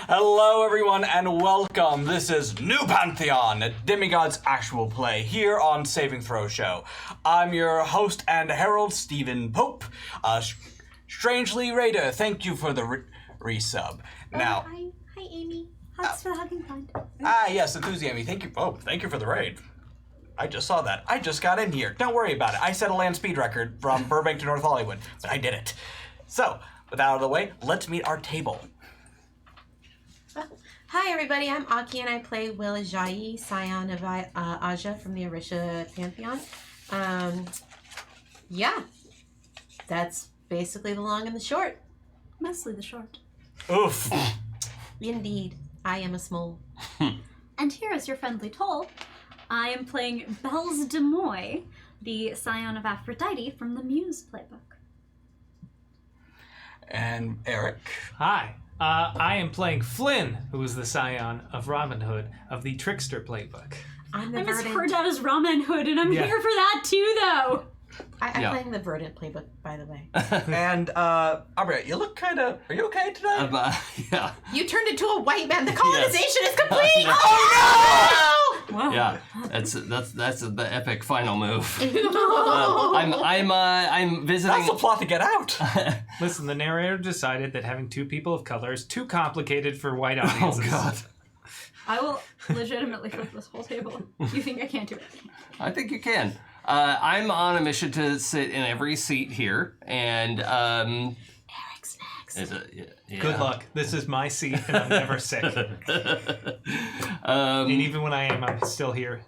Hello everyone and welcome. This is New Pantheon, a Demigods actual play here on Saving Throw Show. I'm your host and herald, Stephen Pope. Strangely Raider, thank you for the resub. Now, Hi Amy. Hugs for the Hugging Fund. Yes, Enthusiasm, thank you. Oh, thank you for the raid. I just saw that. I just got in here. Don't worry about it. I set a land speed record from Burbank to North Hollywood, but I did it. So, with that out of the way, let's meet our table. Hi everybody, I'm Aki and I play Will Ajayi, scion of Aja from the Orisha Pantheon. Yeah, that's basically the long and the short. Mostly the short. Oof. Indeed, I am a small. And here is your friendly toll. I am playing Bells de Moy, the scion of Aphrodite from the Muse playbook. And Eric. Hi, I am playing Flynn, who is the scion of Robin Hood of the Trickster playbook. I'm the I verdant. misheard that as Ramen Hood, and I'm here for that too, though. I'm playing the verdant playbook, by the way. And, Aubrey, you look are you okay today? Yeah. You turned into a white man. The colonization is complete. Oh no! Wow. Yeah, that's the epic final move. No! I'm visiting. That's the plot to get out. Listen, the narrator decided that having two people of color is too complicated for white Oh audiences. God, I will legitimately flip this whole table. You think I can't do it? I think you can. I'm on a mission to sit in every seat here, and Eric's next. yeah. Good luck. This is my seat, and I'm never sick. And even when I am, I'm still here.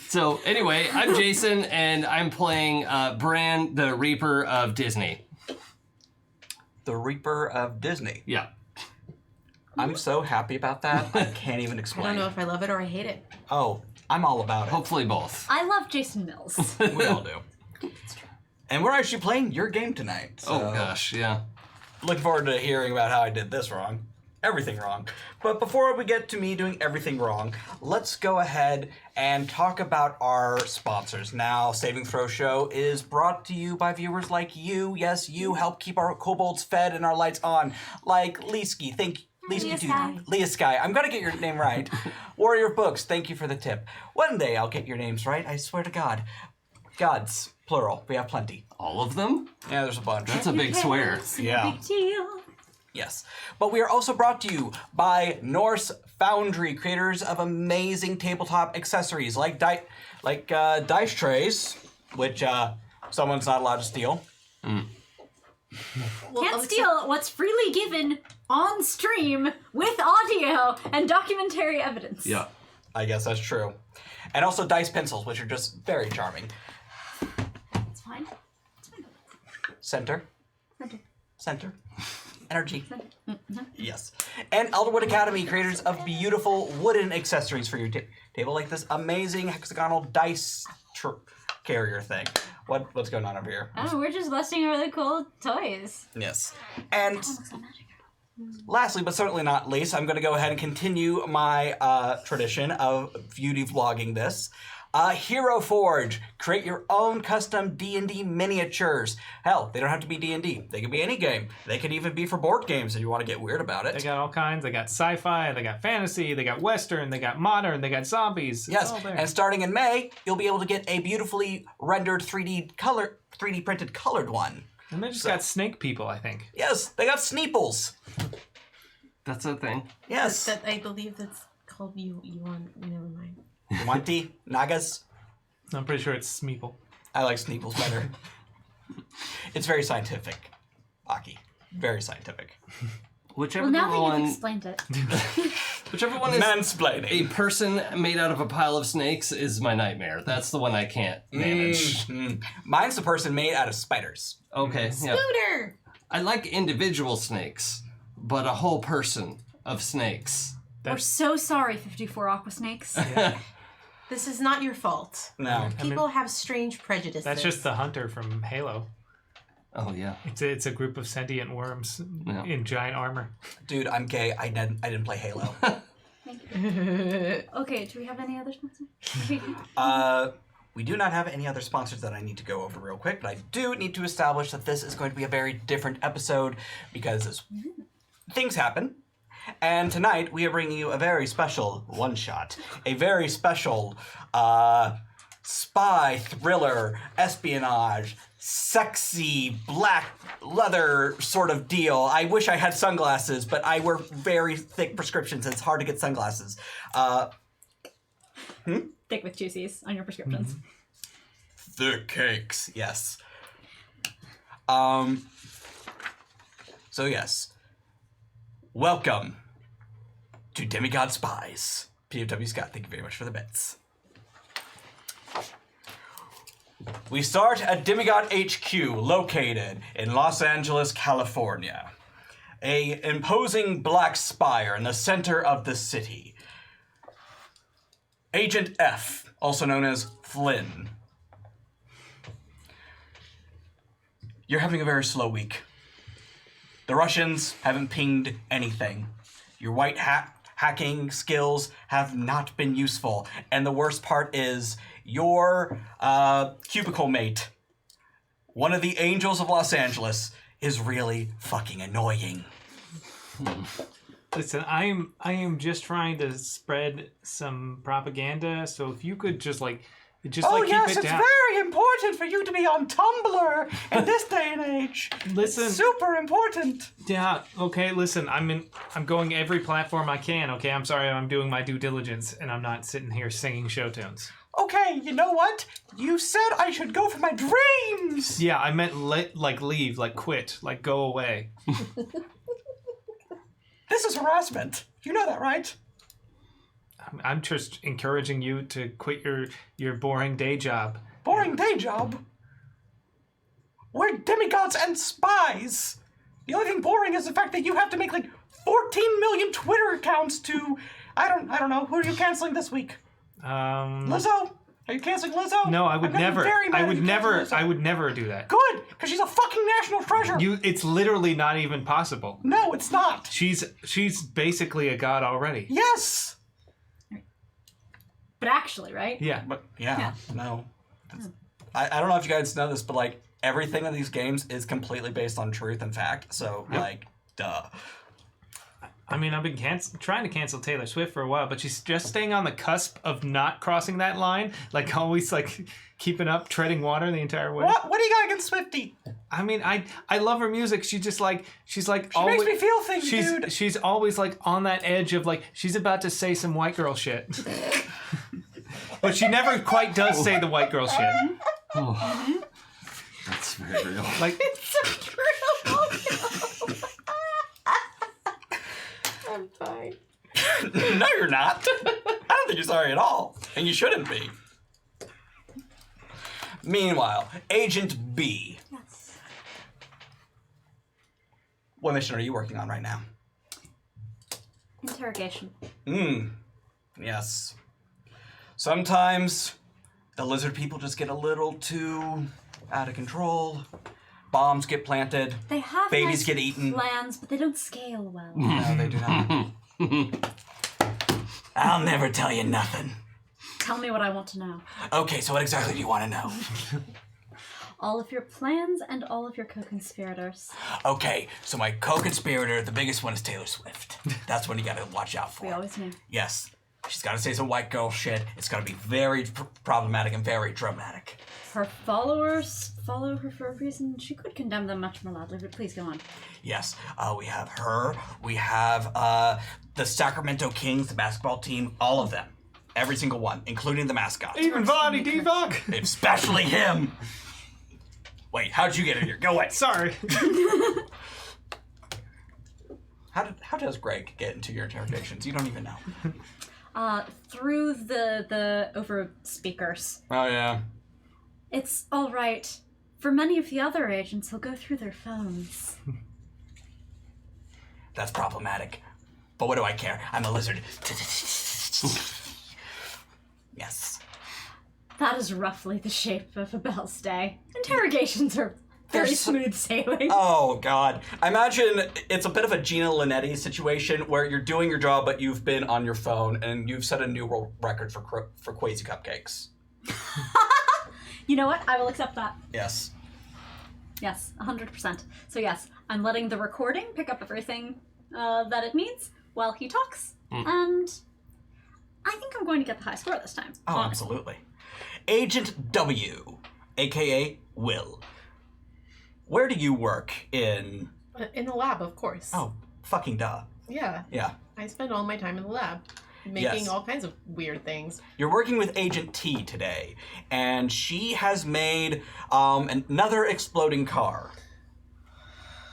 So anyway, I'm Jason, and I'm playing Bran, the Reaper of Disney. The Reaper of Disney. Yeah. I'm so happy about that, I can't even I explain. don't know if I love it or I hate it. Oh, I'm all about it. Hopefully both. I love Jason Mills. We all do. And we're actually playing your game tonight. So Oh gosh, yeah. looking forward to hearing about how I did this wrong. Everything wrong. But before we get to me doing everything wrong, let's go ahead and talk about our sponsors. Now, Saving Throw Show is brought to you by viewers like you. Yes, you help keep our kobolds fed and our lights on. Like Leesky, Leah Sky. I'm gonna get your name right. Warrior Books, thank you for the tip. One day I'll get your names right, I swear to God. Gods, plural, we have plenty. All of them? Yeah, there's a bunch. That's a big swear. Yeah. Big deal. Yes. But we are also brought to you by Norse Foundry, creators of amazing tabletop accessories like dice trays, which someone's not allowed to steal. Can't steal what's freely given on stream with audio and documentary evidence. Yeah. I guess that's true. And also dice pencils, which are just very charming. It's fine. Center. Center. Energy. Yes. And Elderwood Academy, creators of beautiful wooden accessories for your table, like this amazing hexagonal dice carrier thing. What's going on over here? Oh, we're just busting really cool toys. Yes. And lastly, but certainly not least, I'm going to go ahead and continue my tradition of beauty vlogging this. Hero Forge. Create your own custom D&D miniatures. Hell, they don't have to be D&D. They can be any game. They can even be for board games if you want to get weird about it. They got all kinds. They got sci-fi, they got fantasy, they got western, they got modern, they got zombies. It's Yes, all there. and starting in May, you'll be able to get a beautifully rendered 3D printed colored one. And they just got snake people, I think. Yes, they got Sneeples. That's a thing. Yes. That I believe that's called never mind. Yuanti, Nagas. I'm pretty sure it's Smeeple. I like Sneeples better. It's very scientific, Aki. Very scientific. Whichever Well, now that one, you've explained it. whichever one is Mansplaining. a person made out of a pile of snakes is my nightmare. That's the one I can't manage. Mine's the person made out of spiders. Okay, yeah. Scooter! I like individual snakes, but a whole person of snakes. We're so sorry, 54 aqua snakes. This is not your fault. No. People have strange prejudices. That's just the hunter from Halo. Oh yeah. It's a group of sentient worms in giant armor. Dude, I'm gay. I didn't play Halo. Okay, do we have any other sponsors? We do not have any other sponsors that I need to go over real quick, but I do need to establish that this is going to be a very different episode because things happen. And tonight we are bringing you a very special one-shot. A very special spy, thriller, espionage, sexy, black leather sort of deal. I wish I had sunglasses, but I wear very thick prescriptions and it's hard to get sunglasses. Thick with juicies on your prescriptions. Thick cakes, yes. So yes. Welcome to Demigod Spies. PFW Scott, thank you very much for the bets. We start at Demigod HQ, located in Los Angeles, California. A imposing black spire in the center of the city. Agent F, also known as Flynn. You're having a very slow week. The Russians haven't pinged anything. Your white hat hacking skills have not been useful. And the worst part is your cubicle mate, one of the angels of Los Angeles, is really fucking annoying. Listen, I am just trying to spread some propaganda. So if you could just keep it down. It's very important for you to be on Tumblr in this day and age. Listen, it's super important. Yeah. Okay. Listen, I'm going every platform I can. Okay. I'm sorry. I'm doing my due diligence, and I'm not sitting here singing show tunes. Okay. You know what? You said I should go for my dreams. Yeah, I meant leave, quit, go away. This is harassment. You know that, right? I'm just encouraging you to quit your boring day job. Boring day job? We're demigods and spies. The only thing boring is the fact that you have to make 14 million Twitter accounts to... I don't know. Who are you canceling this week? Lizzo? Are you canceling Lizzo? No, I would never. I would never do that. Good, because she's a fucking national treasure. It's literally not even possible. No, it's not. She's basically a god already. Yes. But actually, right? Yeah. But no. I don't know if you guys know this, but everything in these games is completely based on truth and fact. So duh. I mean, I've been trying to cancel Taylor Swift for a while, but she's just staying on the cusp of not crossing that line. Always keeping up, treading water the entire way. What do you got against Swiftie? I mean, I love her music. She's always... She makes me feel things, dude. She's always on that edge of she's about to say some white girl shit. But she never quite does say the white girl shit. Oh. That's very real. It's so true. I'm fine. No, you're not. I don't think you're sorry at all. And you shouldn't be. Meanwhile, Agent B. Yes. What mission are you working on right now? Interrogation. Yes. Sometimes the lizard people just get a little too out of control. Bombs get planted. They have babies get eaten. Plans, but they don't scale well. No, they do not. I'll never tell you nothing. Tell me what I want to know. Okay, so what exactly do you want to know? All of your plans and all of your co-conspirators. Okay, so my co-conspirator, the biggest one is Taylor Swift. That's one you gotta watch out for. We always knew. Yes. She's gotta say some white girl shit. It's gotta be very problematic and very dramatic. Her followers follow her for a reason. She could condemn them much more loudly, but please go on. Yes, we have her. We have the Sacramento Kings, the basketball team, all of them. Every single one, including the mascot. Even Vonnie Divock. Especially him. Wait, how'd you get in here? Go away. Sorry. How does Greg get into your interrogations? You don't even know. Through the over speakers. Oh, yeah. It's all right. For many of the other agents, he'll go through their phones. That's problematic. But what do I care? I'm a lizard. Yes. That is roughly the shape of a Bell's day. Interrogations are very smooth sailing. Oh, God. I imagine it's a bit of a Gina Linetti situation where you're doing your job, but you've been on your phone and you've set a new world record for Quasi Cupcakes. You know what? I will accept that. Yes. Yes, 100%. So yes, I'm letting the recording pick up everything that it needs, while he talks. And I think I'm going to get the high score this time. Oh, honestly. absolutely. Agent W, aka Will. Where do you work in... In the lab, of course. Oh, fucking duh. Yeah. Yeah. I spend all my time in the lab. Making Yes. all kinds of weird things. You're working with Agent T today, and she has made another exploding car.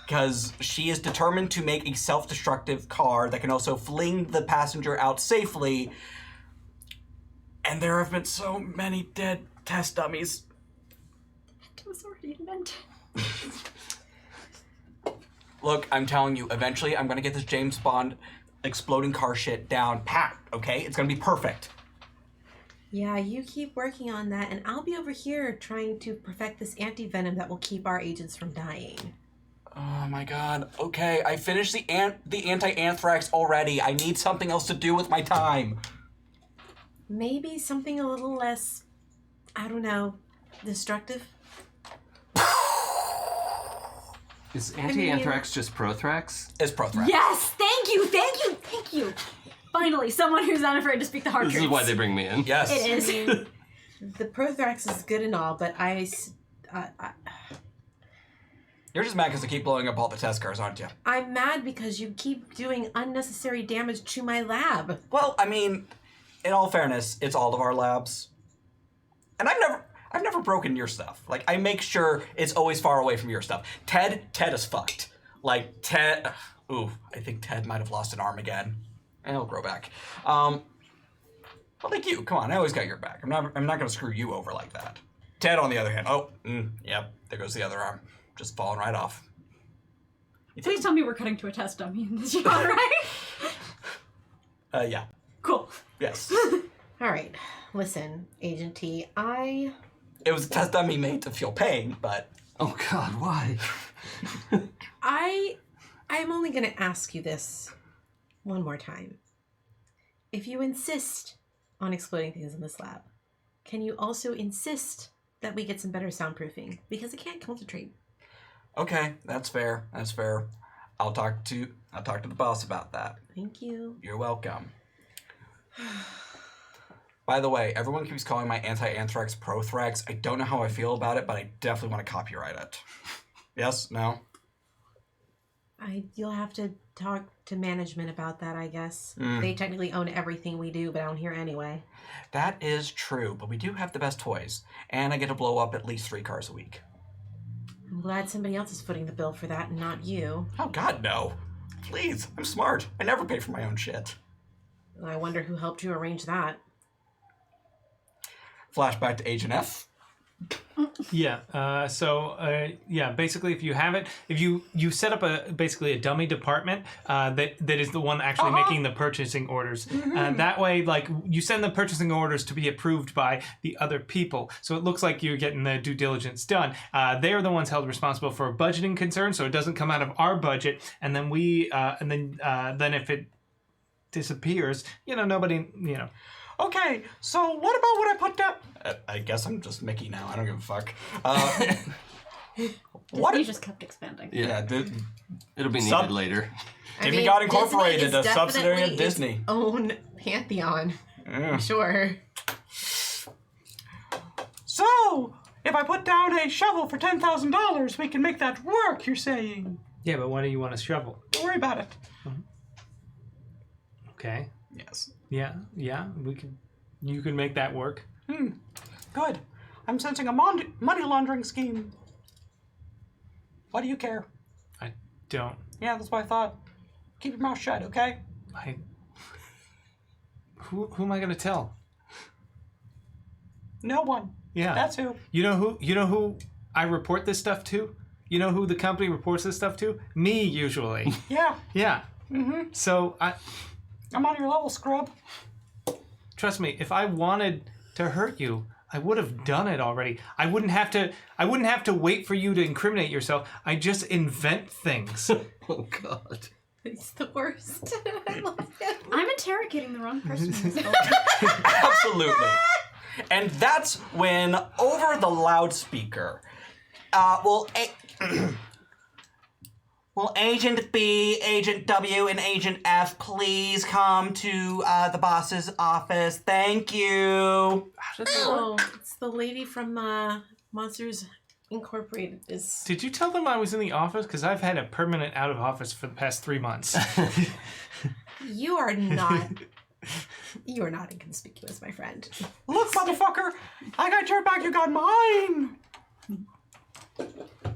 Because she is determined to make a self-destructive car that can also fling the passenger out safely. And there have been so many dead test dummies. It was already invented. Look, I'm telling you, eventually I'm gonna get this James Bond exploding car shit down pat, okay? It's gonna be perfect. Yeah, you keep working on that, and I'll be over here trying to perfect this anti-venom that will keep our agents from dying. Oh my god. Okay, I finished the anti-anthrax already. I need something else to do with my time. Maybe something a little less, I don't know, destructive? Is anti-anthrax just Prothrax? It's Prothrax. Yes! Thank you! Thank you! Thank you! Finally, someone who's not afraid to speak the hard This truths. is why they bring me in. Yes. It is. The Prothrax is good and all, but You're just mad because I keep blowing up all the test cars, aren't you? I'm mad because you keep doing unnecessary damage to my lab. Well, I mean, in all fairness, it's all of our labs. And I've never broken your stuff. Like, I make sure it's always far away from your stuff. Ted is fucked. Like, Ted... Ooh, I think Ted might have lost an arm again. And he'll grow back. But like you, come on, I always got your back. I'm not gonna screw you over like that. Ted, on the other hand, yep, there goes the other arm. Just falling right off. Please tell me we're cutting to a test dummy in this shot, right? Yeah. Cool. Yes. All right, listen, Agent T, It was a test dummy made to feel pain, but... Oh god, why? I'm only gonna ask you this one more time. If you insist on exploding things in this lab, can you also insist that we get some better soundproofing? Because I can't concentrate. Okay, that's fair. That's fair. I'll talk to the boss about that. Thank you. You're welcome. By the way, everyone keeps calling my anti-anthrax Prothrax. I don't know how I feel about it, but I definitely want to copyright it. Yes? No? You'll have to talk to management about that, I guess. They technically own everything we do, but I don't hear anyway. That is true, but we do have the best toys, and I get to blow up at least 3 cars a week. I'm glad somebody else is footing the bill for that and not you. Oh god, no. Please, I'm smart. I never pay for my own shit. I wonder who helped you arrange that. Flashback to Agent F. Yeah. Basically, if you have it, if you set up basically a dummy department that is the one actually making the purchasing orders. That way, like, you send the purchasing orders to be approved by the other people, so it looks like you're getting the due diligence done. They are the ones held responsible for budgeting concerns, so it doesn't come out of our budget. And then then if it disappears, nobody. Okay, so what about what I put down? I guess I'm just Mickey now. I don't give a fuck. What? Disney just kept expanding. Yeah, it'll be needed later. Demigod Incorporated, Disney is a subsidiary of definitely Disney. its own Pantheon. Yeah. Sure. So, if I put down a shovel for $10,000, we can make that work, you're saying? Yeah, but why do you want a shovel? Don't worry about it. Okay. Yes. Yeah. You can make that work. Good. I'm sensing a money laundering scheme. Why do you care? I don't. Yeah, that's what I thought. Keep your mouth shut, okay? Who am I gonna tell? No one. Yeah. That's who. You know who I report this stuff to? You know who the company reports this stuff to? Me, usually. Yeah. Yeah. So I'm on your level, scrub. trust me, if I wanted to hurt you, I would have done it already. I wouldn't have to wait for you to incriminate yourself. I just invent things. Oh god. He's the worst. I love him. I'm interrogating the wrong person. Absolutely. And that's when, over the loudspeaker, Will Agent B, Agent W, and Agent F please come to the boss's office? Thank you. Oh, it's the lady from Monsters Incorporated. Did you tell them I was in the office? Because I've had a permanent out of office for the past 3 months. You are not. You are not inconspicuous, my friend. Look, motherfucker! I got your back, you got mine!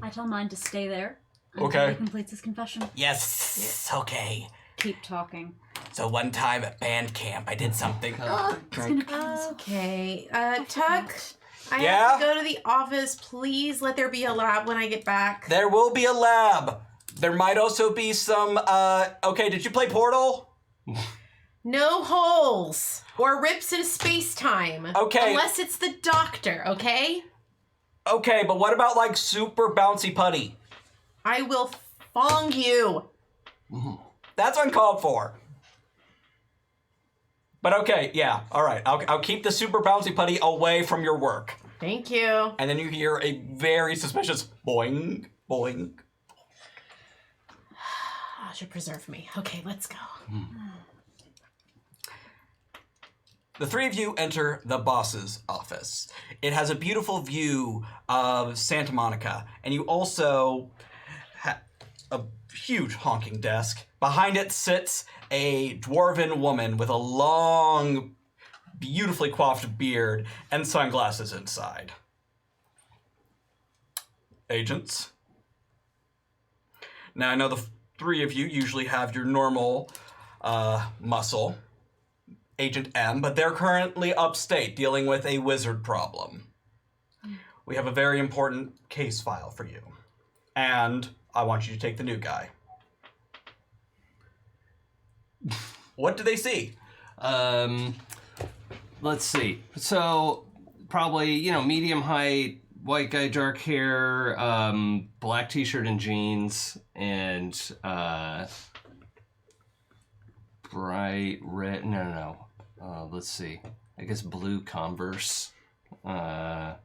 I tell mine to stay there until Okay. he completes his confession. Yes, okay. Keep talking. So one time at band camp, I did something. Okay. Tuck, I Yeah? have to go to the office. Please let there be a lab when I get back. There will be a lab. There might also be some, okay, did you play Portal? No holes or rips in space-time. Okay. Unless it's the doctor, okay? Okay, but what about, like, super bouncy putty? I will fong you. That's uncalled for. But okay, yeah, all right. I'll keep the super bouncy putty away from your work. Thank you. And then you hear a very suspicious boing, boing. Oh, should preserve me. Okay, let's go. The three of you enter the boss's office. It has a beautiful view of Santa Monica, and you also have a huge honking desk. Behind it sits a dwarven woman with a long, beautifully coiffed beard and sunglasses inside. Agents. Now, I know the three of you usually have your normal muscle, Agent M, but they're currently upstate dealing with a wizard problem. We have a very important case file for you. And I want you to take the new guy. What do they see? Let's see. So, probably, medium height, white guy, dark hair, black t-shirt and jeans, and bright red. No. Let's see. I guess blue Converse. And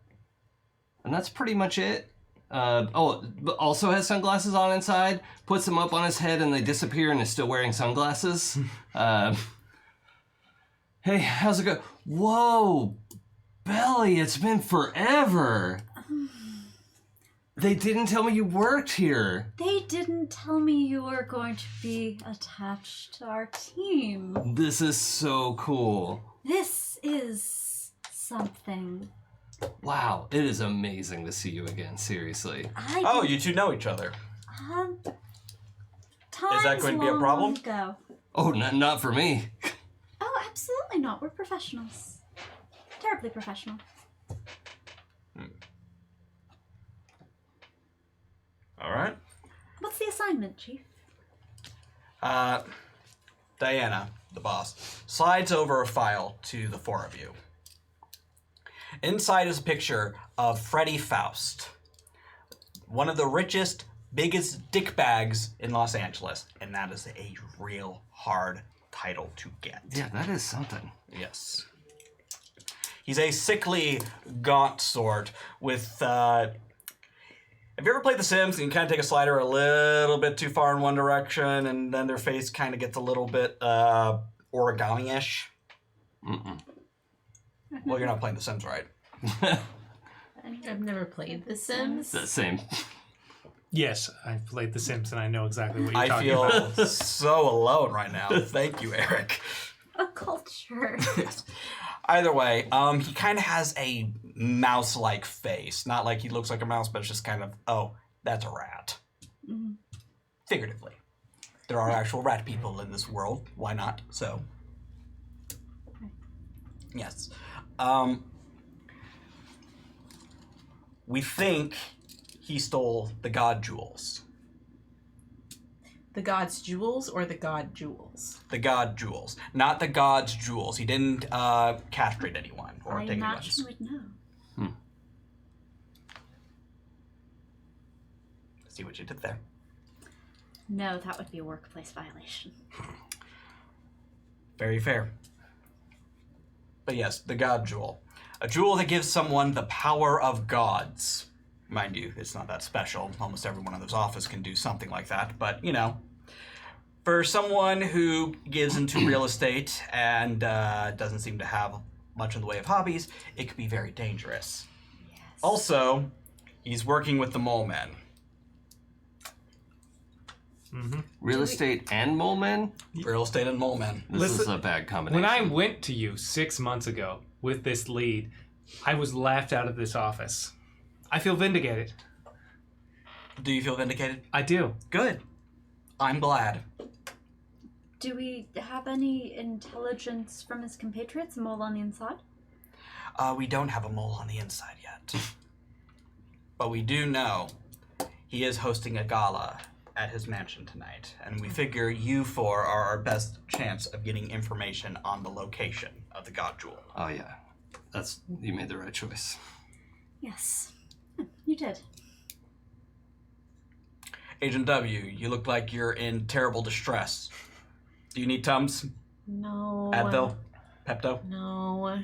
that's pretty much it. Also has sunglasses on inside. Puts them up on his head and they disappear and is still wearing sunglasses. Hey, how's it go? Whoa, Belly, it's been forever. They didn't tell me you worked here. They didn't tell me you were going to be attached to our team. This is so cool. This is something. Wow, it is amazing to see you again, seriously. Oh, you two know each other. Is that going to be a problem? Ago. Oh, not for me. Oh, absolutely not. We're professionals. Terribly professional. All right. What's the assignment, Chief? Diana, the boss, slides over a file to the four of you. Inside is a picture of Freddie Faust, one of the richest, biggest dickbags in Los Angeles, and that is a real hard title to get. Yeah, that is something. Yes. He's a sickly, gaunt sort with, have you ever played The Sims and you kind of take a slider a little bit too far in one direction and then their face kind of gets a little bit origami-ish? Mm-mm. Well, you're not playing The Sims, right? I've never played The Sims. The same. Yes, I've played The Sims and I know exactly what you're I talking feel about. so alone right now. Thank you, Eric. A culture. Either way, he kind of has a mouse-like face. Not like he looks like a mouse, but it's just kind of, oh, that's a rat. Mm-hmm. Figuratively. There are actual rat people in this world. Why not? So, yes. We think he stole the god jewels. The god's jewels or the god jewels? The god jewels. Not the god's jewels. He didn't castrate anyone or I take imagine anyone's. you would know. See what you did there. No, that would be a workplace violation. Very fair. But yes, the god jewel. A jewel that gives someone the power of gods. Mind you, it's not that special. Almost everyone in this office can do something like that. But, you know, for someone who gives into real estate and doesn't seem to have much in the way of hobbies, it could be very dangerous. Yes. Also, he's working with the mole men. Real estate and mole men? Real estate and mole men. This is a bad combination. When I went to you 6 months ago with this lead, I was laughed out of this office. I feel vindicated. Do you feel vindicated? I do. Good. I'm glad. Do we have any intelligence from his compatriots, mole on the inside? We don't have a mole on the inside yet. But we do know he is hosting a gala at his mansion tonight, and we figure you four are our best chance of getting information on the location of the God Jewel. Oh, yeah. You made the right choice. Yes, you did. Agent W, you look like you're in terrible distress. Do you need Tums? No. Advil? Pepto? No.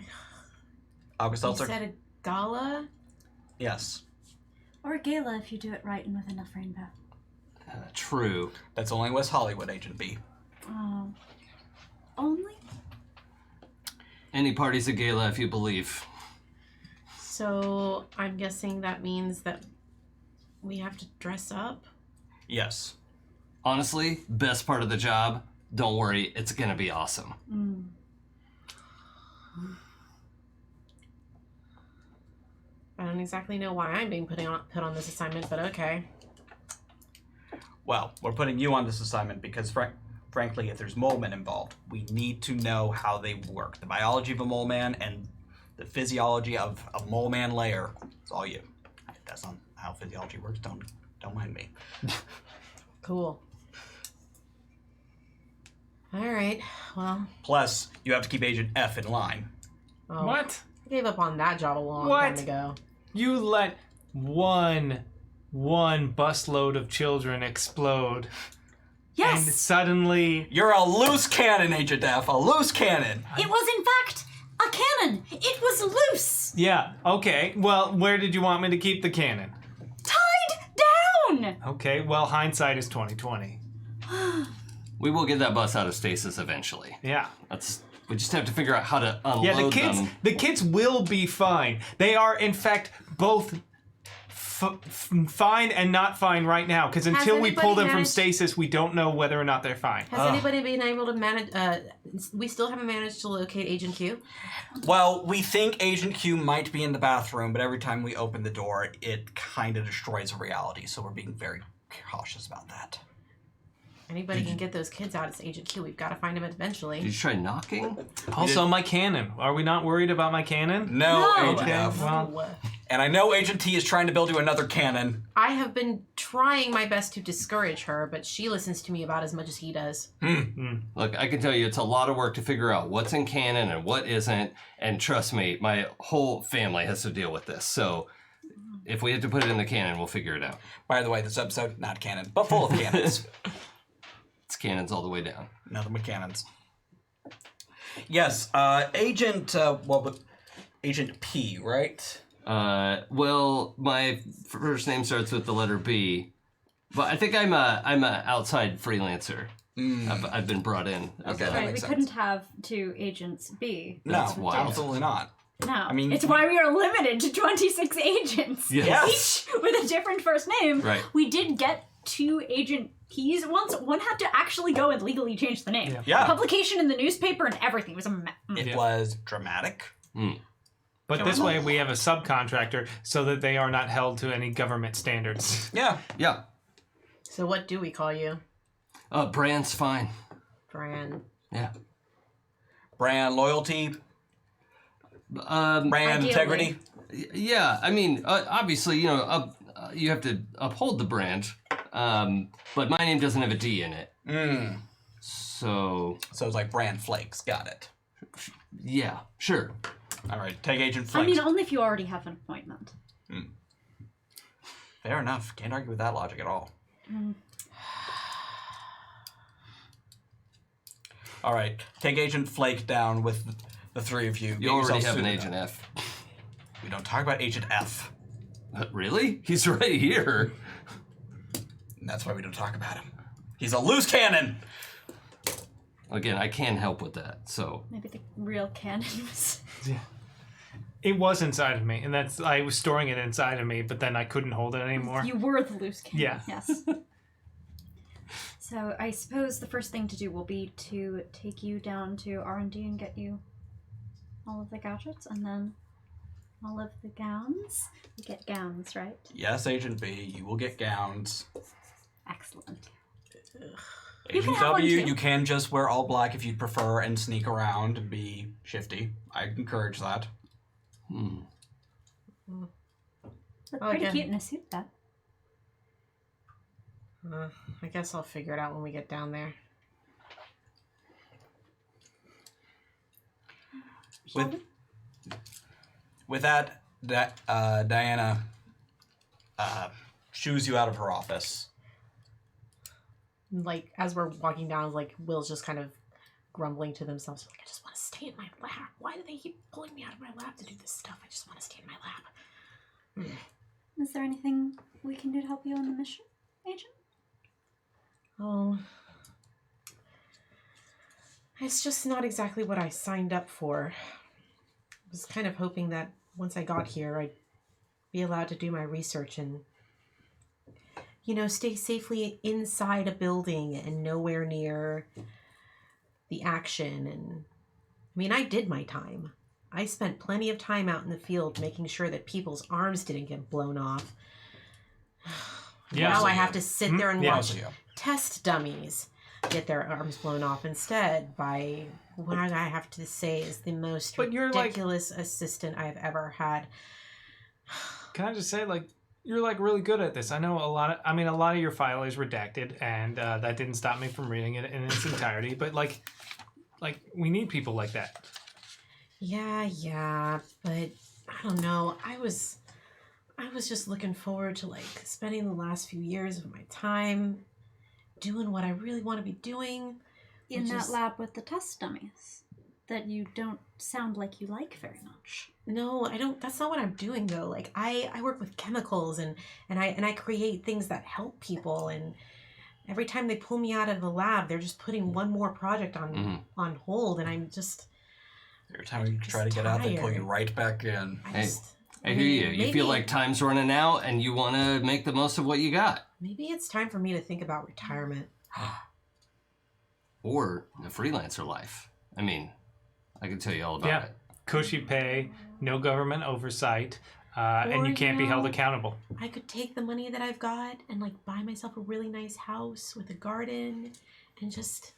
Alka-Seltzer? You said a gala? Yes. Or a gala if you do it right and with enough rainbow. True. That's only West Hollywood, Agent B. Oh. Only? Any party's a gala if you believe. So I'm guessing that means that we have to dress up? Yes. Honestly, best part of the job, don't worry, it's gonna be awesome. I don't exactly know why I'm being put on this assignment, but okay. Well, we're putting you on this assignment because, frankly, if there's mole men involved, we need to know how they work. The biology of a mole man and the physiology of a mole man layer. It's all you. That's not how physiology works. Don't mind me. Cool. All right. Well. Plus, you have to keep Agent F in line. Oh, What? I gave up on that job a long time ago. You let one busload of children explode. Yes! And suddenly... You're a loose cannon, Agent F. A loose cannon. It was, in fact, a cannon! It was loose! Yeah, okay. Well, where did you want me to keep the cannon? Tied down! Okay, well, hindsight is 20/20. We will get that bus out of stasis eventually. Yeah. We just have to figure out how to unload Yeah, them. the kids will be fine. They are, in fact, both fine and not fine right now. Because until we pull them from stasis, we don't know whether or not they're fine. Has anybody been able to manage? We still haven't managed to locate Agent Q. Well, we think Agent Q might be in the bathroom, but every time we open the door, it kind of destroys reality. So we're being very cautious about that. Anybody can get those kids out. It's Agent Q. We've got to find him eventually. Did you try knocking? Also, my cannon. Are we not worried about my cannon? No, No. Agent Okay, F. well, And I know Agent T is trying to build you another cannon. I have been trying my best to discourage her, but she listens to me about as much as he does. Look, I can tell you it's a lot of work to figure out what's in canon and what isn't. And trust me, my whole family has to deal with this. So if we have to put it in the canon, we'll figure it out. By the way, this episode, not canon, but full of cannons. It's cannons all the way down. Nothing but cannons. Yes, Agent, Agent P, right? Well, my first name starts with the letter B, but I think I'm a outside freelancer. I've been brought in. Okay. Right, we makes sense. couldn't have two agents be. That's No, wild. absolutely not. No. I mean- it's why we are limited to 26 agents. Yes. Each with a different first name. Right. We did get 2 agent keys once. One had to actually go and legally change the name. Yeah. Publication in the newspaper and everything. It was a mess. It was dramatic. but this way we have a subcontractor so that they are not held to any government standards. Yeah. Yeah. So what do we call you? Brand's fine. Bran. Yeah. Brand loyalty, brand Ideally. integrity. Yeah. I mean, obviously, you know, you have to uphold the brand. But my name doesn't have a D in it. So So it's like brand flakes. Got it. yeah, sure. All right, take Agent I Flakes. mean, only if you already have an appointment. Fair enough. Can't argue with that logic at all. All right, take Agent Flake down with the three of you. You Get already yourself have an suited Agent up. F. We don't talk about Agent F. Really? He's right here. And that's why we don't talk about him. He's a loose cannon! Again, I can't help with that, so... Maybe the real cannon was... Yeah. It was inside of me, and I was storing it inside of me, but then I couldn't hold it anymore. You were the loose cannon. Yeah. Yes. So I suppose the first thing to do will be to take you down to R&D and get you all of the gadgets, and then all of the gowns. You get gowns, right? Yes, Agent B, you will get gowns. Excellent. Agent You can have one W, too. you can just wear all black if you'd prefer and sneak around and be shifty. I encourage that. Look Oh, pretty again. cute in a suit, that. I guess I'll figure it out when we get down there. With that, Diana shoos you out of her office. Like, as we're walking down, like, Will's just kind of grumbling to themselves, like, I just want to stay in my lab. Why do they keep pulling me out of my lab to do this stuff? I just want to stay in my lab. Is there anything we can do to help you on the mission, Agent? Oh. It's just not exactly what I signed up for. I was kind of hoping that once I got here, I'd be allowed to do my research and, you know, stay safely inside a building and nowhere near the action. And I mean, I did my time. I spent plenty of time out in the field making sure that people's arms didn't get blown off. Yeah, Now so I have you- to sit there and yeah. watch Also you. test dummies get their arms blown off instead by what I have to say is the most But you're like- ridiculous assistant I've ever had. Can I just say, like, you're like really good at this. I know a lot of your file is redacted, and that didn't stop me from reading it in its entirety. But like we need people like that. Yeah, but I don't know. I was just looking forward to like spending the last few years of my time doing what I really want to be doing. In Which that is- lab with the test dummies that you don't sound like you like very much. No, I don't. That's not what I'm doing though. Like I work with chemicals and I create things that help people. And every time they pull me out of the lab, they're just putting one more project on hold. And I'm just Every time you Just try to get out, they pull you tired. right back in. Hey, just I hear you. mean, You feel like time's running out and you want to make the most of what you got. maybe it's time for me to think about retirement. Or the freelancer life. I mean, I can tell you all about Yeah. it. Cushy pay, no government oversight, and Or, you can't be held know, accountable. I could take the money that I've got and like buy myself a really nice house with a garden and just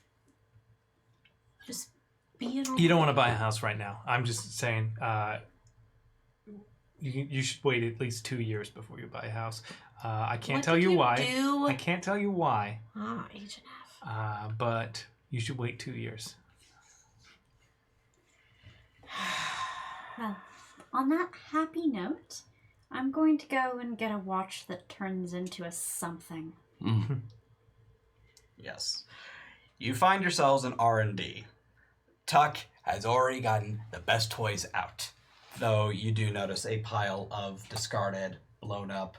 be in. You don't want to buy a house right now. I'm just saying. You should wait at least 2 years before you buy a house. I can't tell you why. Do? I can't tell you why, Agent F. but you should wait 2 years. Well, on that happy note, I'm going to go and get a watch that turns into a something. Yes. You find yourselves in R&D. Tuck has already gotten the best toys out, though you do notice a pile of discarded, blown up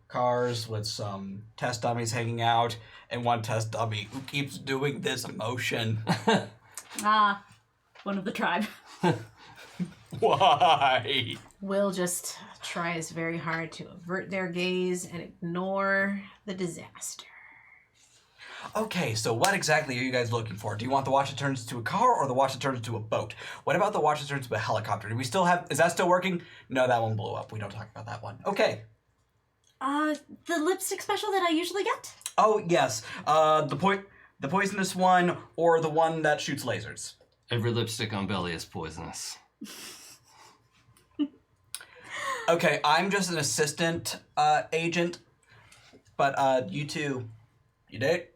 cars with some test dummies hanging out, and one test dummy who keeps doing this motion. Ah, one of the tribe. Why? Will just tries very hard to avert their gaze and ignore the disaster. Okay, so what exactly are you guys looking for? Do you want the watch that turns into a car or the watch that turns into a boat? What about the watch that turns into a helicopter? Do we still have... Is that still working? No, that one blew up. We don't talk about that one. Okay. The lipstick special that I usually get? Oh, yes. The poisonous one or the one that shoots lasers. Every lipstick on Belly is poisonous. Okay, I'm just an assistant agent, but you two, you date?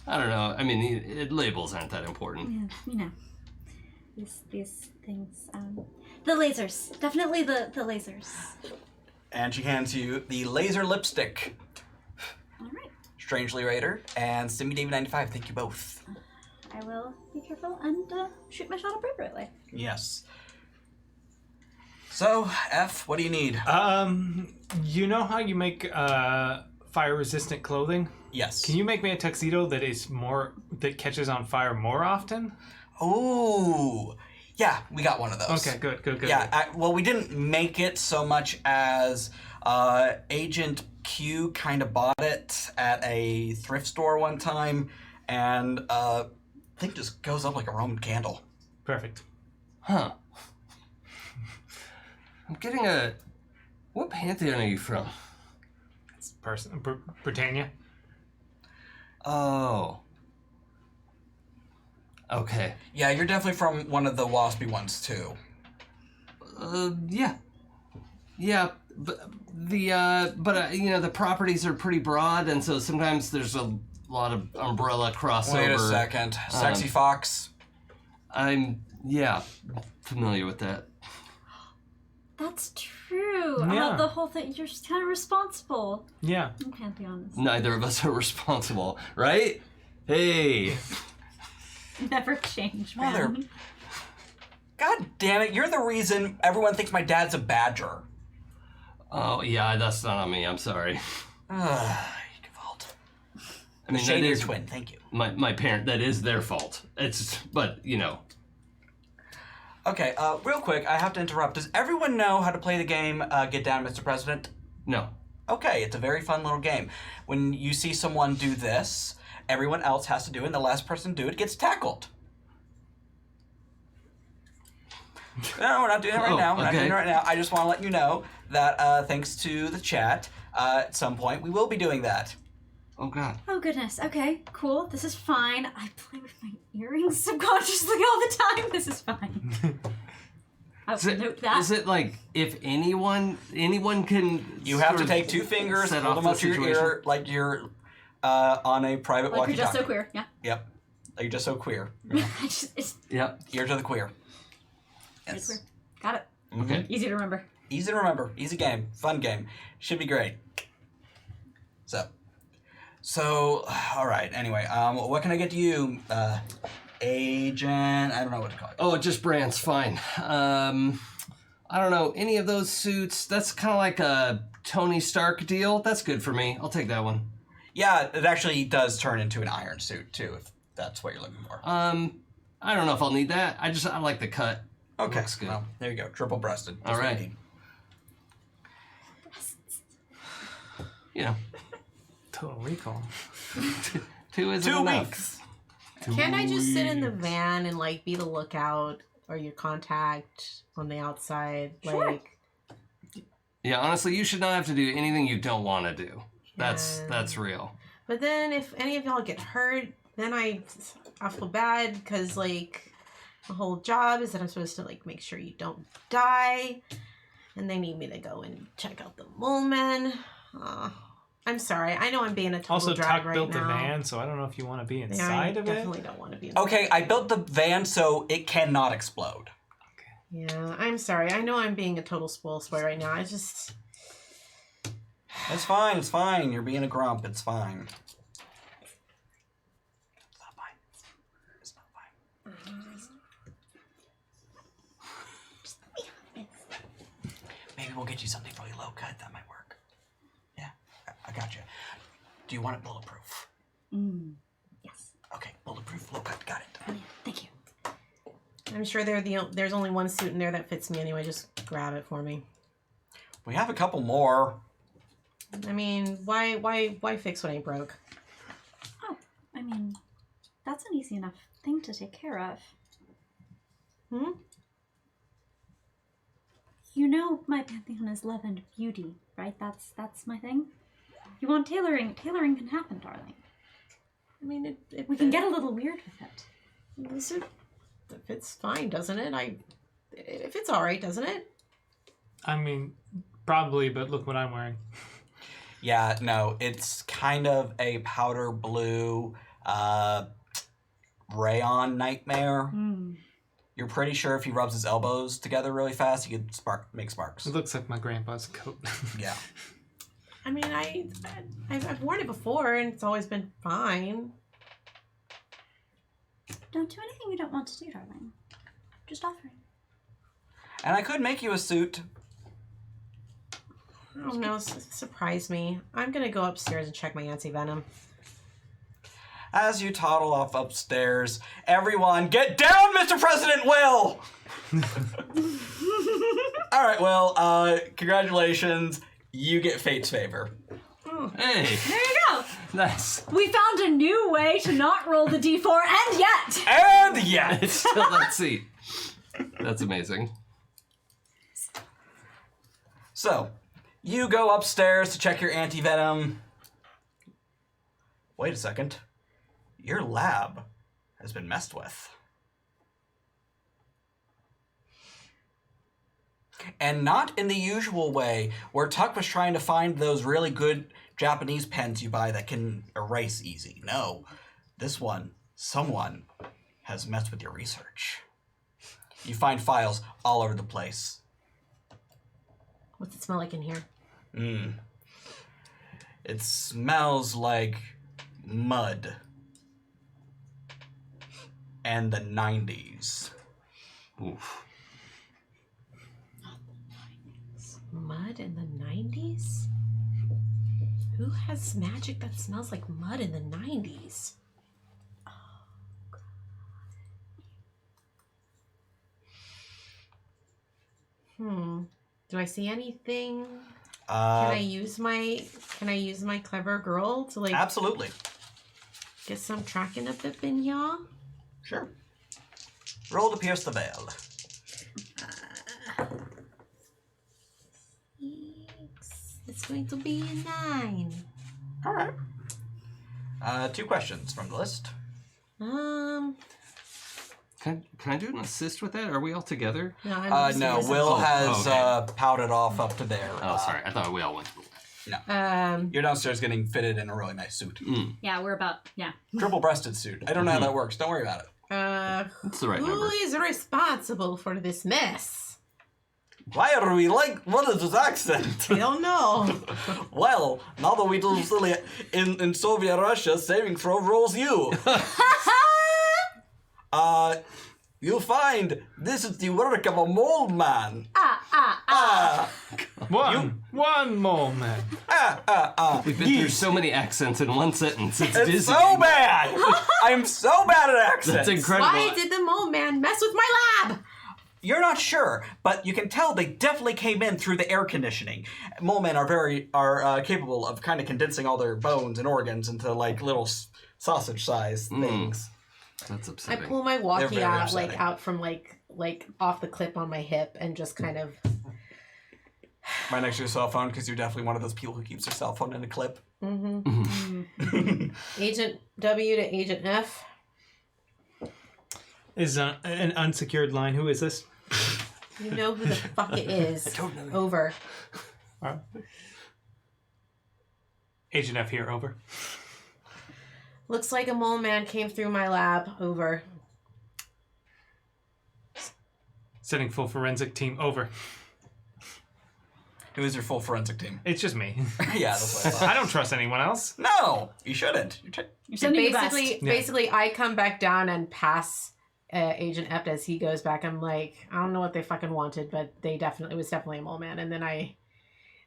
I don't know. I mean, labels aren't that important. Yeah, you know, these things. The lasers, definitely the lasers. And she hands you the laser lipstick. All right, Strangely Raider and Simmy David 95, thank you both. I will be careful and shoot my shot appropriately. Yes. So, F, what do you need? You know how you make fire-resistant clothing? Yes. Can you make me a tuxedo that that catches on fire more often? Ooh. Yeah, we got one of those. Okay, good. Yeah, well, we didn't make it so much as Agent Q kind of bought it at a thrift store one time, and thing just goes up like a Roman candle. Perfect. Huh. I'm getting a... What Pantheon are you from? Britannia. Oh. Okay. Yeah, you're definitely from one of the waspy ones, too. Yeah. Yeah, but the properties are pretty broad, and so sometimes there's a lot of umbrella crossover. Wait a second. Sexy Fox? I'm familiar with that. That's true. Yeah. The whole thing, you're just kind of responsible. Yeah. In Pantheon. Neither of us are responsible, right? Hey. Never change, man. Mother. God damn it, you're the reason everyone thinks my dad's a badger. Oh, yeah, that's not on me. I'm sorry. Your fault. I mean, Shade that your is twin, thank you. my parent. That is their fault. But Okay, real quick, I have to interrupt. Does everyone know how to play the game Get Down, Mr. President? no. Okay, it's a very fun little game. When you see someone do this, everyone else has to do it, and the last person to do it gets tackled. No, we're not doing it right now. We're not doing it right now. I just want to let you know that thanks to the chat, at some point we will be doing that. Oh, God. Oh, goodness. Okay, cool. This is fine. I play with my earrings subconsciously all the time. This is fine. I will note that. Is it like if anyone can? You have to take two fingers, set hold off them up the to your situation? ear like you're on a private Like you're just walkie-talkie. so queer. Yeah. Yep. Like you're just so queer. It's Yep. Ear to the queer. it's Yes. queer. Got it. Okay. Easy to remember. Easy to remember. Easy game. Fun game. Should be great. So, all right. Anyway, what can I get to you, Agent? I don't know what to call it. Oh, just brands, fine. I don't know, any of those suits, that's kind of like a Tony Stark deal. That's good for me. I'll take that one. Yeah, it actually does turn into an iron suit, too, if that's what you're looking for. I don't know if I'll need that. I like the cut. Okay. Looks good. Well, there you go. Triple-breasted. All right. Total Recall. Two isn't 2 enough. weeks. Can't I just sit in the van and like be the lookout or your contact on the outside? Sure. Like, Yeah, honestly, you should not have to do anything you don't want to do. That's Yeah. real. but then if any of y'all get hurt, then I feel bad because like the whole job is that I'm supposed to like make sure you don't die, and they need me to go and check out the mole men. I'm sorry. I know I'm being a total Also, drag Tuck right built now. the van, so I don't know if you want to be Yeah, I inside of it. definitely don't want to be. Okay, I built the van so it cannot explode. Yeah, I'm sorry. I know I'm being a total spoil sport right now. I just. It's fine. It's fine. You're being a grump. It's fine. It's not fine. It's not fine. Maybe we'll get you something really low cut. That might work. Yeah, I got you. Do you want it bulletproof? Yes. Okay, bulletproof, low cut. Got it. Oh, yeah. Thank you. I'm sure there's only one suit in there that fits me anyway. Just grab it for me. We have a couple more. I mean, why fix what ain't broke? Oh, I mean, that's an easy enough thing to take care of. You know my Pantheon is love and beauty, right? That's my thing. You want tailoring? Tailoring can happen, darling. I mean, We can get a little weird with it. This it fits fine, doesn't it? It fits all right, doesn't it? I mean, probably, but look what I'm wearing. Yeah, no, it's kind of a powder blue rayon nightmare. You're pretty sure if he rubs his elbows together really fast, he could make sparks. It looks like my grandpa's coat. Yeah. I mean, I've worn it before, and it's always been fine. Don't do anything you don't want to do, darling. Just offer it. And I could make you a suit. Oh no, surprise me. I'm gonna go upstairs and check my anti-venom. As you toddle off upstairs, everyone, get down, Mr. President Will! All right, Will, congratulations. You get Fate's favor. Hey, There you go. nice. We found a new way to not roll the d4, and yet. And yet! It's still that seat. That's amazing. So, you go upstairs to check your anti-venom. Wait a second. Your lab has been messed with. And not in the usual way, where Tuck was trying to find those really good Japanese pens you buy that can erase easy. No, this one, someone has messed with your research. You find files all over the place. What's it smell like in here? It smells like mud. And the 90s. Oof. Mud in the 90s? Who has magic that smells like mud in the 90s? Do I see anything? Can I use my clever girl to like Absolutely. get some tracking up in here? Sure. Roll to pierce the veil. It's going to be a 9. All right. 2 questions from the list. Can I do an assist with that? Are we all together? No, I'm No, just- Will Oh, has okay. pouted off up to there. Oh, sorry. I thought we all went to the left. You're downstairs getting fitted in a really nice suit. Yeah, we're about. Yeah. Triple-breasted suit. I don't know how that works. Don't worry about it. That's the right who number. is responsible for this mess? Why are we like... What is this accent? I don't know. Well, now that we do silly in Soviet Russia, saving throw rolls you. You'll find this is the work of a mold man. One moment. We've been through so many accents in one sentence. It's It's dizzying. so bad. I'm so bad at accents. That's incredible. Why did the mole man mess with my lab? You're not sure, but you can tell they definitely came in through the air conditioning. Mole men are capable of kind of condensing all their bones and organs into like little sausage-sized things. That's I upsetting. pull my walkie very out upsetting. out from like off the clip on my hip and just kind of Right next to your cell phone, because you're definitely one of those people who keeps their cell phone in a clip. Agent W to Agent F. Is an unsecured line. Who is this? You know who the fuck it is. Over. Agent F here, over. Looks like a mole man came through my lab. Over. Sending full forensic team, over. Who is your full forensic team? It's just me. Yeah, that's what I thought. I don't trust anyone else. No, you shouldn't. You're sending the best. Basically, I come back down and pass Agent Ept as he goes back. I'm like, I don't know what they fucking wanted, but it was definitely a mole man. And then I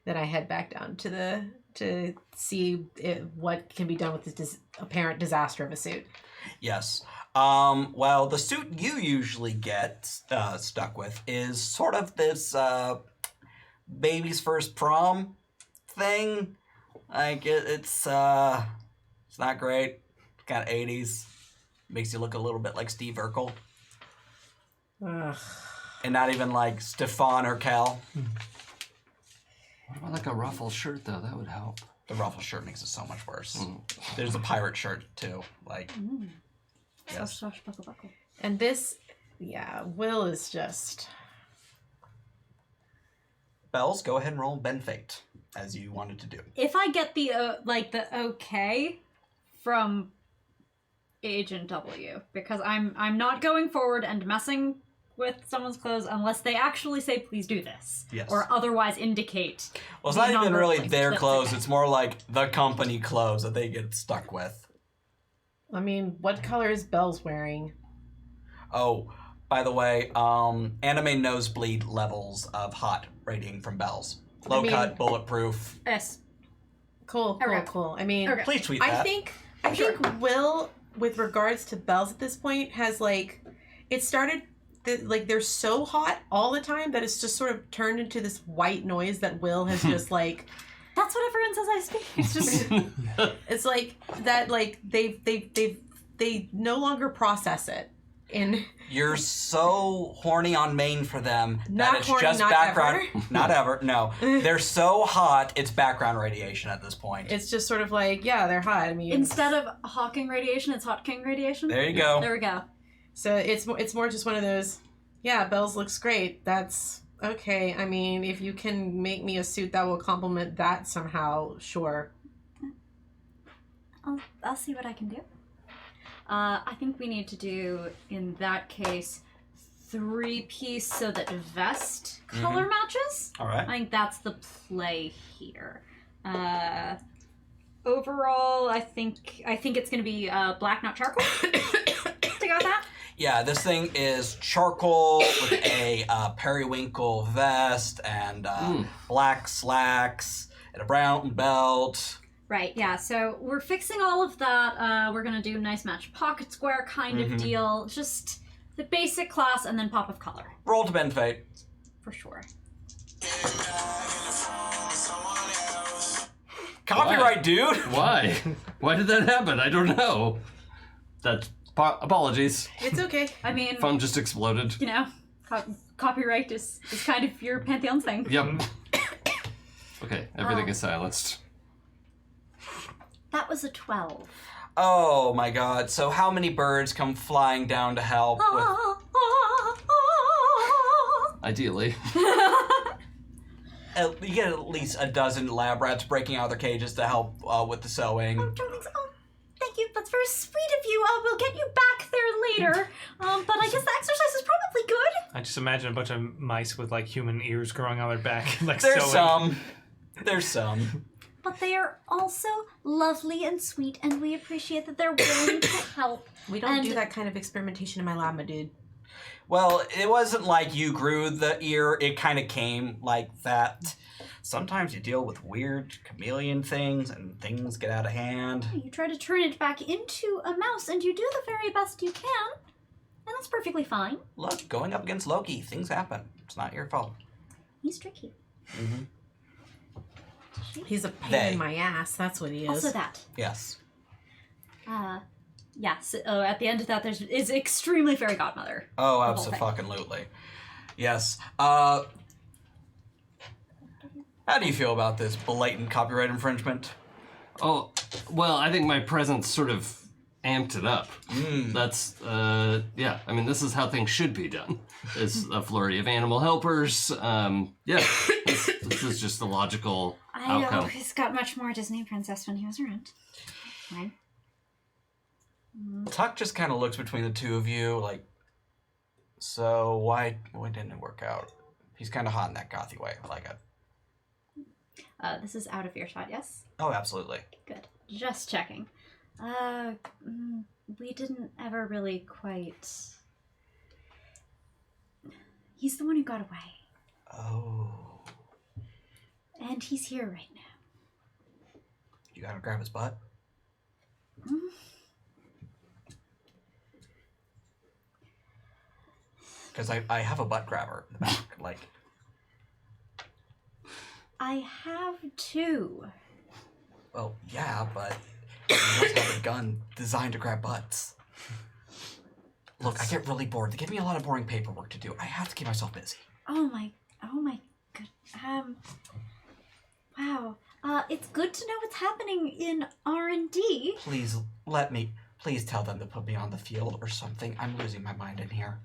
head back down to see what can be done with this apparent disaster of a suit. Yes. Well, the suit you usually get stuck with is sort of this baby's first prom thing. Like it's not great. It's kind of 80s. Makes you look a little bit like Steve Urkel. Ugh. And not even like Stefan or Cal. What about like a ruffle shirt though? That would help. The ruffle shirt makes it so much worse. There's a pirate shirt too. Like yes. Buckle. And this, Will is just... Bells, go ahead and roll Ben Fate, as you wanted to do. If I get the okay from Agent W, because I'm not going forward and messing with someone's clothes unless they actually say please do this, Yes. or otherwise indicate. Well, it's the not even non-verbal really things, their but clothes. okay. It's more like the company clothes that they get stuck with. I mean, what color is Belle's wearing? Oh, by the way, anime nosebleed levels of hot radiating from bells. Low cut, bulletproof. Yes. Cool. I mean, Okay. Please tweet that. I think Will, with regards to bells at this point, has like it started. They're so hot all the time that it's just sort of turned into this white noise that Will has just like. That's what everyone says I speak. It's just It's like that. Like they no longer process it. You're so horny on main for them Not that it's horny, just not background. ever. Not ever. No, they're so hot. It's background radiation at this point. It's just sort of like, yeah, they're hot. I mean, instead of Hawking radiation, it's Hot King radiation. There you go. There we go. so it's more just one of those. Yeah, Bells looks great. That's okay. I mean, if you can make me a suit that will complement that somehow, sure. I'll see what I can do. I think we need to do, in that case, 3-piece so that vest color matches. All right. I think that's the play here. Overall, I think it's going to be black, not charcoal. To go with that. Yeah, this thing is charcoal with a periwinkle vest and black slacks and a brown belt. Right, yeah, so we're fixing all of that. We're gonna do a nice match pocket square kind of deal. Just the basic class and then pop of color. Roll to bend fate. For sure. Copyright, dude! Why? Why did that happen? I don't know. That's apologies. It's okay. I mean, Phone just exploded. you know, copyright is kind of your Pantheon thing. Yep. Okay, everything is silenced. That was a 12. Oh my god, so how many birds come flying down to help with... Ideally. You get at least a dozen lab rats breaking out of their cages to help with the sewing. Oh, darlings, thank you. That's very sweet of you. We'll get you back there later. But I guess the exercise is probably good. I just imagine a bunch of mice with like human ears growing on their back, like There's sewing. There's some. But they are also lovely and sweet, and we appreciate that they're willing to help. We don't do that kind of experimentation in my lab, my dude. Well, it wasn't like you grew the ear, it kind of came like that. Sometimes you deal with weird chameleon things and things get out of hand. You try to turn it back into a mouse, and you do the very best you can. And that's perfectly fine. Look, going up against Loki, things happen. It's not your fault. He's tricky. Mm-hmm. He's a pain They. in my ass. That's what he is. Also that. Yes. Yeah, so at the end of that, is extremely fairy godmother. Oh, whole thing. abso-fucking-lutely. Yes. How do you feel about this blatant copyright infringement? Oh, well, I think my presence sort of amped it up. That's, yeah, I mean, this is how things should be done. It's a flurry of animal helpers. Yeah, this is just the logical outcome. He's got much more Disney princess when he was around. Right? Tuck just kind of looks between the two of you, like, so why didn't it work out? He's kind of hot in that gothy way, like a... This is out of earshot, yes? Oh, absolutely. Good. Just checking. We didn't ever really quite... He's the one who got away. Oh. And he's here right now. You gotta grab his butt? Because I have a butt grabber in the back, like... I have two. Well, yeah, but he does have a gun designed to grab butts. Look, I get really bored. They give me a lot of boring paperwork to do. I have to keep myself busy. Oh my good. Wow. It's good to know what's happening in R&D. Please tell them to put me on the field or something. I'm losing my mind in here.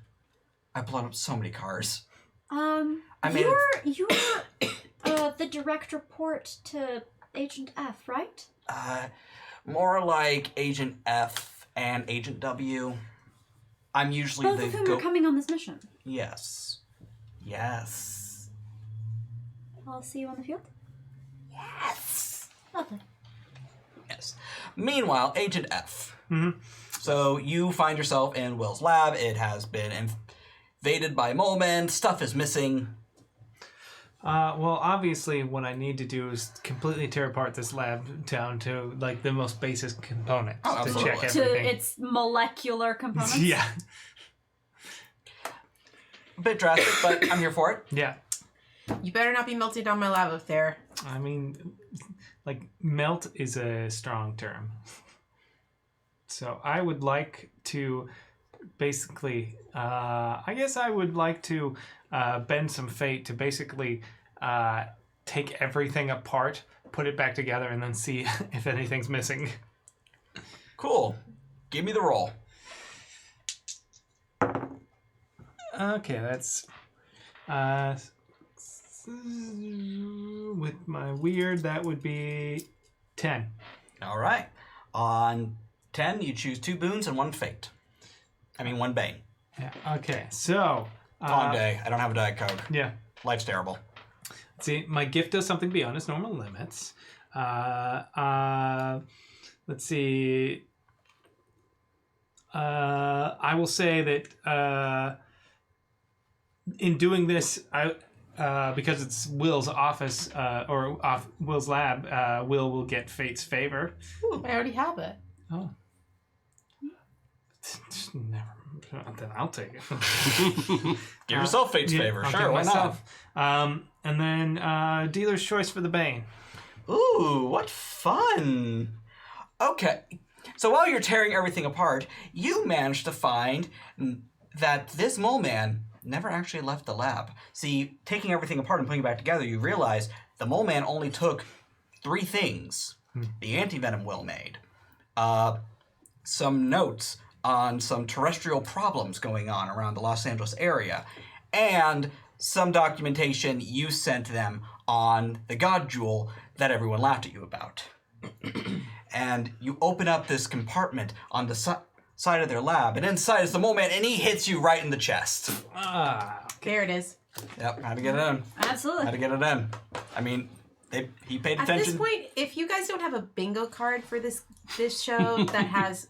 I've blown up so many cars. You're the direct report to Agent F, right? More like Agent F and Agent W. I'm usually Both of whom are coming on this mission. Yes. Yes. I'll see you on the field. Yes. Lovely. Yes. Meanwhile, Agent F. Mm-hmm. So you find yourself in Will's lab. It has been invaded by mole men, stuff is missing. Well, obviously, what I need to do is completely tear apart this lab down to like the most basic components Oh, to absolutely. check To everything. its molecular components. Yeah, A bit drastic, but I'm here for it. yeah. You better not be melting down my lab up there. I mean, like melt is a strong term. So I would like to basically, I guess I would like to bend some fate to basically take everything apart, put it back together, and then see if anything's missing. Cool. Give me the roll. Okay, that's with my weird, that would be 10. All right. On 10, you choose 2 boons and 1 fate. I mean, 1 bane. Yeah. Okay, so Long day. I don't have a Diet Coke. yeah. Life's terrible. See, my gift does something beyond its normal limits. Let's see. I will say that in doing this, because it's Will's office Will's lab, Will get Fate's favor. I already have it. Oh. Never. Then I'll take it. Give yourself fate's favor. I'll Sure, give why myself. And then dealer's choice for the Bane. not? Ooh, what fun. Okay. So while you're tearing everything apart, you managed to find that this mole man never actually left the lab. See, taking everything apart and putting it back together, you realize the mole man only took 3 things. The anti-venom Will made. Some notes on some terrestrial problems going on around the Los Angeles area, and some documentation you sent them on the God Jewel that everyone laughed at you about. And you open up this compartment on the side of their lab, and inside is the mole man, and he hits you right in the chest. There it is. Yep, had to get it in. Absolutely. Had to get it in. I mean, he paid At attention. this point, if you guys don't have a bingo card for this show that has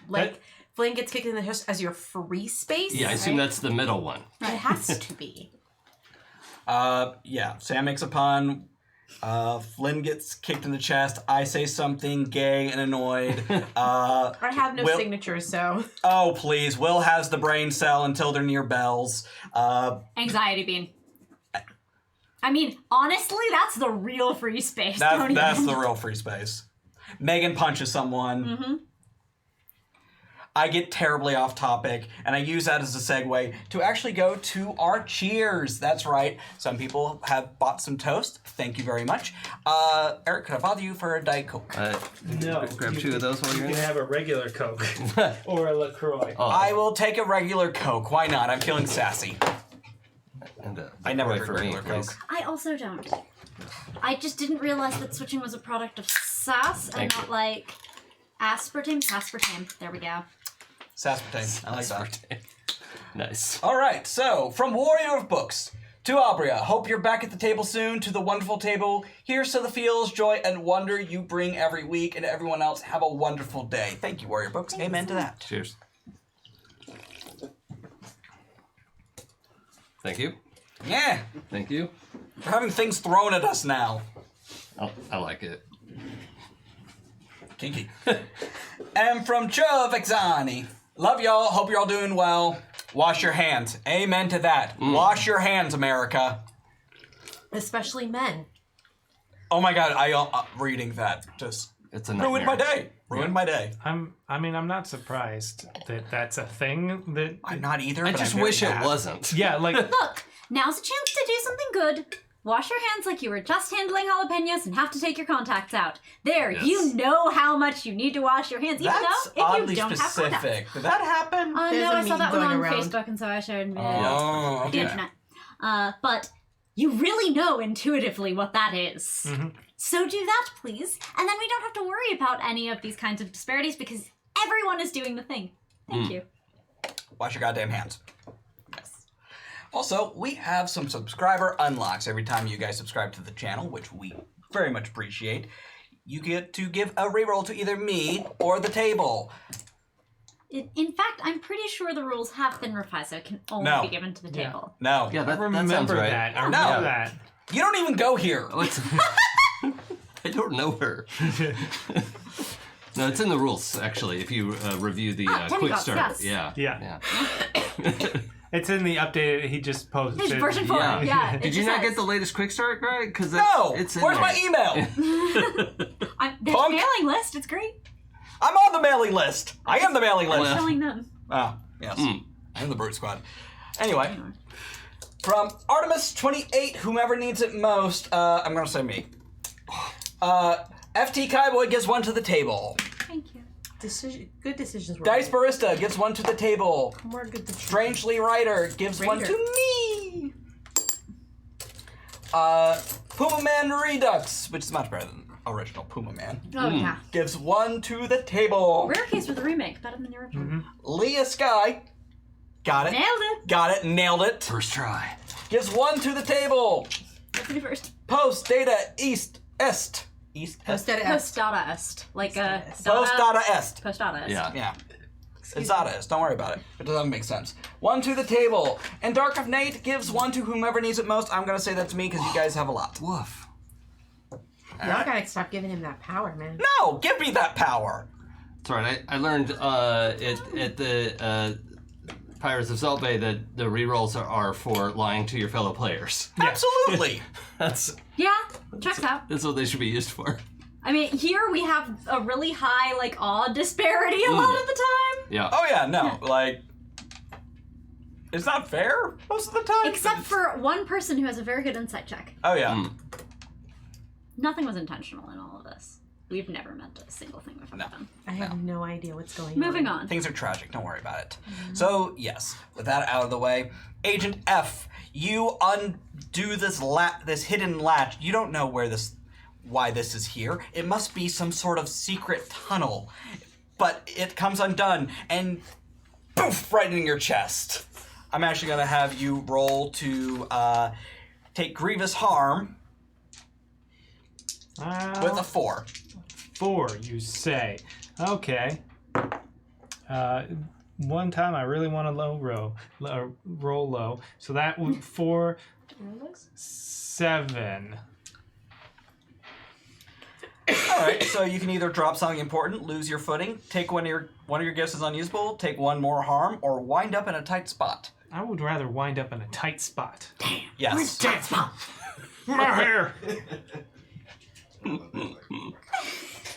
like Flynn gets kicked in the chest as your free space. Yeah, I assume that's the middle one. It has to be. Yeah, Sam makes a pun. Flynn gets kicked in the chest. I say something gay and annoyed. I have no Will- signatures, so. Oh, please. Will has the brain cell until they're near bells. Anxiety bean. I mean, honestly, that's the real free space. Don't That's even. the real free space. Megan punches someone. Mm-hmm. I get terribly off topic, and I use that as a segue to actually go to our cheers. That's right. Some people have bought some toast. Thank you very much. Eric, could I bother you for a Diet Coke? No. Grab 2 of those while you're You in. can have a regular Coke or a LaCroix. Oh, I will take a regular Coke. Why not? I'm feeling sassy. and I never LaCroix drink regular Coke. I also don't. I just didn't realize that switching was a product of SAS and Thank not you. like aspartame. There we go. Saspartame. I like that. Nice. All right, so from Warrior of Books to Abria, hope you're back at the table soon. To the wonderful table, here's to the feels, joy, and wonder you bring every week, and everyone else, have a wonderful day. Thank you, Warrior Books. Amen to that. Cheers. Thank you. Yeah, Thank you. we're having things thrown at us now. Oh, I like it. Kinky. And from Chuv Exani, love y'all. Hope you're all doing well. Wash your hands. Amen to that. Wash your hands, America. Especially men. Oh my God, I reading that just It's a nightmare. ruined my day. Ruined my day. I'm not surprised that that's a thing. That I'm not either. I but just I'm very wish it mad. wasn't. yeah, like Look, now's a chance to do something good. Wash your hands like you were just handling jalapenos and have to take your contacts out. There, Yes. you know how much you need to wash your hands, even That's though if oddly you don't have contacts. specific. Did that happen? No, There's a I saw meme that one going on around. Facebook, and so I shared Oh, the okay. internet. But you really know intuitively what that is. So do that, please, and then we don't have to worry about any of these kinds of disparities because everyone is doing the thing. Thank you. Wash your goddamn hands. Yes. Also, we have some subscriber unlocks every time you guys subscribe to the channel, which we very much appreciate. You get to give a reroll to either me or the table. In fact, I'm pretty sure the rules have been revised, so it can only No. be given to the Yeah. table. No. Yeah, I that remember sounds right. that. I No. remember that. You don't even go here. Oh, it's I don't know her. No, it's in the rules actually. If you review the quick Demigods, start, yes. Yeah. It's in the update he just posted. It's version 4. Yeah. Yeah. Did you not get the latest quick start, Greg? Because No. it's in Where's there. my email? There's Punk? a mailing list. It's great. I'm on the mailing list. I am the mailing list. Well- Showing them. Ah, yes. I'm the Brute Squad. Anyway, from Artemis28, whomever needs it most, I'm going to say me. FT Kaiboy gives one to the table. Thank you. Good decisions were Dice made. Barista gives one to the table. More good decisions. Strangely Writer gives one Raider. to me. Puma Man Redux, which is much better than original Puma Man, Oh, yeah. gives one to the table. Rare case with a remake. Better than the original. Leah Sky, got it. Nailed it. Got it, nailed it. First try. Gives one to the table. Let's do first. Post Data East Est. East Est? Post edit. Post data est. Like a Post Data Est. Post data est. Yeah. Yeah. It's Data Est. Don't worry about it. It doesn't make sense. One to the table. And Dark of Night gives one to whomever needs it most. I'm going to say that's me because you guys have a lot. Woof. Y'all gotta stop giving him that power, man. No! Give me that power! That's right. I learned at the Pirates of Salt Bay that the rerolls are for lying to your fellow players. Absolutely! That's Yeah. Checks out. that's what they should be used for. I mean, here we have a really high, like, awe disparity a lot of the time. Yeah. Oh yeah, no. Like, it's not fair most of the time. Except for one person who has a very good insight check. Oh yeah. Nothing was intentional in all of this. We've never meant a single thing we've ever No. done. I have no idea what's going on. Moving on. Things are tragic. Don't worry about it. So yes, with that out of the way, Agent F, you undo this hidden latch. You don't know why this is here. It must be some sort of secret tunnel, but it comes undone and poof, right in your chest. I'm actually gonna have you roll to take grievous harm with a 4. 4, you say. Okay. One time I really want to roll low. So that would 4, 7. All right, so you can either drop something important, lose your footing, take one of your gifts is unusable, take one more harm, or wind up in a tight spot. I would rather wind up in a tight spot. Yes. Tight spot. My hair!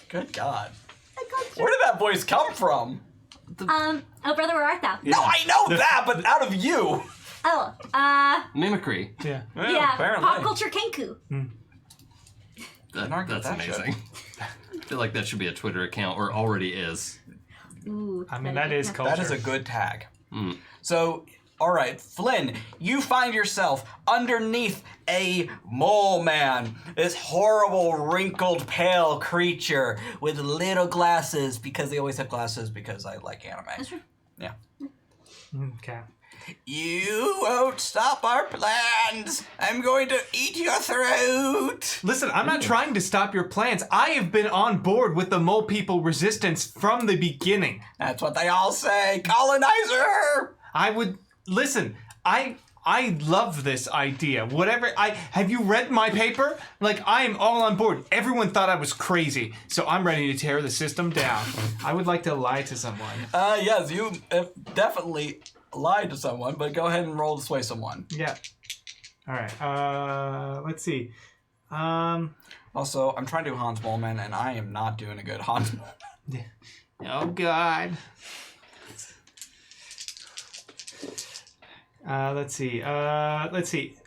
Good God. Where did that voice come from? Oh, brother, where art thou? No, I know that, but out of you. Oh, Mimicry. Yeah. Well, yeah, apparently. pop culture Kenku. argue with That's that shit. amazing. I feel like that should be a Twitter account, or already is. Ooh, I mean, that is culture. That is a good tag. So, all right, Flynn, you find yourself underneath a mole man, this horrible, wrinkled, pale creature with little glasses, because they always have glasses because I like anime. That's true. Yeah. Okay. You won't stop our plans. I'm going to eat your throat. Listen, I'm not trying to stop your plans. I have been on board with the Mole People resistance from the beginning. That's what they all say. Colonizer. I would listen. I love this idea. Whatever. Have you read my paper? Like, I am all on board. Everyone thought I was crazy, so I'm ready to tear the system down. I would like to lie to someone. Yes, you definitely lied to someone, but go ahead and roll to sway someone. Yeah. All right. Let's see. Also, I'm trying to do Hans Moleman, and I am not doing a good Hans Moleman. Oh God. Let's see.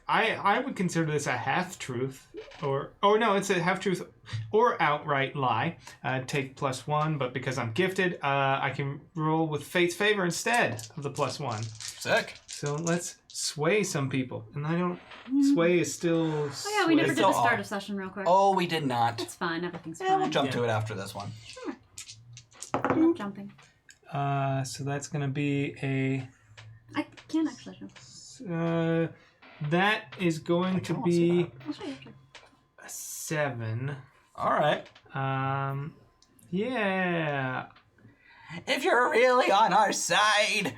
I would consider this a half truth, or no, it's a half truth or outright lie. Take +1, but because I'm gifted, I can roll with fate's favor instead of the +1. Sick. So let's sway some people, and I don't. Sway is still. Oh yeah, we never did Still the start off. of session real quick. Oh, we did not. It's fine. Everything's Yeah, fine. we'll jump to it after this one. I love jumping. So that's gonna be a. I can actually jump. That is going to be I'll show you after. a 7. All right. Yeah. if you're really on our side,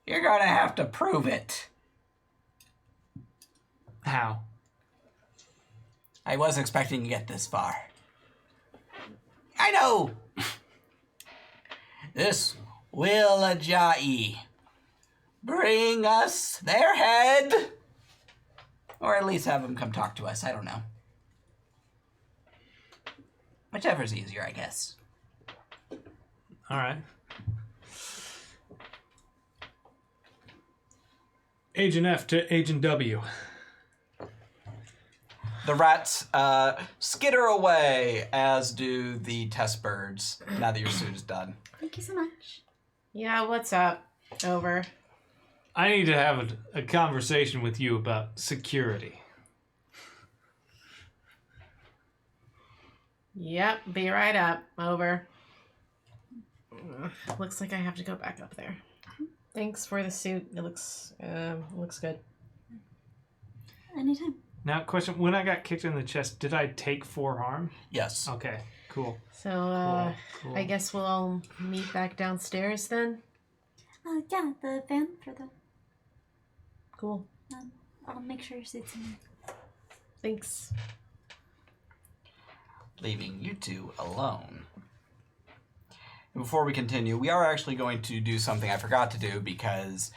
you're gonna have to prove it. How? I wasn't expecting to get this far. I know! This will Ajai bring us their head? Or at least have them come talk to us, I don't know. Whichever's easier, I guess. All right. Agent F to Agent W. The rats skitter away, as do the test birds, now that your suit is done. Thank you so much. Yeah, what's up? Over. I need to have a conversation with you about security. Yep, be right up. Over. Looks like I have to go back up there. Thanks for the suit. It looks good. Anytime. Now, question: when I got kicked in the chest, did I take 4 harm? Yes. Okay, cool. So, Cool. I guess we'll all meet back downstairs then. Yeah, the van for the. Cool. I'll make sure your suit's in there. Thanks. Leaving you two alone. And before we continue, we are actually going to do something I forgot to do because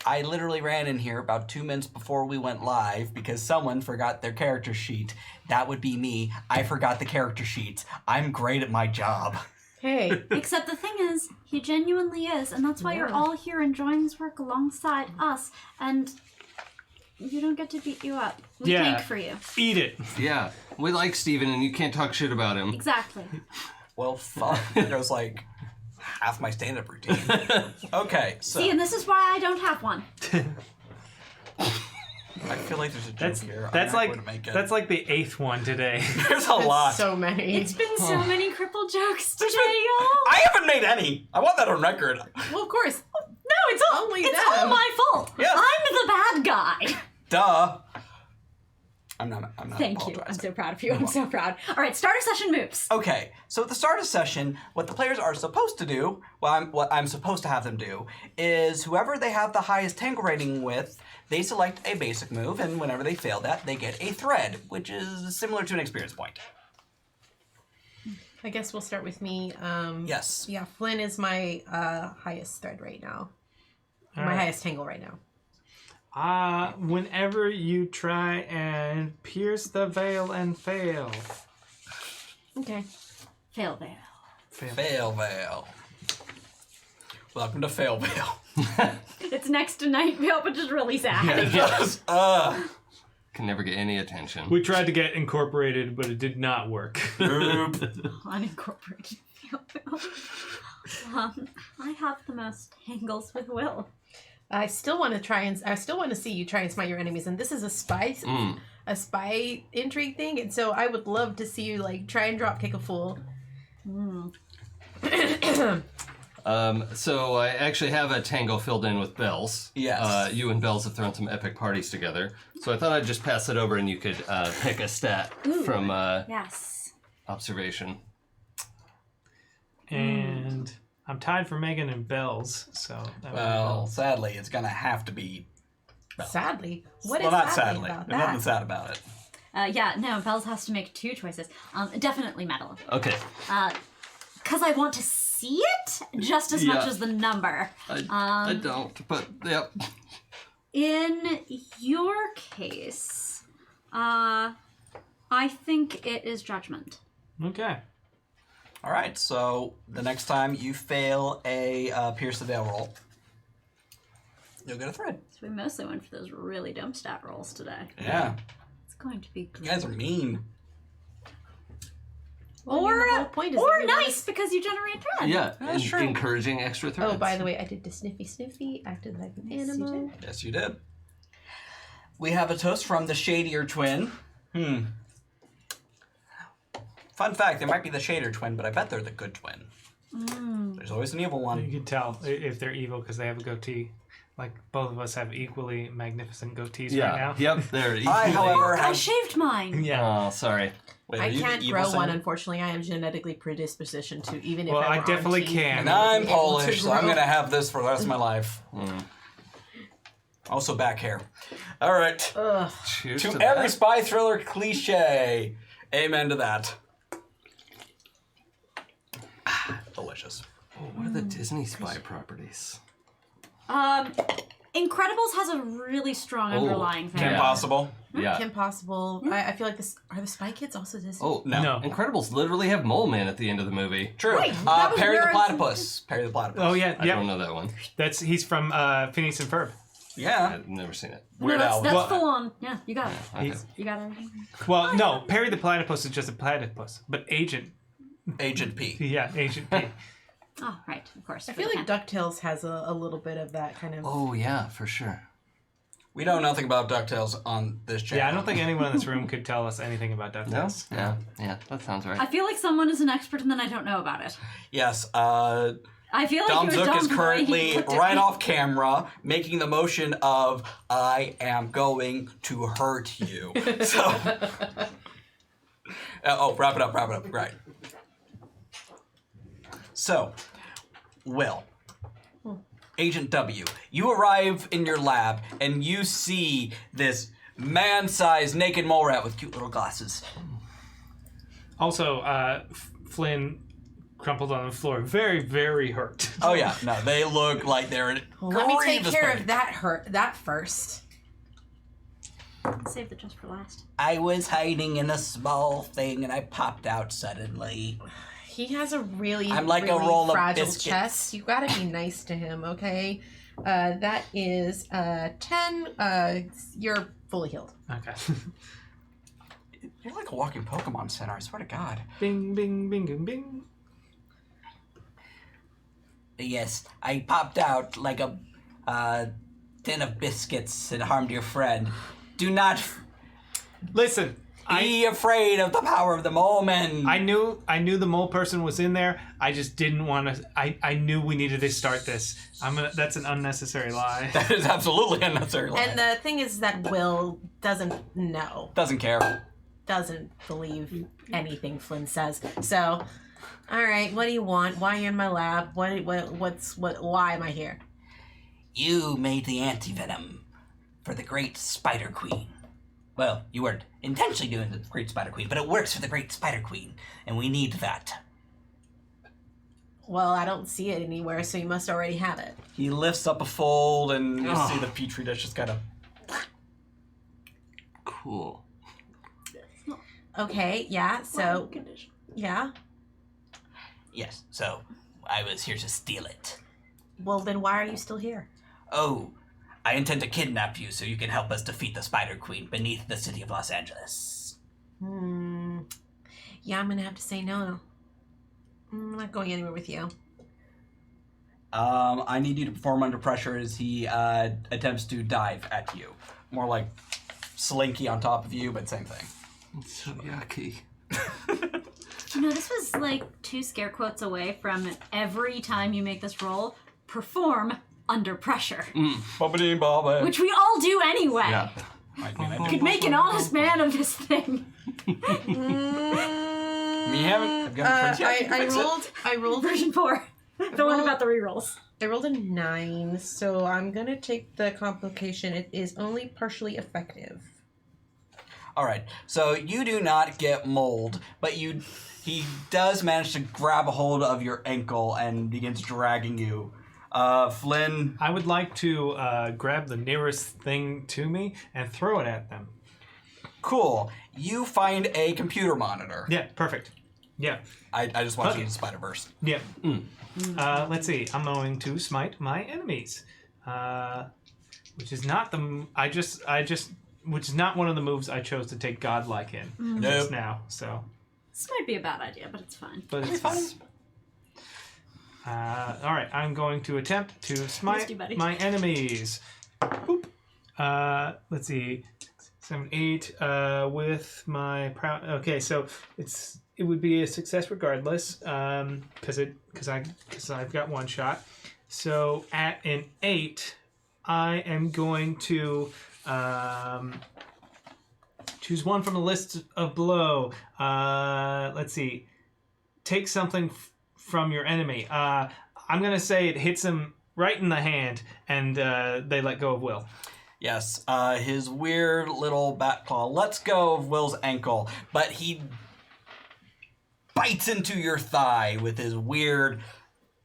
I literally ran in here about 2 minutes before we went live because someone forgot their character sheet. That would be me. I forgot the character sheets. I'm great at my job. Hey. Except the thing is, he genuinely is, and that's why you're all here enjoying his work alongside us, and you don't get to beat you up. We Yeah. tank for you. Eat it. Yeah, we like Steven and you can't talk shit about him. Exactly. Well, fuck. There goes like half my stand-up routine. Okay, so See, and this is why I don't have one. I feel like there's a joke here. That's I'm not like going to make it. that's like the 8th one today. There's a lot. So many. It's been so many crippled jokes today, y'all. I haven't made any. I want that on record. Well, of course. No, it's all Only it's them. all my fault. Yes. I'm the bad guy. Duh. I'm not Thank you. I'm apologizing. so proud of you. I'm so proud. All right, starter session moves. Okay, so at the start of session, what the players are supposed to do, what I'm supposed to have them do, is whoever they have the highest tangle rating with, they select a basic move, and whenever they fail that, they get a thread, which is similar to an experience point. I guess we'll start with me. Yes. Yeah, Flynn is my highest thread right now. All My right. highest tangle right now. Whenever you try and pierce the veil and fail. Okay. Fail there. Fail Veil. Welcome to Fail Veil. It's next to Night Veil, but just really sad. Yes. Can never get any attention. We tried to get incorporated, but it did not work. Oop. Unincorporated Fail Veil. I have the most tangles with Will. I still want to see you try and smite your enemies, and this is a spy intrigue thing, and so I would love to see you like try and drop kick a fool. So I actually have a tango filled in with Bells. Yes. You and Bells have thrown some epic parties together. So I thought I'd just pass it over and you could pick a stat from Yes. observation. And I'm tied for Megan and Bells, so that would be Well, Bells. sadly, it's gonna have to be. Sadly, what is Well, not sadly sadly. about There's nothing that? sad about it. Yeah, no, Bells has to make 2 choices. Definitely metal. Okay. Because I want to see it just as much Yeah. as the number. I don't, but yep. In your case, I think it is judgment. Okay. All right, so the next time you fail a Pierce the Veil roll, you'll get a thread. So we mostly went for those really dumb stat rolls today. Yeah. It's going to be You good. guys are mean. Well, I mean, the whole point is that Or we wanna nice because you generate thread. Yeah, That's true. encouraging extra threads. Oh, by the way, I did the sniffy, acted like an Yes, you animal. Yes, you did. We have a toast from the Shadier twin. Fun fact, they might be the Shader twin, but I bet they're the good twin. There's always an evil You one. can tell if they're evil because they have a goatee. Like both of us have equally magnificent goatees Yeah. right now. Yep. There. I, however, I have... shaved mine. Yeah. Oh, sorry. Wait, I are you can't the grow evil one, singer? unfortunately. I am genetically predispositioned to, even if Well, I I were definitely on can. And I'm able to Polish, so I'm grow. gonna have this for the rest of my life. Also back hair. All right. Ugh. Cheers To to every that. spy thriller cliche. Amen to that. Delicious. Oh, what are the Disney spy properties? Incredibles has a really strong Oh, underlying thing. Kim Yeah. Possible. Yeah. Kim Possible. I feel like this. Are the Spy Kids also Disney? Oh, No. No. Incredibles literally have Mole Man at the end of the movie. True. Right, that was Perry the where I was- Platypus. Perry the Platypus. Oh yeah, I yeah. don't know that one. He's from Phineas and Ferb. Yeah. I've never seen it. Weird No, that's, Al. that's Well, full on. Yeah, you got it. Okay. He's- You got everything. Well, no, Perry the Platypus is just a platypus, but Agent Agent P. Agent P. Oh, right, of course. I feel like DuckTales has a little bit of that kind of. Oh yeah, for sure. We know nothing about DuckTales on this channel. Yeah, I don't think anyone in this room could tell us anything about No. DuckTales. Yeah. That sounds right. I feel like someone is an expert and then I don't know about it. Yes, I feel like Dom it was Zook Dom is Boy, he currently looked at right me. off camera making the motion of I am going to hurt you. So wrap it up, right. So, Will, Agent W, you arrive in your lab and you see this man-sized naked mole rat with cute little glasses. Also, Flynn crumpled on the floor, very, very hurt. Oh yeah, no, they look like they're in Well, let me take grievous care pain. of that first. Save the just for last. I was hiding in a small thing and I popped out suddenly. He has a really, I'm like a really roll of fragile biscuits. chest. You gotta be nice to him, okay? That is 10. You're fully healed. Okay. You're like a walking Pokemon center, I swear to God. Bing, bing, bing, bing, bing. Yes, I popped out like a tin of biscuits and harmed your friend. Do not Listen, be afraid of the power of the moment. I knew the mole person was in there. I just didn't want to. I knew we needed to start this. That's an unnecessary lie. That is absolutely unnecessary. lie. And the thing is that Will doesn't know, Doesn't care. doesn't believe anything Flynn says. So, all right, what do you want? Why are you in my lab? Why am I here? You made the antivenom for the Great Spider Queen. Well, you weren't intentionally doing the Great Spider Queen, but it works for the Great Spider Queen, and we need that. Well, I don't see it anywhere, so you must already have it. He lifts up a fold, and you Oh. see the petri dish just kind of. Cool. Okay, yeah, so, yeah. Yes, so I was here to steal it. Well, then why are you still here? Oh, I intend to kidnap you so you can help us defeat the Spider Queen beneath the city of Los Angeles. Yeah, I'm gonna have to say no. I'm not going anywhere with you. I need you to perform under pressure as he attempts to dive at you. More like Slinky on top of you, but same thing. It's so yucky. You know, this was like 2 scare quotes away from every time you make this roll, perform under pressure. Bobbity-bobba. Which we all do anyway. Yeah. Could make an honest man of this thing. We haven't gotten friends yet. I rolled Version 4. The one about the rerolls. I rolled a 9, so I'm gonna take the complication. It is only partially effective. All right, so you do not get mold, but he does manage to grab a hold of your ankle and begins dragging you. Flynn, I would like to grab the nearest thing to me and throw it at them. cool. You find a computer monitor. Yeah, perfect. Yeah, I just want Okay. you to Spider-Verse. yeah. Let's see. I'm going to smite my enemies, which is not which is not one of the moves I chose to take godlike in just Nope. now. So, This might be a bad idea, but it's fine. but it's fine. All right, I'm going to attempt to Let's smite do buddy. my enemies. Boop. Let's see, 7, 8. With my okay, so it would be a success regardless, because I've got one shot. So at an 8, I am going to choose one from the list of below. Let's see. Take something from your enemy. I'm going to say it hits him right in the hand, and they let go of Will. Yes, his weird little bat claw lets go of Will's ankle, but he bites into your thigh with his weird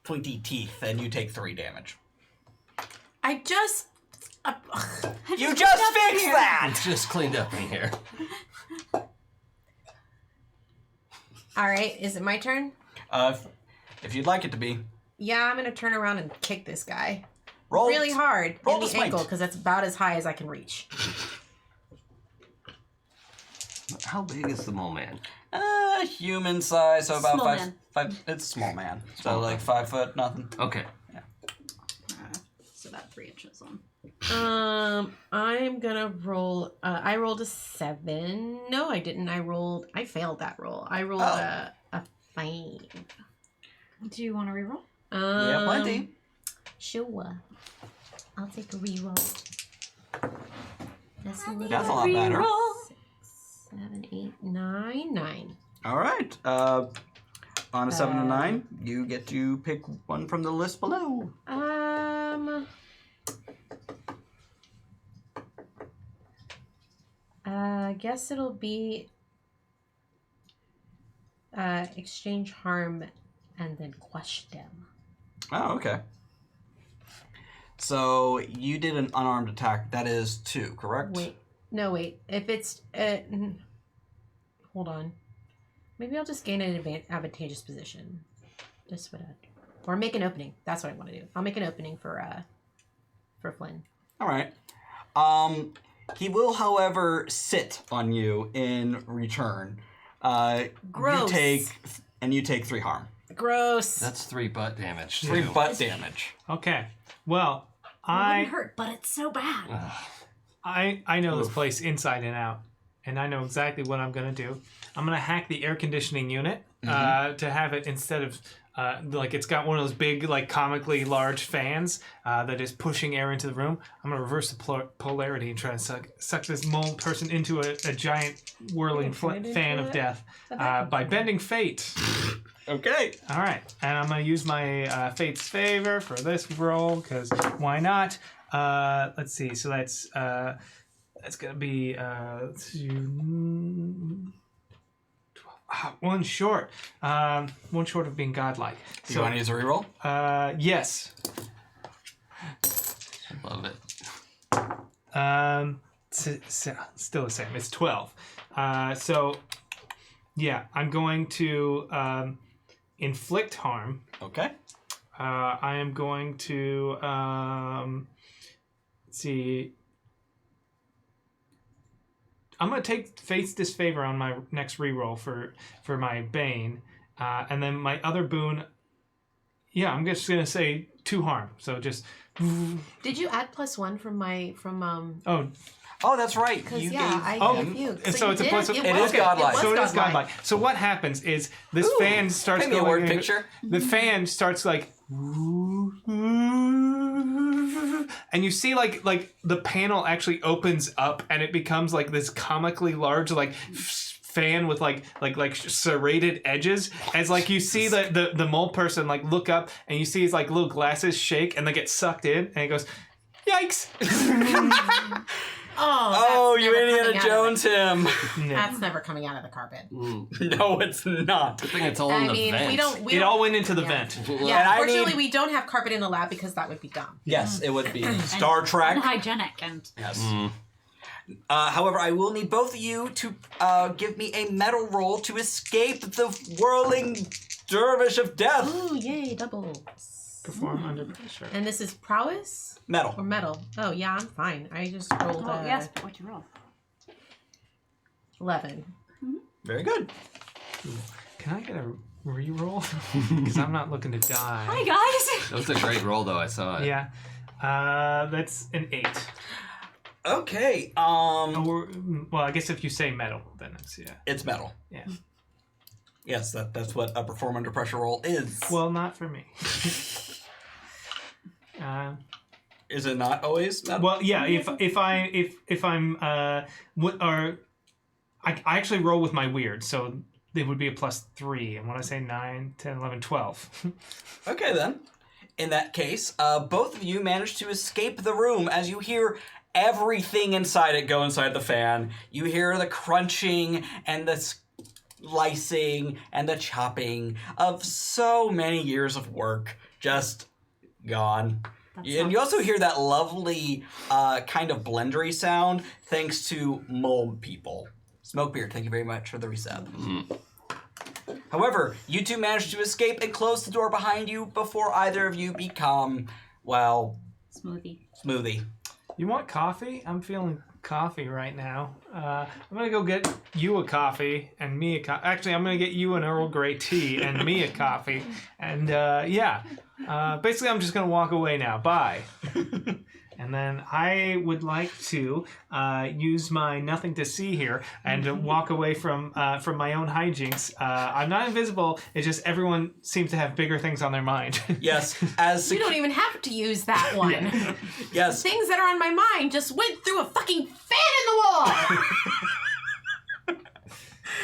pointy teeth, and you take 3 damage. I just... You just fixed that! It's just cleaned up in here. All right, is it my turn? If you'd like it to be. Yeah, I'm going to turn around and kick this guy. Roll really hard roll in to the smite. ankle because that's about as high as I can reach. How big is the mole man? Human size, so about Small 5. man. 5. It's small man, so Small like man. 5 foot, nothing. Okay. So about 3 inches on. I'm gonna roll. I rolled a 7. No, I didn't. I failed that roll. I rolled a 5. Do you want to reroll? Yeah, plenty. Sure. I'll take a reroll. That's a little. That's a lot better. 6, 7, 8, 9, 9. All right. On a 7 and 9, you get to pick one from the list below. I guess it'll be exchange harm and then quash them. Oh, okay. So you did an unarmed attack. That is 2, correct? Wait. If it's hold on. Maybe I'll just gain an advantageous position. Just what or make an opening. That's what I want to do. I'll make an opening for Flynn. All right. He will, however, sit on you in return. Gross. You take 3 harm. Gross. That's 3 butt damage, too. 3 butt damage. Okay. Well, It wouldn't I hurt, but it's so bad. know this place inside and out, and I know exactly what I'm going to do. I'm going to hack the air conditioning unit to have it instead of like it's got one of those big, like comically large fans that is pushing air into the room. I'm going to reverse the polarity and try to suck this mole person into a giant whirling fan of death by bending fate. Okay. All right, and I'm going to use my Fate's Favor for this roll, because why not? Let's see, so that's going to be 1 short. 1 short of being godlike. Do you want to use a reroll? Yes. Love it. Still the same. It's 12. So, yeah, I'm going to inflict harm. Okay. I am going to let's see. I'm going to take Fate's Disfavor on my next reroll for my Bane. And then my other boon, yeah, I'm just going to say 2 harm. So just... Did you add +1 from Oh, that's right. Because You I gave gave you. so you it's a did. plus of- It is godlike. So it is godlike. So what happens is this fan starts Paint me a going... word picture. The fan starts like... And you see like the panel actually opens up and it becomes like this comically large like fan with like serrated edges, as like you see the mole person like look up and you see his like little glasses shake and they get sucked in and he goes, yikes. Oh, you Indiana Jones him. That's never coming out of the carpet. No, it's not. I think it's all in the vent. It all went into the Yeah. vent. Yeah, And I unfortunately, need- we don't have carpet in the lab because that would be dumb. Yes, it would be Star Trek. Unhygienic and Yes. However, I will need both of you to give me a metal roll to escape the whirling dervish of death. Ooh, yay, doubles. Perform under pressure. And this is prowess Metal. or metal? Oh, yeah, I'm fine. I just rolled oh yes, but what'd you roll? 11. Very good. Can I get a re-roll? Because I'm not looking to die. Hi guys. That was a great roll, though. I saw it. Yeah. That's an 8. Okay. Or, well, I guess if you say metal, then it's, yeah. It's metal. Yeah. Yes, that's what a perform under pressure roll is. Well, not for me. Is it not always? Well, yeah. If I'm I actually roll with my weird, so it would be a +3. And when I say 9, 10, 11, 12. Okay, then. In that case, both of you manage to escape the room as you hear everything inside it go inside the fan. You hear the crunching and the slicing and the chopping of so many years of work just gone. And you also hear that lovely kind of blendery sound thanks to mole people. Smokebeard, thank you very much for the resub. However, you two manage to escape and close the door behind you before either of you become, well... Smoothie. You want coffee? I'm feeling coffee right now. I'm going to go get you a coffee and me a coffee. Actually, I'm going to get you an Earl Grey tea and me a coffee. And, basically, I'm just going to walk away now. Bye. And then I would like to use my nothing to see here and walk away from my own hijinks. I'm not invisible. It's just everyone seems to have bigger things on their mind. Yes, You don't even have to use that one. Yes. Things that are on my mind just went through a fucking fan in the wall.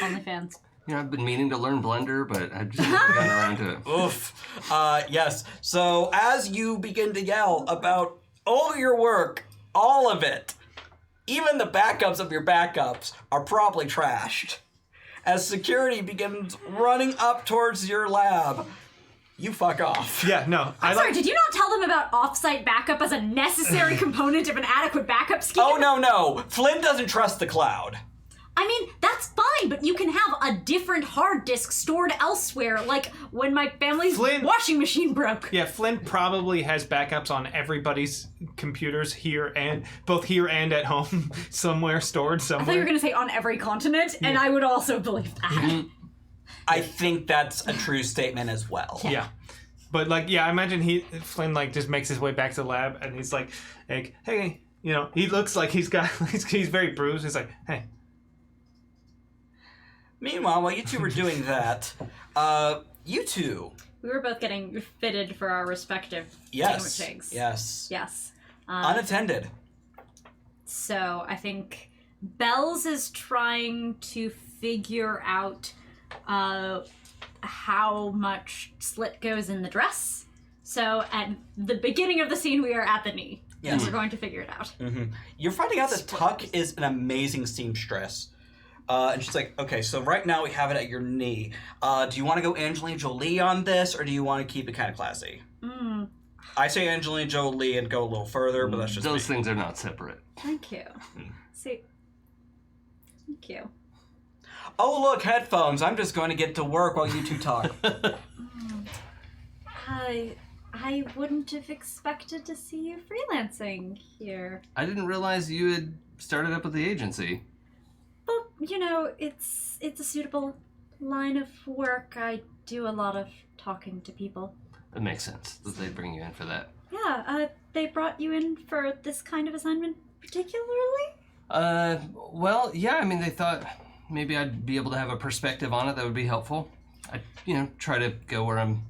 Only fans. You know, I've been meaning to learn Blender, but I've just never gotten around to it. Oof. Yes. So as you begin to yell about all your work, all of it, even the backups of your backups are probably trashed. As security begins running up towards your lab, you fuck off. Yeah, no. I'm sorry, did you not tell them about offsite backup as a necessary component of an adequate backup scheme? Oh, no. Flynn doesn't trust the cloud. I mean, that's fine, but you can have a different hard disk stored elsewhere, like when my family's washing machine broke. Yeah, Flynn probably has backups on everybody's computers both here and at home, stored somewhere. I thought you were going to say on every continent, and I would also believe that. I think that's a true statement as well. Yeah. But I imagine Flynn just makes his way back to the lab and he's like, hey, he looks like he's very bruised. He's like, hey. Meanwhile, while you two were doing that, you two... We were both getting fitted for our respective sandwich eggs. Yes. Unattended. Unattended. So I think Bells is trying to figure out how much slit goes in the dress. So at the beginning of the scene, we are at the knee. Yes. We're going to figure it out. Mm-hmm. You're finding out that Tuck is an amazing seamstress. And she's like, okay, so right now we have it at your knee. Do you want to go Angelina Jolie on this, or do you want to keep it kind of classy? I say Angelina Jolie and go a little further, but that's just Those things are not separate. Thank you. See, thank you. Oh, look, headphones. I'm just going to get to work while you two talk. I wouldn't have expected to see you freelancing here. I didn't realize you had started up with the agency. Well, it's a suitable line of work. I do a lot of talking to people. It makes sense that they bring you in for that. Yeah, they brought you in for this kind of assignment particularly? Well, yeah, I mean, they thought maybe I'd be able to have a perspective on it that would be helpful. I, try to go where I'm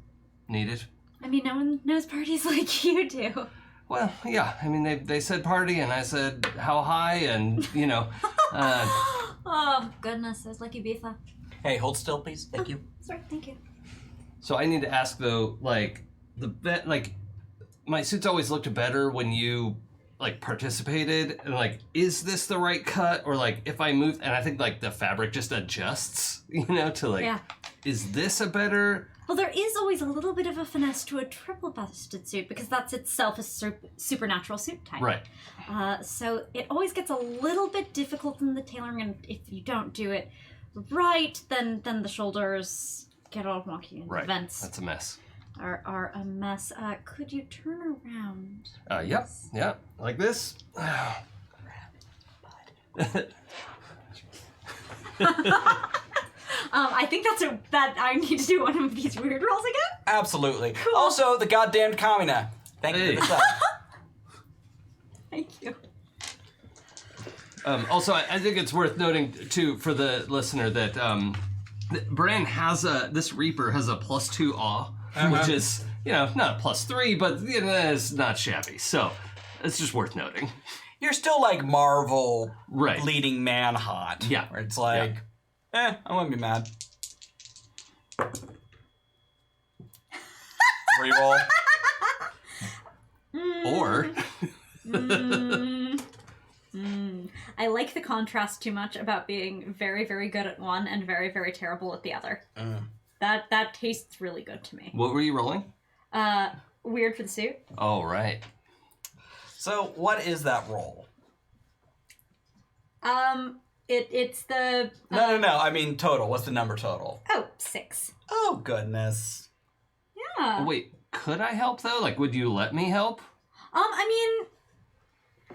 needed. I mean, no one knows parties like you do. Well, yeah, I mean, they said party, and I said how high, and, Oh, goodness, I was like Ibiza. Hey, hold still, please. Thank you. Sorry, thank you. So I need to ask, though, my suits always looked better when you, participated, and, is this the right cut, or, if I move, and I think, the fabric just adjusts, Yeah. Is this a better... Well, there is always a little bit of a finesse to a triple-busted suit, because that's itself a supernatural suit type. Right. So it always gets a little bit difficult in the tailoring, and if you don't do it right, then the shoulders get all wonky, and right. the vents That's a mess. are a mess. Could you turn around? Yep, like this. I think that I need to do one of these weird rolls again. Absolutely. Cool. Also, the goddamn Kamina. Thank you for the sub. Thank you. Also, I think it's worth noting, too, for the listener, that Bran has this Reaper has a +2 awe, which is, not a +3, but it's not shabby. So, It's just worth noting. You're still like Marvel Right. leading man hot. Yeah. Where it's like, I wouldn't be mad. Reroll. Or I like the contrast too much about being very, very good at one and very, very terrible at the other. That tastes really good to me. what were you rolling? Weird for the suit. Oh, right. So, what is that roll? It's the No. I mean, total. What's the number total? 6. Oh, goodness. Yeah. Wait, could I help though? Like, would you let me help? I mean,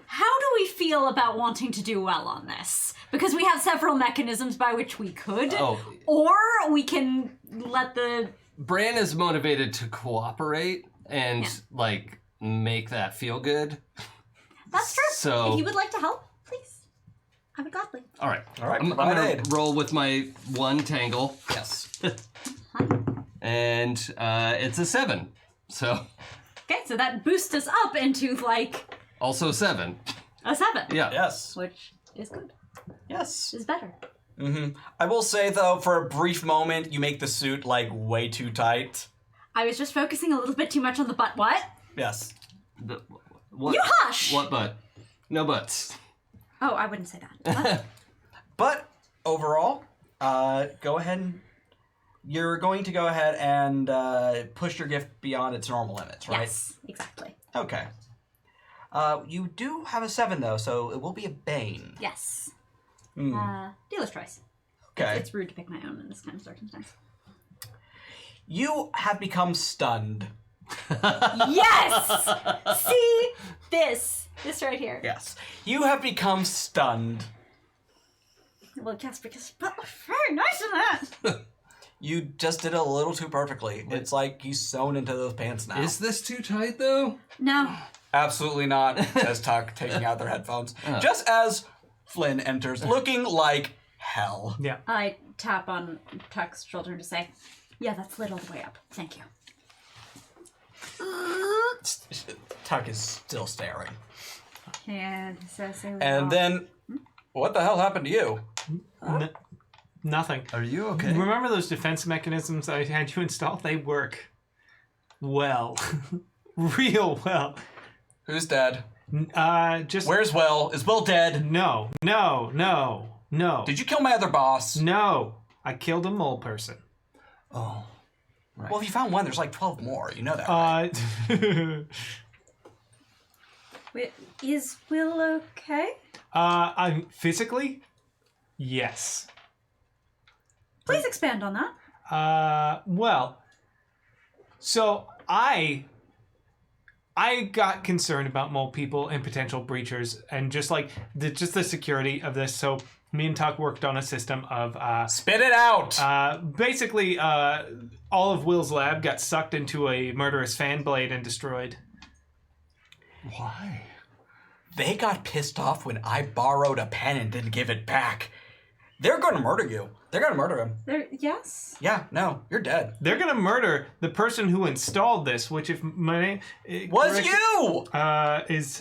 how do we feel about wanting to do well on this? Because we have several mechanisms by which we could. Oh. Or we can let the... Bran is motivated to cooperate and like make that feel good. That's true. So If you would like to help, please. I would gladly. all right. All right, I'm provide gonna aid. roll with my one tangle, Yes. and it's a 7. So Okay, so that boosts us up into, like, also 7. a 7. Yeah. Yes. Which is good. Yes. Is better. I will say, though, for a brief moment, you make the suit, like, way too tight. I was just focusing a little bit too much on the butt. What? Yes. What? You hush! What butt? No butts. Oh, I wouldn't say that. But, overall, go ahead and... You're going to go ahead and push your gift beyond its normal limits, right? Yes, exactly. Okay. You do have a 7, though, so it will be a bane. Yes. Hmm. Dealer's choice. Okay. It's rude to pick my own in this kind of circumstance. You have become stunned. Yes! See? This right here. Yes. You have become stunned. Well, yes, because but very nice in that. You just did it a little too perfectly. It's like he's sewn into those pants now. Is this too tight though? No. Absolutely not, says Tuck, taking out their headphones. Just as Flynn enters, looking like hell. Yeah. I tap on Tuck's shoulder to say, yeah, that's lit all the way up. Thank you. Tuck is still staring. Yeah, so And then, what the hell happened to you? Nothing. Are you okay? Remember those defense mechanisms I had you install? They work well. Real well. Who's dead? Just... Where's Will? Is Will dead? No. Did you kill my other boss? No. I killed a mole person. Oh. Right. Well, if you found one, there's like 12 more. You know that, right? Wait, is Will okay? I'm physically? Yes. Please expand on that. Well, so I got concerned about mole people and potential breachers and just like the security of this. So me and Tuck worked on a system of Spit it out! basically all of Will's lab got sucked into a murderous fan blade and destroyed. Why? They got pissed off when I borrowed a pen and didn't give it back. They're going to murder you. They're going to murder him. Yes? Yeah, no, you're dead. They're gonna murder the person who installed this, which, if my name Was you? is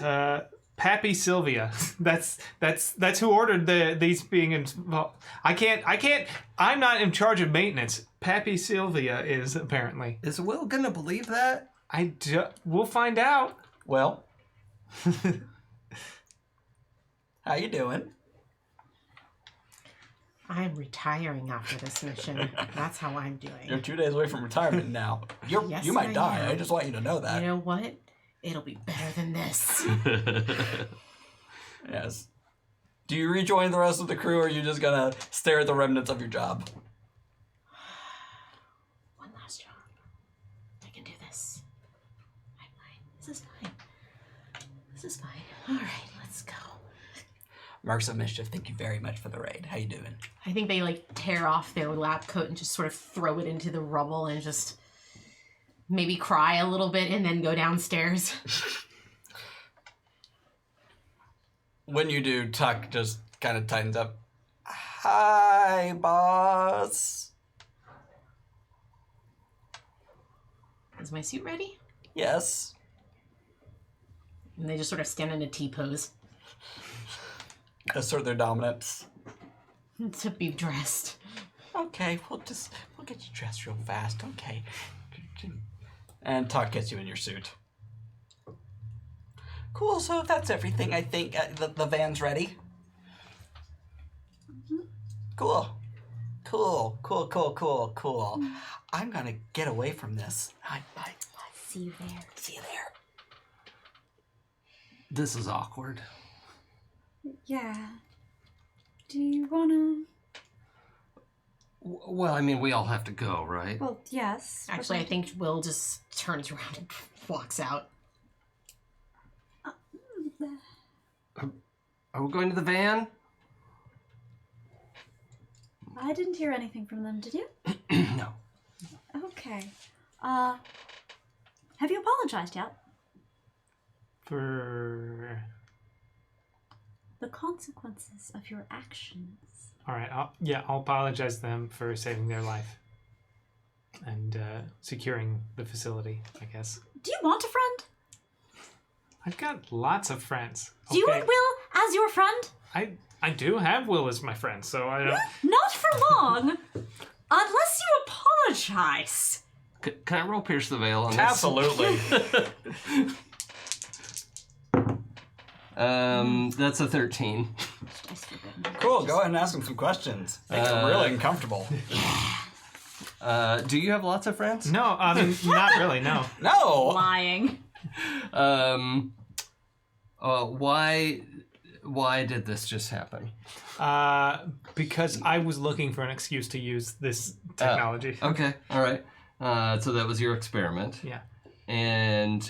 Pappy Sylvia. that's who ordered these being involved. I'm not in charge of maintenance. Pappy Sylvia is apparently. Is Will gonna believe that? We'll find out. Well, how you doing? I'm retiring after this mission. That's how I'm You're doing. 2 days away from retirement now. Yes, you might I die. am. I just want you to know that. You know what? It'll be better than this. Yes. Do you rejoin the rest of the crew, or are you just gonna stare at the remnants of your job? One last job. I can do this. I'm fine. This is fine. This is fine. All right, let's go. Marks of Mischief, thank you very much for the raid. How you doing? I think they like tear off their lab coat and just sort of throw it into the rubble and just maybe cry a little bit and then go downstairs. When you do, Tuck just kind of tightens up. Hi, boss. Is my suit ready? Yes. And they just sort of stand in a T pose Assert their dominance. to be dressed. Okay, we'll get you dressed real fast. Okay. And Tuck gets you in your suit. Cool. So if that's everything, I think the van's ready. Cool. Cool. I'm gonna get away from this. Bye. See you there. See you there. This is awkward. Yeah. Do you wanna? Well, I mean, we all have to go, right? Well, yes. Actually, I think Will just turns around and walks out. Are we going to the van? I didn't hear anything from them, did you? No. Okay. Have you apologized yet? For... The consequences of your actions. All right, I'll apologize to them for saving their life and securing the facility, I guess. Do you want a friend? I've got lots of friends. Do you want Will as your friend? I do have Will as my friend, so I don't... Not for long. Unless you apologize. Can I roll Pierce the Veil on this? Absolutely. That's a 13. Cool. Go ahead and ask him some questions. Make him really uncomfortable. Do you have lots of friends? No, I mean, not really, no. No. Lying. Why did this just happen? Because I was looking for an excuse to use this technology. Okay, all right. So that was your experiment. Yeah. And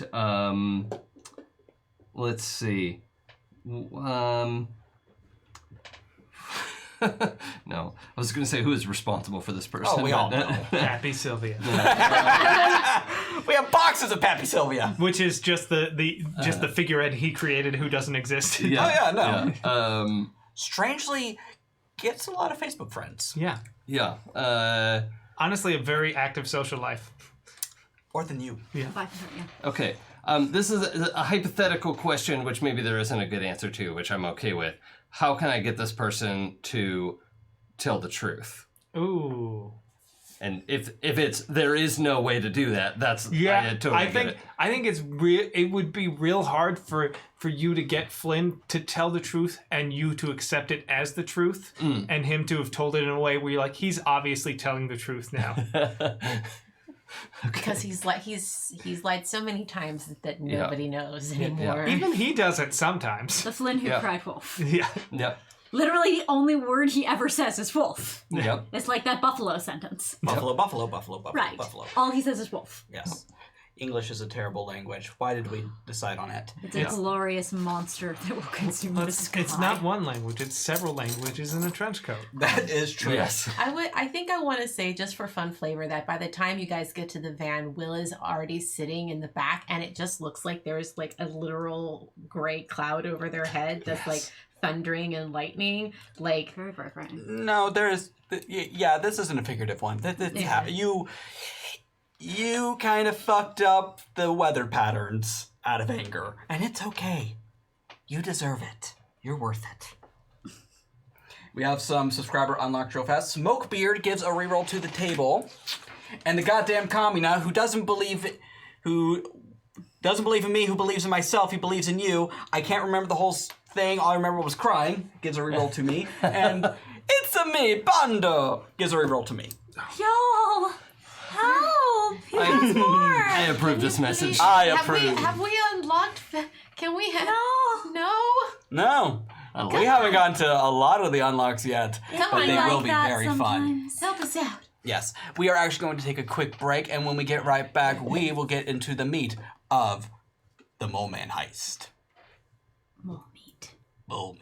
let's see. No, I was going to say who is responsible for this person. Oh, we all know. Happy Sylvia. We have boxes of Pappy Sylvia. Which is just the figurehead he created who doesn't exist. Yeah. Oh yeah, no. Yeah. Strangely, gets a lot of Facebook friends. Yeah. Yeah. Honestly, a very active social life. More than you. Yeah. Okay. This is a hypothetical question, which maybe there isn't a good answer to, which I'm okay with. How can I get this person to tell the truth? Ooh. And if it's there is no way to do that, that's I totally get it. I think it would be real hard for you to get Flynn to tell the truth and you to accept it as the truth, and him to have told it in a way where you're like, he's obviously telling the truth now. Because he's lied so many times that nobody knows anymore. Even he does it sometimes. The Flynn who cried wolf. Yeah. Yep. Literally, the only word he ever says is wolf. Yep. It's like that buffalo sentence. Buffalo. Right. Buffalo. All he says is wolf. Yes. English is a terrible language. Why did we decide on it? It's a glorious monster that will consume the sky. It's not one language, it's several languages in a trench coat. That is true. Yes. I think I want to say, just for fun flavor, that by the time you guys get to the van, Will is already sitting in the back, and it just looks like there's like a literal gray cloud over their head that's like thundering and lightning. Like, Very, very frightening. No, there's... Yeah, this isn't a figurative one. Yeah. You kind of fucked up the weather patterns out of anger. And it's okay. You deserve it. You're worth it. We have some subscriber unlocked real fast. Smokebeard gives a reroll to the table. And the goddamn Kamina, who doesn't believe in me, who believes in myself, he believes in you. I can't remember the whole thing. All I remember was crying. Gives a reroll to me. And it's a me, Bando. Gives a reroll to me. Y'all! Help! He has more! I approve this message. I approve. Have we unlocked? Can we have? No! No. We haven't gotten to a lot of the unlocks yet, Come but on, they like will be very fun. sometimes. Help us out. Yes, we are actually going to take a quick break, and when we get right back, we will get into the meat of the Mole Man heist. More meat. Mole.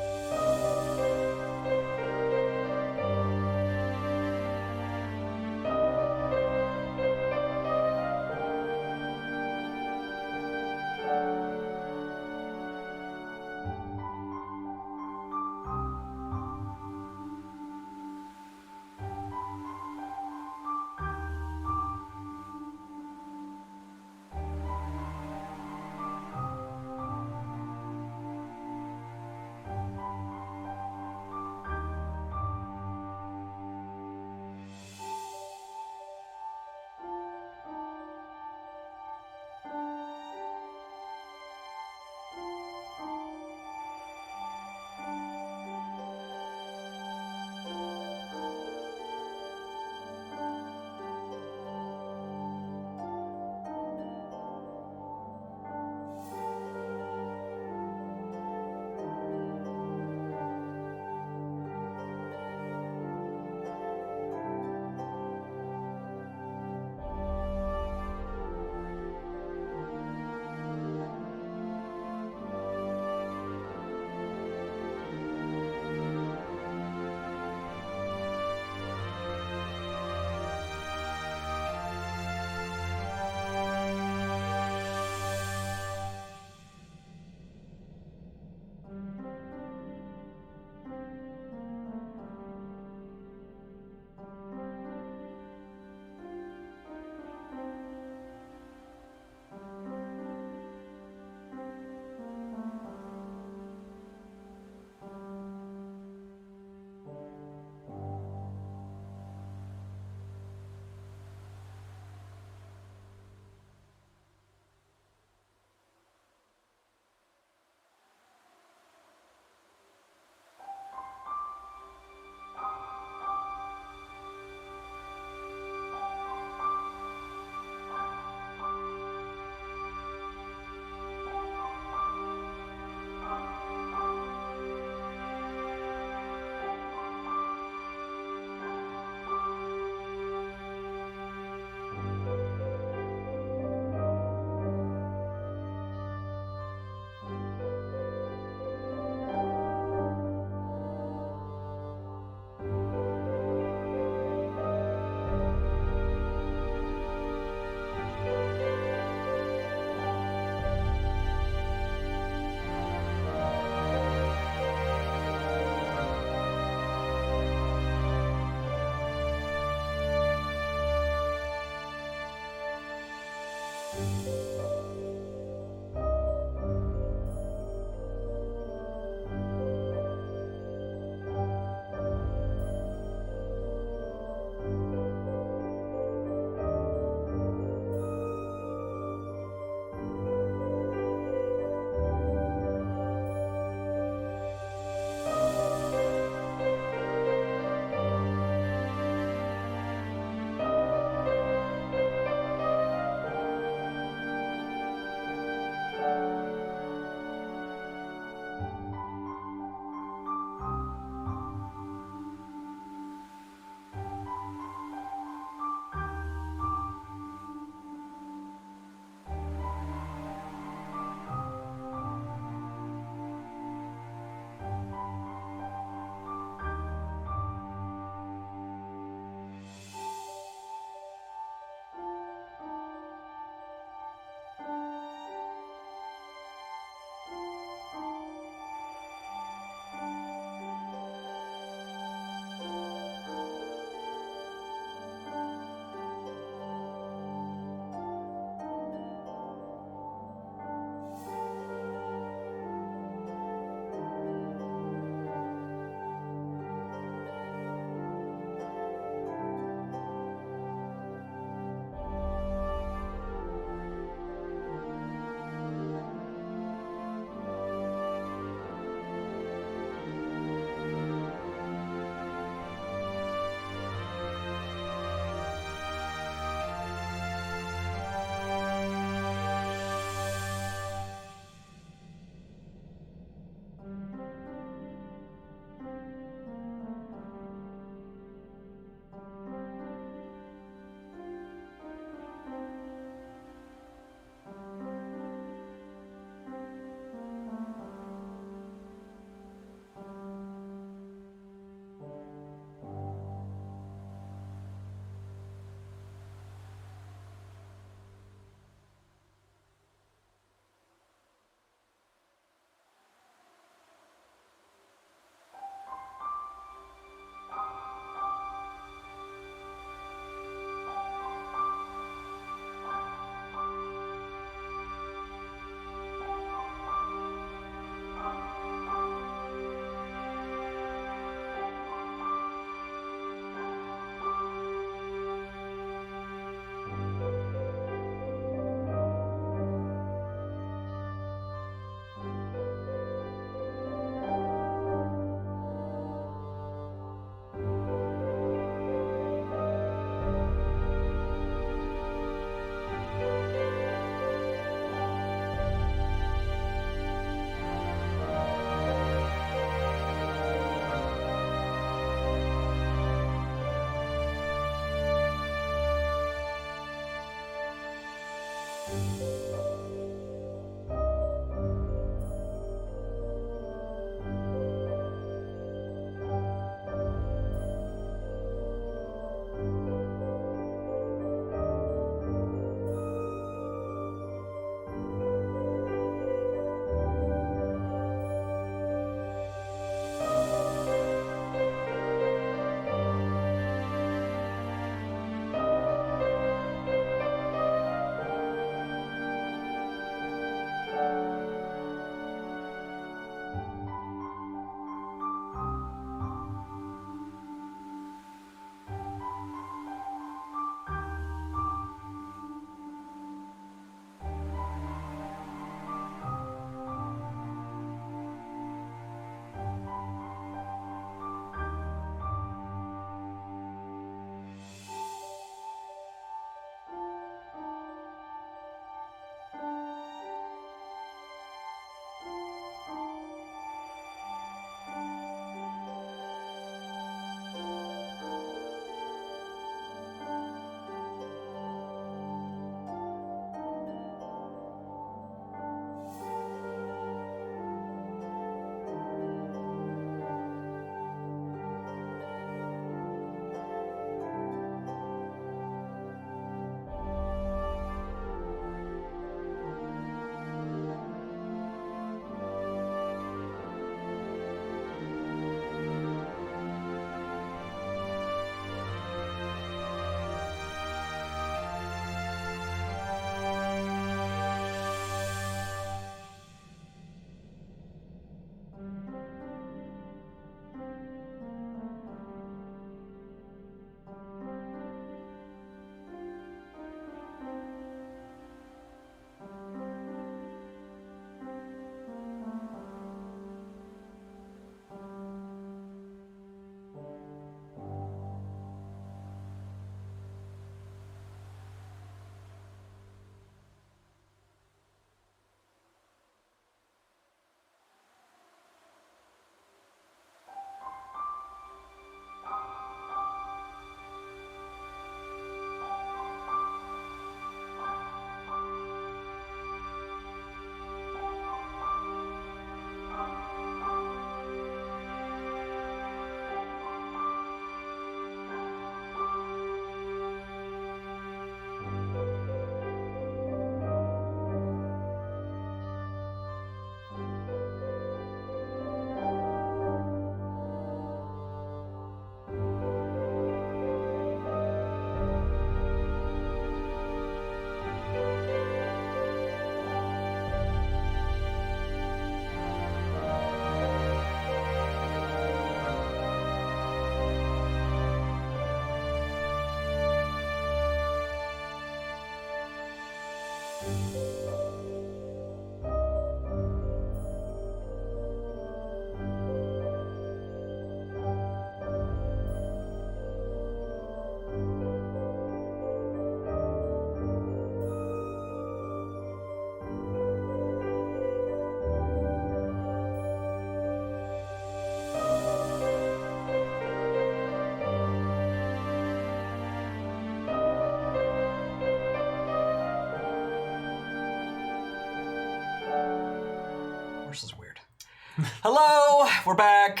Hello, we're back.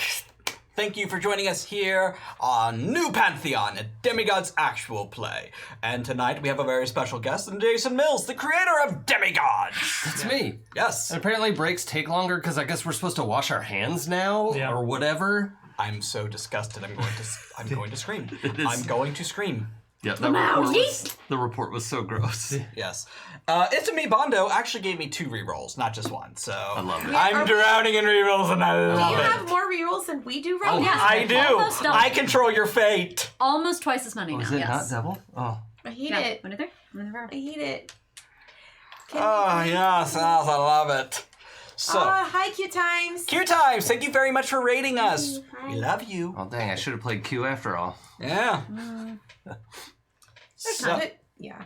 Thank you for joining us here on New Pantheon, a Demigods actual play. And tonight we have a very special guest, Jason Mills, the creator of Demigods. That's me. Yes. And apparently breaks take longer because I guess we're supposed to wash our hands now or whatever. I'm so disgusted. I'm going to scream. I'm going to scream. Yep, the report was so gross. Yes. It's me, Bondo, actually gave me 2 rerolls, not just one. So I love it. I'm drowning in rerolls and I love Do you it. have more rerolls than we do right Oh, now? yes. I do. Almost double. I control your fate. Almost twice as many now. Was it yes. not double? Oh. I hate Yeah. it. What are there? I hate it. Oh, yes, I love it. So, hi, Q Times. Q Times, thank you very much for rating us. We love you. Oh, dang, I should have played Q after all. Yeah. Yeah.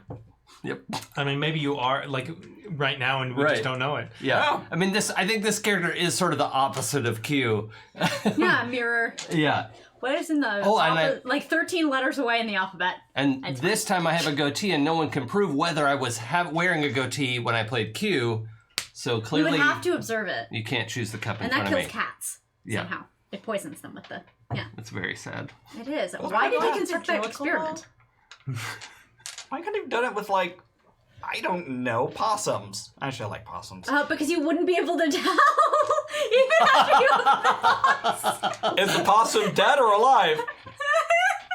Yep. I mean, maybe you are like right now, and we Right. just don't know it. Yeah. Oh. I mean, I think this character is sort of the opposite of Q. Yeah, mirror. Yeah. What is in the Oh, and like 13 letters away in the alphabet? And That's this time I have a goatee, and no one can prove whether I was wearing a goatee when I played Q. So You clearly, would have to observe it. you can't choose the cup in And that front of kills me. cats Yeah. somehow. It poisons them with the... Yeah, It's very sad. it is. Why did they construct that Ventriloquial? experiment? Why couldn't have done it with, like, I don't know, possums? Actually, I like possums. Because you wouldn't be able to tell. Even after you... Is the possum dead or alive?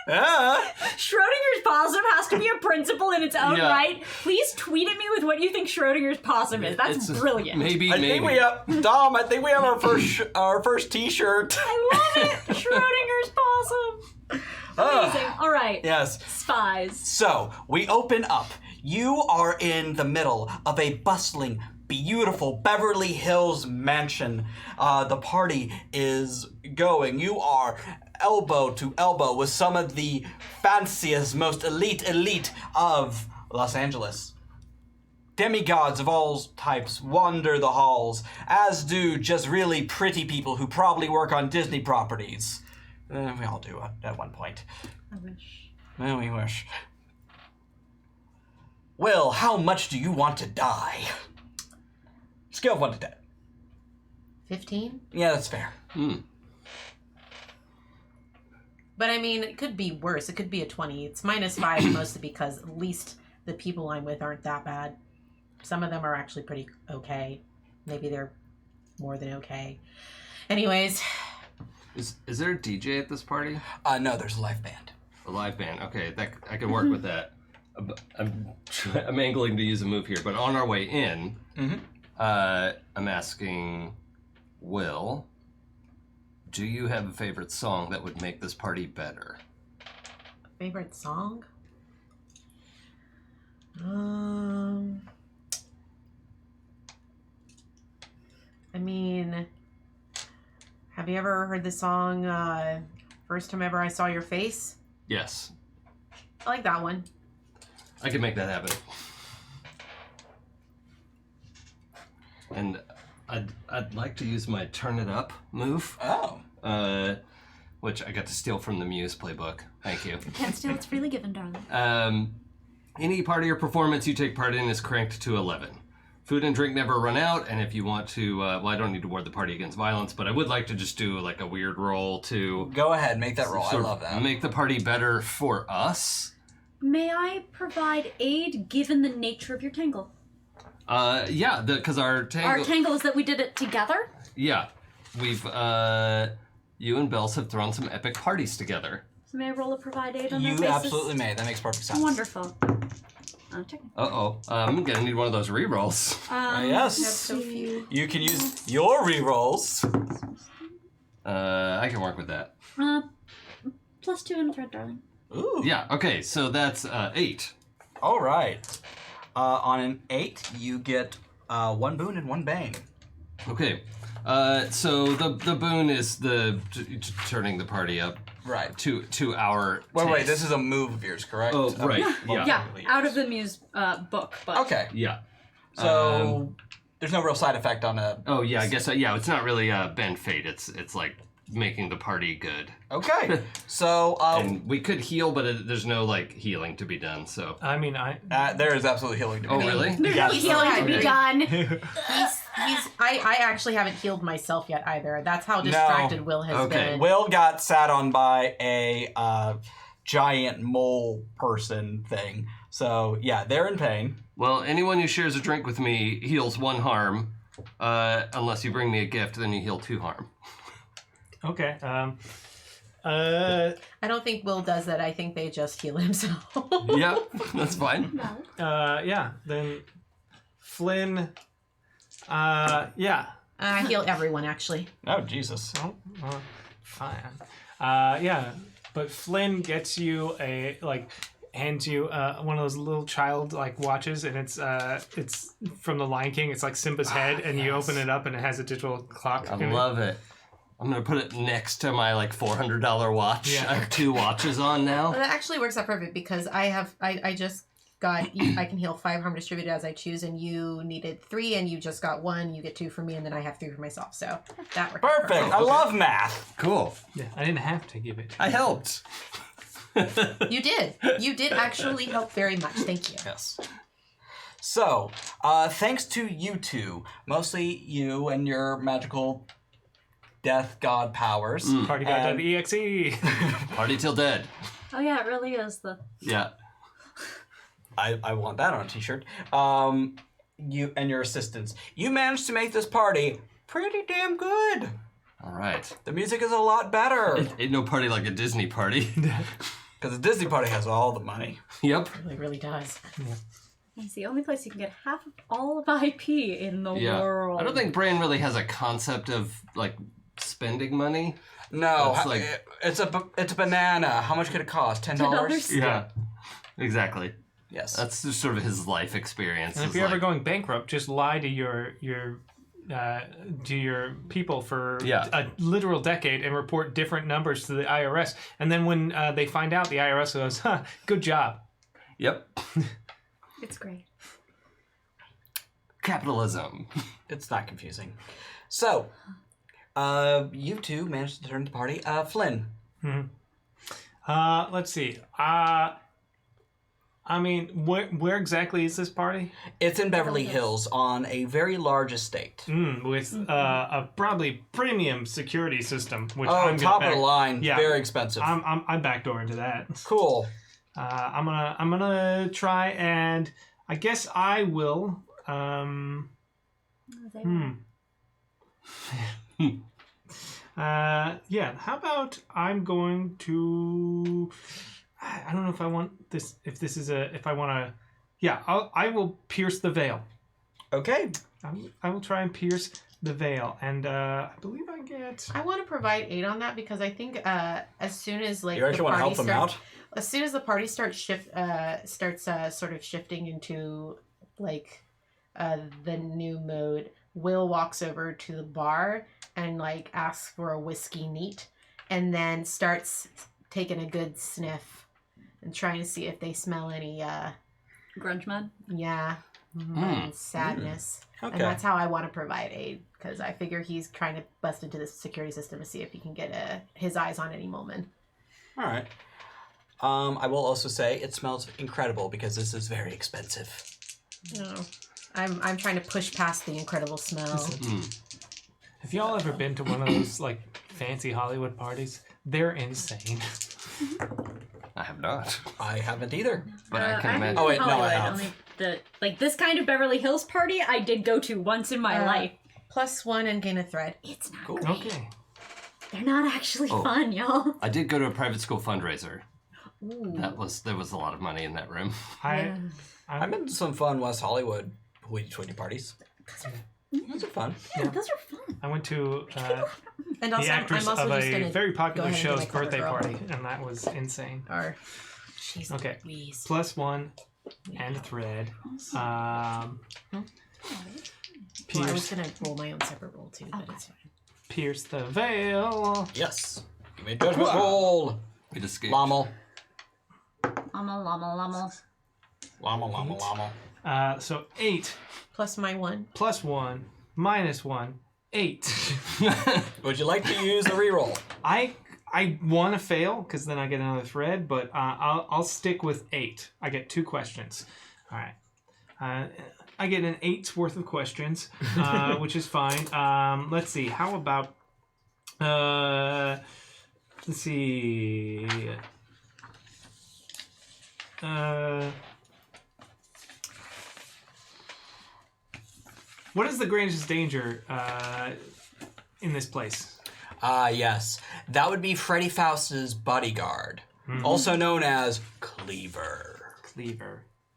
Yeah. Schrodinger's possum has to be a principle in its own Yeah. right. Please tweet at me with what you think Schrodinger's possum is. That's brilliant. Maybe, I think we have Dom. I think we have our first T-shirt. I love it. Schrodinger's possum. Amazing. All right. Yes. Spies. So we open up. You are in the middle of a bustling, beautiful Beverly Hills mansion. The party is going. You are elbow to elbow with some of the fanciest, most elite of Los Angeles. Demigods of all types wander the halls, as do just really pretty people who probably work on Disney properties. We all do at one point. I wish. Well, we wish. Well, how much do you want to die? Scale of 1 to 10. 15? Yeah, that's fair. But I mean, it could be worse. It could be a 20. It's -5 mostly because at least the people I'm with aren't that bad. Some of them are actually pretty okay. Maybe they're more than okay. Anyways. Is there a DJ at this party? No, there's a live band. A live band. Okay, I can work with that. I'm angling to use a move here, but on our way in, I'm asking Will, do you have a favorite song that would make this party better? Favorite song? I mean, have you ever heard the song First Time Ever I Saw Your Face? Yes, I like that one. I can make that happen. And I'd like to use my Turn It Up move, which I got to steal from the Muse playbook. Thank you. Can't steal, it's freely given, darling. Any party or performance you take part in is cranked to 11. Food and drink never run out, and if you want to, well, I don't need to ward the party against violence, but I would like to just do like a weird roll to Go ahead, make that roll. I sort of love that. make the party better for us. May I provide aid given the nature of your tangle? Yeah, because our tangle. Our tangle is that we did it together. Yeah, we've you and Bells have thrown some epic parties together. So may I roll a provide aid on their You basis? absolutely may. That makes perfect sense. Wonderful. Checking. I'm gonna need one of those rerolls. Yes. That's so few. You can use your rerolls. I can work with that. +2 in a thread, darling. Ooh. Yeah. Okay. So that's 8. All right. On an 8, you get 1 boon and 1 bane. Okay. So the boon is the turning the party up. Right. To our. Wait, taste. this is a move of yours, correct? Oh, right. Yeah. Yeah, out of the Muse book. But Okay. Yeah. So there's no real side effect on a. Oh yeah, I guess yeah. It's not really bend fate. It's like making the party good. Okay. So And we could heal, but there's no like healing to be done. So I mean, there is absolutely healing to be oh done. really? Yes. Healing to be done. I actually haven't healed myself yet either. That's how distracted Will has Okay. been. Will got sat on by a giant mole person thing. So yeah, they're in pain. Well, anyone who shares a drink with me heals 1 harm. Unless you bring me a gift, then you heal 2 harm. okay. I don't think Will does that. I think they just heal himself. Yep, that's fine. Yeah. Then Flynn. Yeah. I heal everyone actually. Oh Jesus. Oh, fine. Yeah. But Flynn gets you hands you one of those little child watches, and it's from the Lion King. It's like Simba's head, and you open it up, and it has a digital clock. I in it. love it. I'm gonna put it next to my $400 watch. Yeah. I have 2 watches on now. Well, that actually works out perfect because I just got I can heal 5 harm distributed as I choose, and you needed 3, and you just got 1. You get 2 for me, and then I have 3 for myself. So that worked. out Perfect. I love math. Cool. Yeah, I didn't have to give it. I helped. You did. You did actually help very much. Thank you. Yes. So, thanks to you two, mostly you and your magical death god powers. Partyguy.exe. Party till dead. Oh yeah, it really is the. Yeah. I want that on a t-shirt. You and your assistants, you managed to make this party pretty damn good. All right. The music is a lot better. Ain't no party like a Disney party. Because the Disney party has all the money. Yep. It really does. It's the only place you can get half of all of IP in the Yeah. world. I don't think Brain really has a concept of spending money. No, That's like- it's a banana. How much could it cost? $10? $10? Yeah. Exactly. Yes. That's just sort of his life experience. And if is you're ever like- going bankrupt, just lie to your people for Yeah. a literal decade and report different numbers to the IRS. And then when they find out, the IRS goes, "Huh, good job." Yep. It's great. Capitalism. It's not confusing. So, you two managed to turn the party. Flynn. Let's see. I mean, where exactly is this party? It's in Beverly Hills on a very large estate. With a probably premium security system, which Oh, I'm top gonna of the line. Yeah. Very expensive. I'm backdoor into that. Cool. I'm gonna try, and I guess I will. Yeah. How about I'm going to? I don't know if I want this. If this is a. If I want to. Yeah. I will pierce the veil. Okay. I will try and pierce the veil, and I believe I get. I want to provide aid on that because I think as soon as You actually want to help them out? as soon as the party starts sort of shifting into the new mode, Will walks over to the bar and asks for a whiskey neat, and then starts taking a good sniff and trying to see if they smell any Grunge man. sadness. Okay. And that's how I want to provide aid, because I figure he's trying to bust into the security system to see if he can get his eyes on any moment. All right. I will also say it smells incredible because this is very expensive. No. I'm trying to push past the incredible smell. Have y'all ever been to one of those fancy Hollywood parties? They're insane. I have not. I haven't either. But I can imagine. Oh, wait, no, I Hollywood, have. only this kind of Beverly Hills party I did go to once in my life. +1 and gain a thread. It's not Cool. great. Okay. They're not actually Oh. fun, y'all. I did go to a private school fundraiser. Ooh. There was a lot of money in that room. I've been to some fun West Hollywood hoity-toity parties. Those are fun. Yeah, those are fun. I went to And the also, actress I'm also of just a gonna very go popular ahead and do show's my cover birthday girl. party, and that was insane. Or, jeez, Okay. Louise. +1 and a thread. Well, I was Pierce, gonna roll my own separate roll too, but it's fine. pierce the veil. Yes. Give me a judgment roll. It escaped. Lommel. Llama, llama, llama. Llama, llama, llama. So 8 Plus my 1. +1 -1 8. Would you like to use a reroll? I want to fail because then I get another thread, but I'll stick with 8. I get 2 questions. All right. I get an 8's worth of questions, which is fine. Let's see. How about let's see. What is the greatest danger in this place? Yes. That would be Freddy Faust's bodyguard, also known as Cleaver.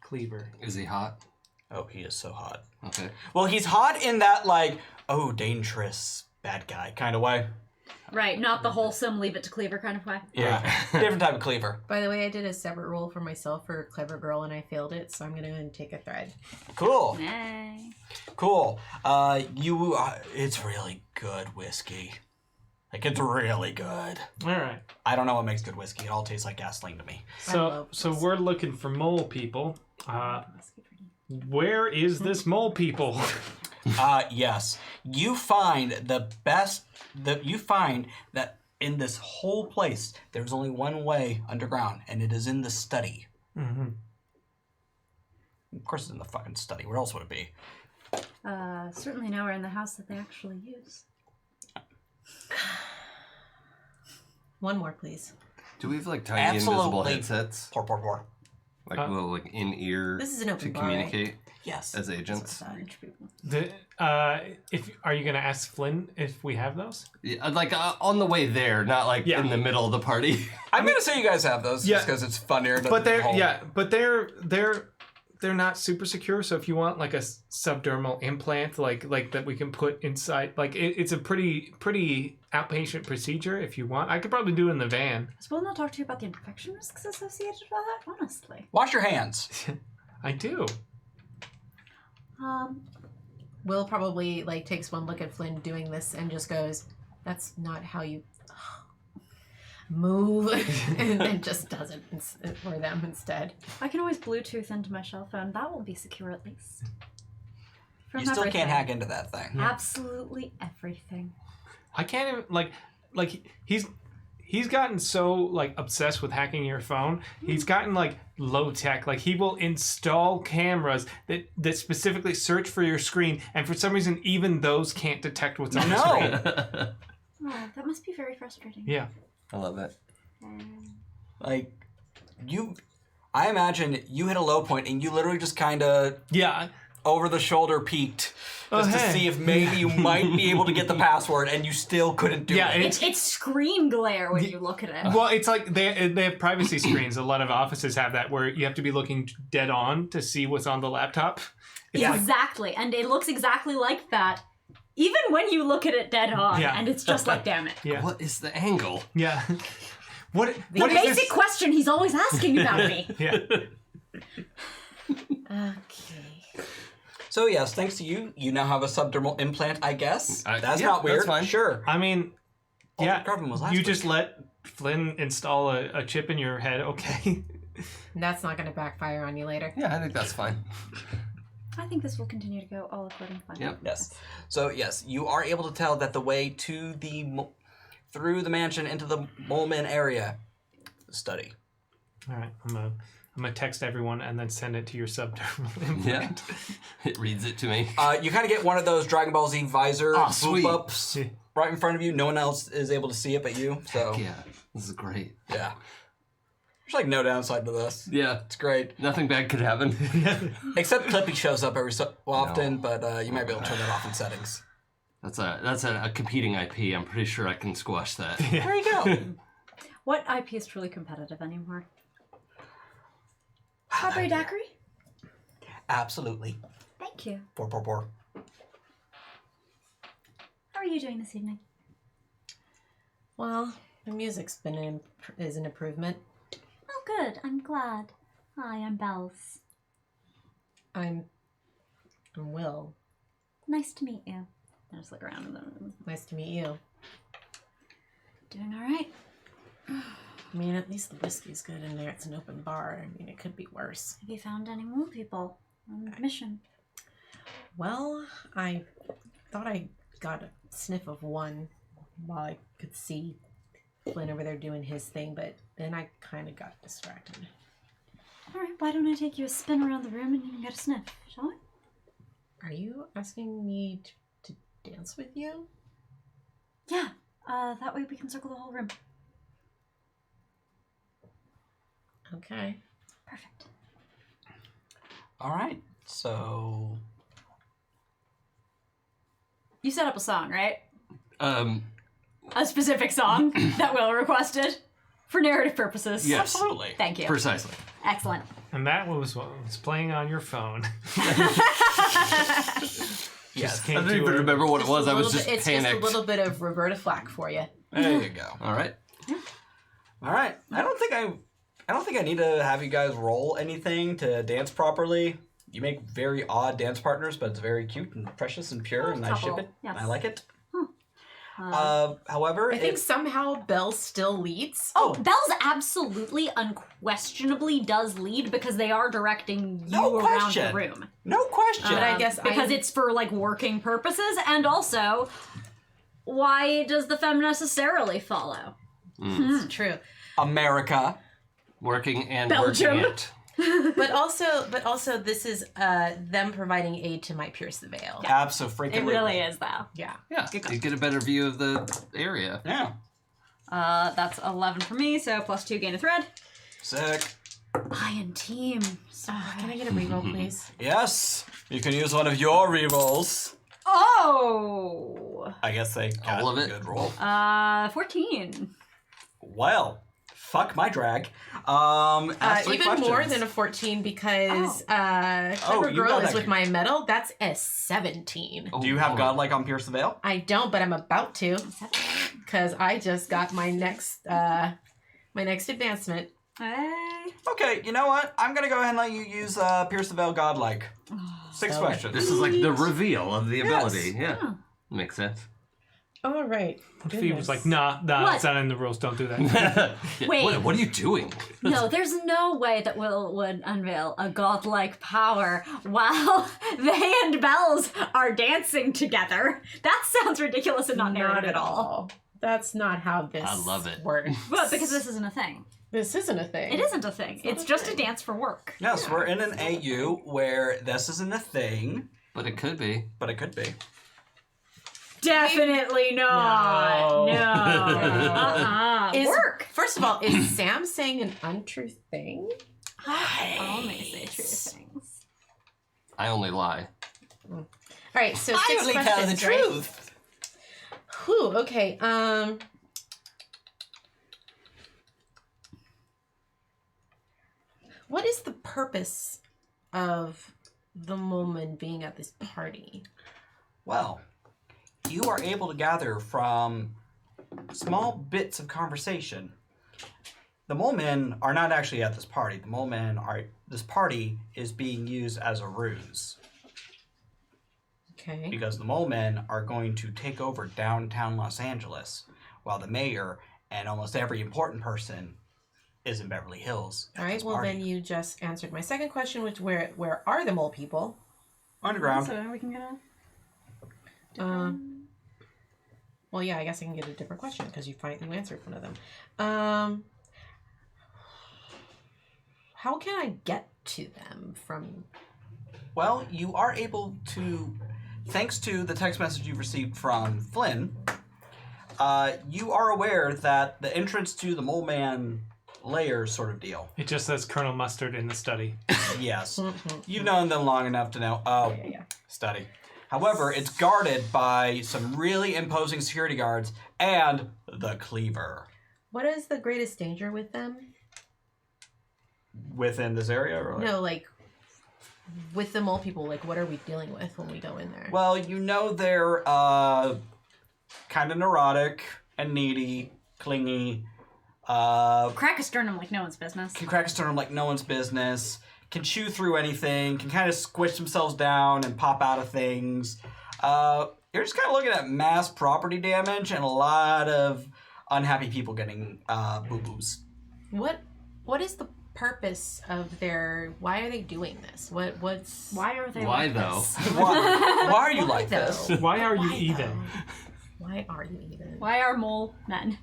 Cleaver. Is he hot? Oh, he is so hot. Okay. Well, he's hot in that, like, oh, dangerous bad guy kind of way. Right, not the wholesome leave it to Cleaver kind of way. Yeah. Different type of Cleaver. By the way, I did a separate roll for myself for Clever Girl and I failed it, so I'm going to go and take a thread. Cool. Nay. Cool. It's really good whiskey. Like, it's really good. All right. I don't know what makes good whiskey. It all tastes like gasoline to me. So we're looking for mole people. Where is this mole people? Yes. You find you find that in this whole place, there's only one way underground, and it is in the study. Mm-hmm. Of course it's in the fucking study. Where else would it be? Certainly nowhere in the house that they actually use. One more, please. Do we have like tiny invisible Absolutely. headsets? Pour. Like little like in ear This is an open to bar, communicate Yes. as agents? French people. Are you gonna ask Flynn if we have those? Yeah, like on the way there, not like in the middle of the party. I'm gonna say you guys have those just because it's funnier. But they're not super secure. So if you want like a subdermal implant, like that we can put inside, like it's a pretty outpatient procedure. If you want, I could probably do it in the van. I suppose not talk to you about the infection risks associated with that, honestly. Wash your hands. I do. Will probably like takes one look at Flynn doing this and just goes, "That's not how you move," and then just does it for them instead. I can always Bluetooth into my cell phone. That will be secure at least. From You still everything. can't hack into that thing. Absolutely everything. I can't even like he's gotten so like obsessed with hacking your phone. He's gotten like low tech. Like he will install cameras that specifically search for your screen, and for some reason even those can't detect what's on the screen. Oh, that must be very frustrating. Yeah. I love it. Like, I imagine you hit a low point and you literally just kind of over the shoulder peeked just to see if maybe you might be able to get the password, and you still couldn't do it. It's screen glare when you look at it. Well, it's like they have privacy screens. A lot of offices have that where you have to be looking dead on to see what's on the laptop. It's Exactly, and it looks exactly like that. Even when you look at it dead on, and it's just like, damn it. Yeah. What is the angle? Yeah. What The is basic this? question he's always asking about me. Yeah. Okay. So yes, thanks to you, you now have a subdermal implant, I guess. That's yeah, not weird. that's fine. Sure. I mean, All the government was last you week. just let Flynn install a chip in your head, okay? That's not going to backfire on you later. Yeah, I think that's fine. I think this will continue to go all according to plan. Yep. Yes. So yes, you are able to tell that the way to through the mansion into the Moleman area, study. All right, I'm gonna text everyone and then send it to your subdermal implant. Yeah. It reads it to me. You kind of get one of those Dragon Ball Z visor sweet. swoop ups right in front of you. No one else is able to see it but you. So Yeah, this is great. yeah. There's like no downside to this. Yeah, It's great. nothing bad could happen. Except Clippy shows up every so often, but you might be able to turn that off in settings. That's a competing IP. I'm pretty sure I can squash that. There you go. What IP is truly competitive anymore? Strawberry daiquiri? Absolutely. Thank you. Pour. How are you doing this evening? Well, the music's is an improvement. Oh, good. I'm glad. Hi, I'm Bells. I'm Will. Nice to meet you. I just look around in the room. Nice to meet you. Doing all right? I mean, at least the whiskey's good in there. It's an open bar. I mean, it could be worse. Have you found any more people on the mission? Well, I thought I got a sniff of one while I could see Flynn over there doing his thing, but then I kind of got distracted. All right, why don't I take you a spin around the room and you can get a sniff, shall we? Are you asking me to dance with you? Yeah, that way we can circle the whole room. Okay. Perfect. All right. So You set up a song, right? Um, A specific song that Will requested for narrative purposes. yes. absolutely. Thank you. Precisely. Excellent. And that was what was playing on your phone. Yes. came I don't to even a- remember what it Just was. a I was little just bit- it's panicked. just a little bit of Roberta Flack for you. There you go. All right. All right. I don't think I need to have you guys roll anything to dance properly. You make very odd dance partners, but it's very cute and precious and pure, and I ship Couple, it. yes. And I like it. I However, I think somehow Belle still leads. Oh, Belle's absolutely, unquestionably does lead because they are directing you No around question. the room. no question. But I guess because it's for like working purposes, and also, why does the femme necessarily follow? It's true. America. Working and Belgium. working it. But also, this is them providing aid to my Pierce the Veil. Absolutely. It really is, though. Yeah. Yeah. You get a better view of the area. Yeah. That's 11 for me, so +2 gain a thread. Sick. Iron team. So Can I get a reroll, please? Yes. You can use one of your rerolls. Oh! I guess they got All of a it? good roll. 14. Well, fuck my drag. Ask 3 Even more questions. than a 14 because Oh, Clever you Girl got is that with good. my medal. That's a 17. Oh, Do you have Lord. Godlike on Pierce the Veil? I don't, but I'm about to because I just got my next advancement. Hey. Okay, you know what? I'm gonna go ahead and let you use Pierce the Veil Godlike. 6 so- questions. This is like the reveal of the Yes. ability. Yeah. Oh. Makes sense. All right. Fee was like, nah, What? it's not in the rules. Don't do that. Yeah, Wait. What are you doing? No, there's no way that Will would unveil a godlike power while they and Bells are dancing together. That sounds ridiculous and not narrated at all. That's not how this I love it. works. But because this isn't a thing. This isn't a thing. It isn't a thing. not It's a just thing. a dance for work. Yes, we're in an AU where this isn't a thing, But it could be. but it could be. Definitely not. No. No. Is- Work. First of all, is Sam saying an untrue thing? I only say true things. I only lie. All right, so 6 questions, right? Whew, okay. What is the purpose of the Molman being at this party? Well, you are able to gather from small bits of conversation. The mole men are not actually at this party. The mole men are. This party is being used as a ruse Okay. because the mole men are going to take over downtown Los Angeles, while the mayor and almost every important person is in Beverly Hills. At All right. this Well, party. then you just answered my second question, which where are the mole people? Underground. So we can get a... Well, yeah, I guess I can get a different question because you answered one of them. How can I get to them from? Well, you are able to, thanks to the text message you've received from Flynn, you are aware that the entrance to the Mole Man lair sort of deal. It just says Colonel Mustard in the study. Yes. You've known them long enough to know. Oh, Yeah. study. However, it's guarded by some really imposing security guards and the Cleaver. What is the greatest danger with them? Within this area? Or No, like with the mole people. Like, what are we dealing with when we go in there? Well, you know they're kind of neurotic and needy, clingy, Crack a sternum like no one's business. can crack a sternum like no one's business, can chew through anything, can kind of squish themselves down and pop out of things. You're just kind of looking at mass property damage and a lot of unhappy people getting boo-boos. What is the purpose of their? Why are they doing this? What's? Why are they Why like though? this? Why are you like though? this? Why are you Why, even? though? Why are you even? Why are mole men?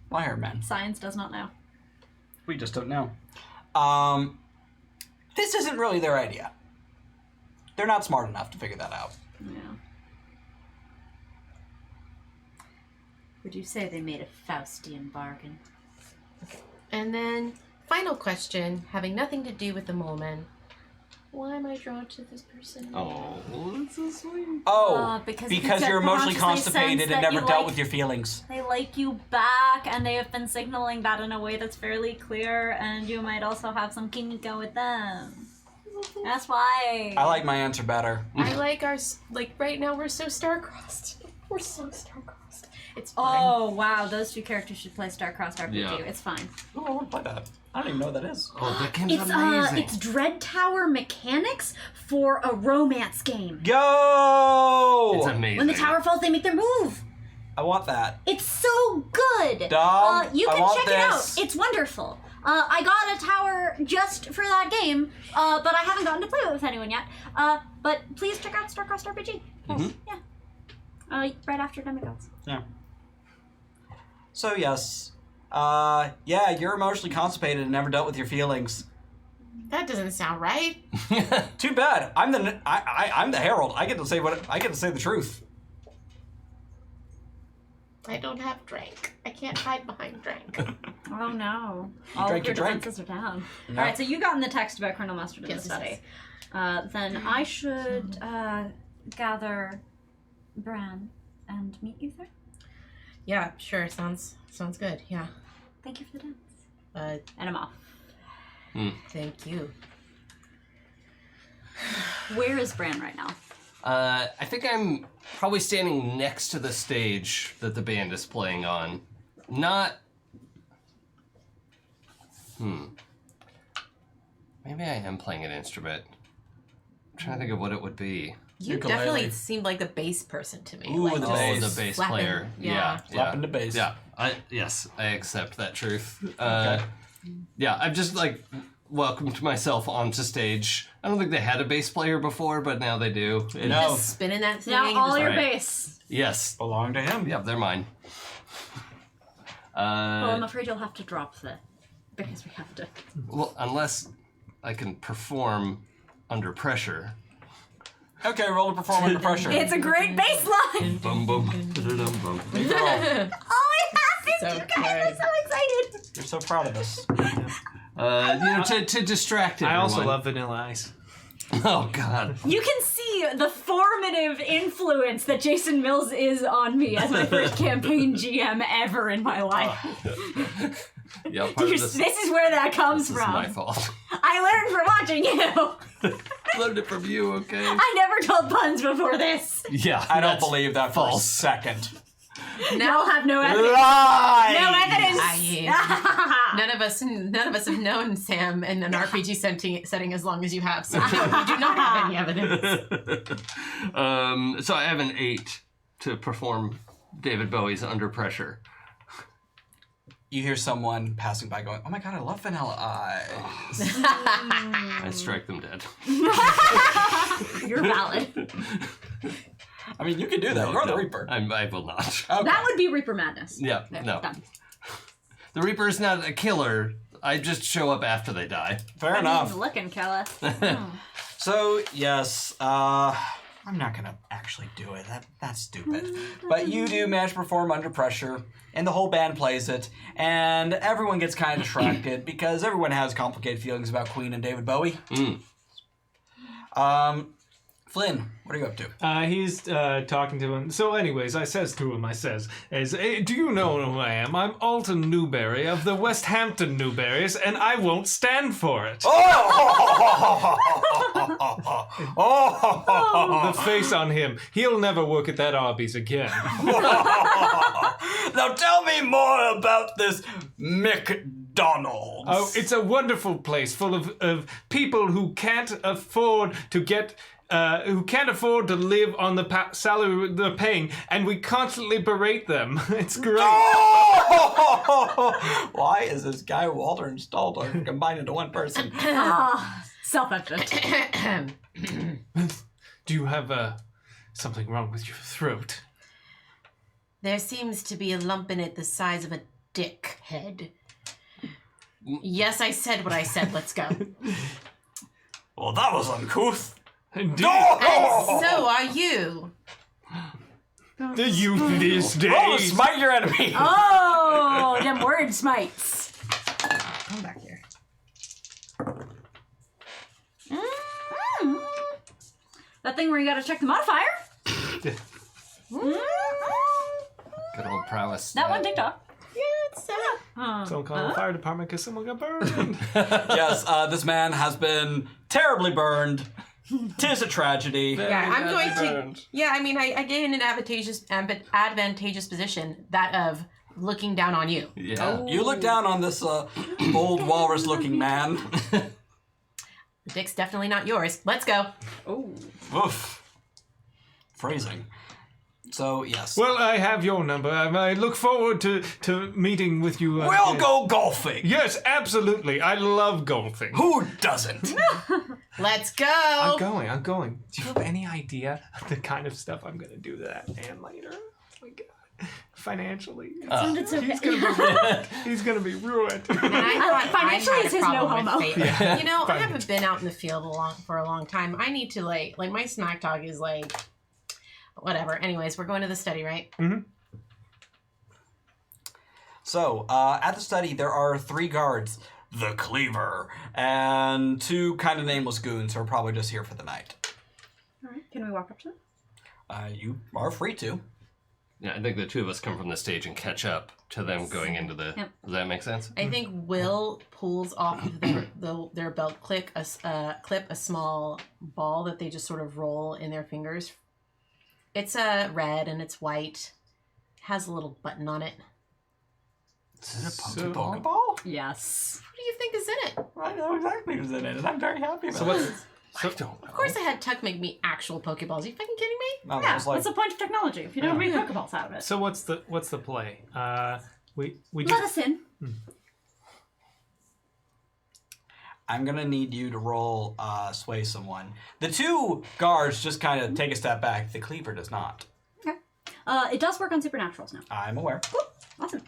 Why are men? Science does not know. We just don't know. This isn't really their idea. They're not smart enough to figure that out. Yeah. Would you say they made a Faustian bargain? And then, final question, having nothing to do with the mole men. Why am I drawn to this person? Oh, that's so sweet. Oh, because you're emotionally subconsciously constipated sense and that never you dealt like- with your feelings. They like you back, and they have been signaling that in a way that's fairly clear, and you might also have some química with them. That's why. I like my answer better. I like our, right now we're so star-crossed. We're so star-crossed. It's fine. Oh, wow, those two characters should play Star-Crossed RPG. Yeah. It's fine. Oh, I want to play that. I don't even know what that is. Oh, that game's amazing. It's Dread Tower mechanics for a romance game. Go! It's amazing. When the tower falls, they make their move. I want that. It's so good. Dom, You I can want check this. it out. It's wonderful. I got a tower just for that game, but I haven't gotten to play it with anyone yet. But please check out Star-Crossed RPG. Mhm. Yeah. Right after Demigods. Yeah. So yes, yeah, you're emotionally constipated and never dealt with your feelings. That doesn't sound right. Too bad. I'm the herald. I get to say the truth. I don't have drank. I can't hide behind drank. Oh no. All drank of your your drink. defenses are down. No. Alright, so you got in the text about Colonel Mustard in Yes, the study. yes. Then I should gather Bran and meet you there. Yeah, sure. Sounds good. Yeah. Thank you for the dance. And I'm off. Thank you. Where is Bran right now? I think I'm probably standing next to the stage that the band is playing on. Not... Maybe I am playing an instrument. I'm trying to think of what it would be. You Ukulele. definitely seemed like the bass person to me. Ooh, like the just Oh, bass. the bass slapping. player. Yeah. Slapping the bass. Yeah. Yes, I accept that truth. Okay. Yeah, I've just welcomed myself onto stage. I don't think they had a bass player before, but now they do. No. Just spinning that thing. Now and all just- your Alright. bass. Yes. Belong to him. Yep, they're mine. Well, I'm afraid you'll have to drop the... Because we have to... Well, unless I can perform under pressure. Okay, roll to perform under pressure. It's a great bass line! Bum bum. Da-da-dum, bum. Make a roll. Oh, it happened! So You guys are good. so excited! You're so proud of us. To distract everyone. I also love Vanilla Ice. Oh God. You can see the formative influence that Jason Mills is on me as my first campaign GM ever in my life. Yeah, part of This this, is where that comes this is from. my fault. I learned from watching you. Learned it from you, okay? I never told puns before this. Yeah, I don't that's believe that for a false. second. Y'all have no evidence. Lie! No evidence. None of us have known Sam in an RPG setting as long as you have, so we do not have any evidence. So I have an 8 to perform David Bowie's Under Pressure. You hear someone passing by going, "Oh my god, I love Vanilla Ice." I strike them dead. You're valid. I mean, you can do that. You're the Reaper. I will not. Okay. That would be Reaper Madness. Yeah, There, no. done. The Reaper is not a killer. I just show up after they die. Fair enough. Looking, Kella. So yes, I'm not gonna actually do it. That's stupid. But you do manage to perform under pressure, and the whole band plays it, and everyone gets kind of distracted because everyone has complicated feelings about Queen and David Bowie. Flynn, what are you up to? He's talking to him. So anyways, I says, "Hey, do you know who I am? I'm Alton Newberry of the West Hampton Newberries, and I won't stand for it." The face on him. He'll never work at that Arby's again. Now tell me more about this McDonald's. Oh, it's a wonderful place full of people who can't afford to get who can't afford to live on the salary they're paying, and we constantly berate them. It's great. Oh! Why is this guy Walter and Stalter combined into one person? Self-evident. Do you have something wrong with your throat? There seems to be a lump in it the size of a dick head. Yes, I said what I said. Let's go. Well, that was uncouth. Indeed. And so are you. The youth these days. Oh, smite your enemy. Oh, them word smites. Come back here. That thing where you gotta check the modifier? Good old prowess. That one TikTok. Yeah, it's Someone call the fire department because someone got burned. Yes, this man has been terribly burned. 'Tis a tragedy. Yeah, I'm going to. Yeah, I mean, I get in an advantageous position, that of looking down on you. Yeah. You look down on this old walrus-looking man. The dick's definitely not yours. Let's go. Oof. Phrasing. So, yes. Well, I have your number. I look forward to meeting with you. We'll go golfing. Yes, absolutely. I love golfing. Who doesn't? Let's go. I'm going. Do you have any idea of the kind of stuff I'm going to do to that man later? Oh my God. Financially. Sounded so He's going to be ruined. And I thought financially, I had it's a his no problem homo. with fate. Yeah. You know, I haven't been out in the field for a long time. I need to like my snack dog is like, whatever. Anyways, we're going to the study, right? Mm-hmm. So, at the study, there are 3 guards. The Cleaver. And 2 kind of nameless goons who are probably just here for the night. Alright, can we walk up to them? You are free to. Yeah, I think the two of us come from the stage and catch up to them going into the... Yep. Does that make sense? I think Will pulls off of their belt clip a small ball that they just sort of roll in their fingers. It's red and it's white. Has a little button on it. Is it a So- Pokeball? Yes. What do you think is in it? I know exactly who's in it, and I'm very happy about So it. what's... So, I don't know. Of course I had Tuck make me actual Pokeballs. Are you fucking kidding me? No, that Yeah, was like, what's the point of technology if you don't make Pokeballs out of it? so what's the play? We Let just... us in. I'm gonna need you to roll sway someone. The 2 guards just kind of take a step back. The Cleaver does not. Okay. It does work on supernaturals now. I'm aware. Awesome.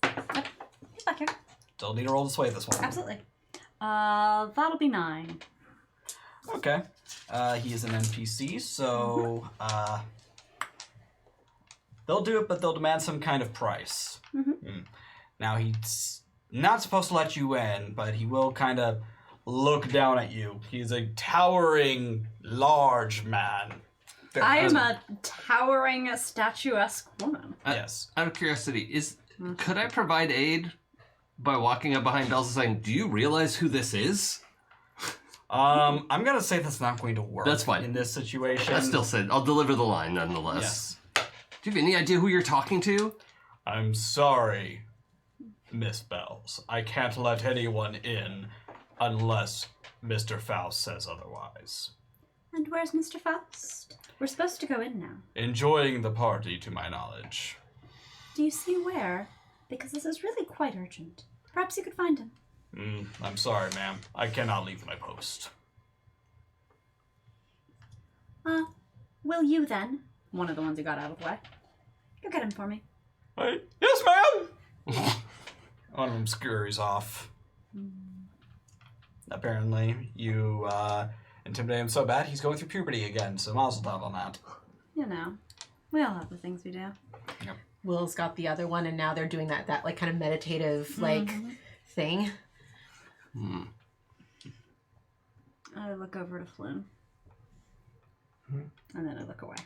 Yep. He's back here. Still need to roll to sway this one. Absolutely. That'll be 9. Okay. He is an NPC, so they'll do it, but they'll demand some kind of price. Now, he's not supposed to let you in, but he will kind of look down at you. He's a towering, large man. I am a towering, statuesque woman. Yes. Out of curiosity, could I provide aid by walking up behind Bells and saying, "Do you realize who this is?" I'm gonna say that's not going to work. That's fine. In this situation. I still said I'll deliver the line nonetheless. Yes. Do you have any idea who you're talking to? I'm sorry, Miss Bells. I can't let anyone in unless Mr. Faust says otherwise. And where's Mr. Faust? We're supposed to go in now. Enjoying the party, to my knowledge. Do you see where? Because this is really quite urgent. Perhaps you could find him. I'm sorry, ma'am. I cannot leave my post. Will you then? One of the ones who got out of the way. Go get him for me. Yes, ma'am! One of them scurries off. Apparently, you intimidate him so bad, he's going through puberty again, so mazel tov on that. You know, we all have the things we do. Will's got the other one, and now they're doing that like kind of meditative like thing. I look over to Flynn. And then I look away.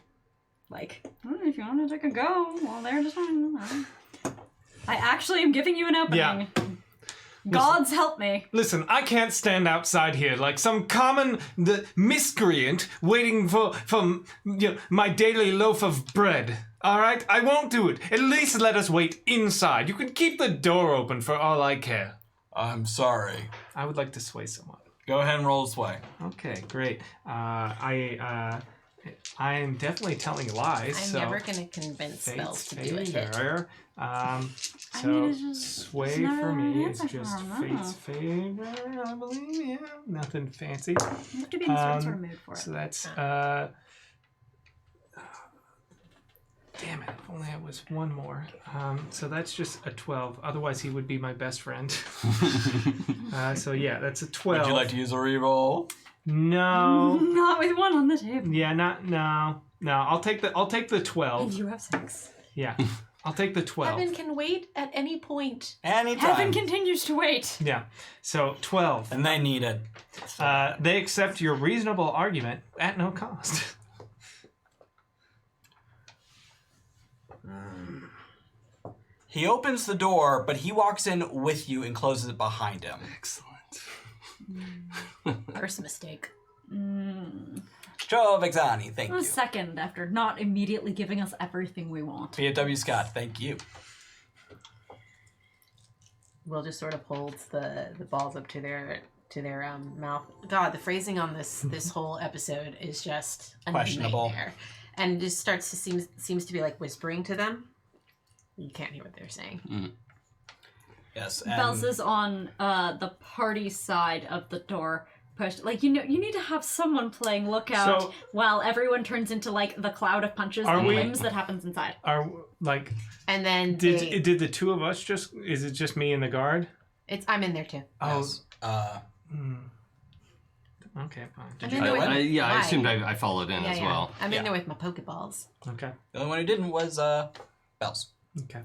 Like, if you want to take a go, well, they're just fine. I actually am giving you an opening. Yeah. Gods help me. Listen, I can't stand outside here like some common miscreant waiting for my daily loaf of bread. All right? I won't do it. At least let us wait inside. You can keep the door open for all I care. I'm sorry. I would like to sway someone. Go ahead and roll sway. Okay, great. I am definitely telling lies. I'm so never going to convince spells to do it. favor. So mean, it's just- sway it's not for an me is answer just for me. fate's favor, I believe. Yeah, nothing fancy. You have to be in a certain sort of mood for it. So that's damn it! If only I was one more. So that's just a 12. Otherwise, he would be my best friend. So yeah, that's a 12. Would you like to use a reroll? No. Not with one on the table. Yeah, no. I'll take the 12. You have 6. Yeah, I'll take the 12. Heaven can wait at any point. Anytime. Heaven continues to wait. Yeah, so 12. And they need it. They accept your reasonable argument at no cost. He opens the door, but he walks in with you and closes it behind him. Excellent. First mistake. Joe Vexani, thank A you. second after not immediately giving us everything we want. PW Scott, thank you. Will just sort of holds the balls up to their mouth. God, the phrasing on this whole episode is just a Questionable. nightmare. And just starts to seems to be like whispering to them. You can't hear what they're saying. Yes, and Bells is on the party side of the door. Pushed. Like, you need to have someone playing lookout So- while everyone turns into, like, the cloud of punches Are and we- limbs that happens inside. Are like And then did the two of us just? Is it just me and the guard? I'm in there too. Oh, yes, okay, fine. I'm in there with I Why? assumed I followed in as well. I'm Yeah. in there with my Pokeballs. Okay, the only one who didn't was Bells. okay.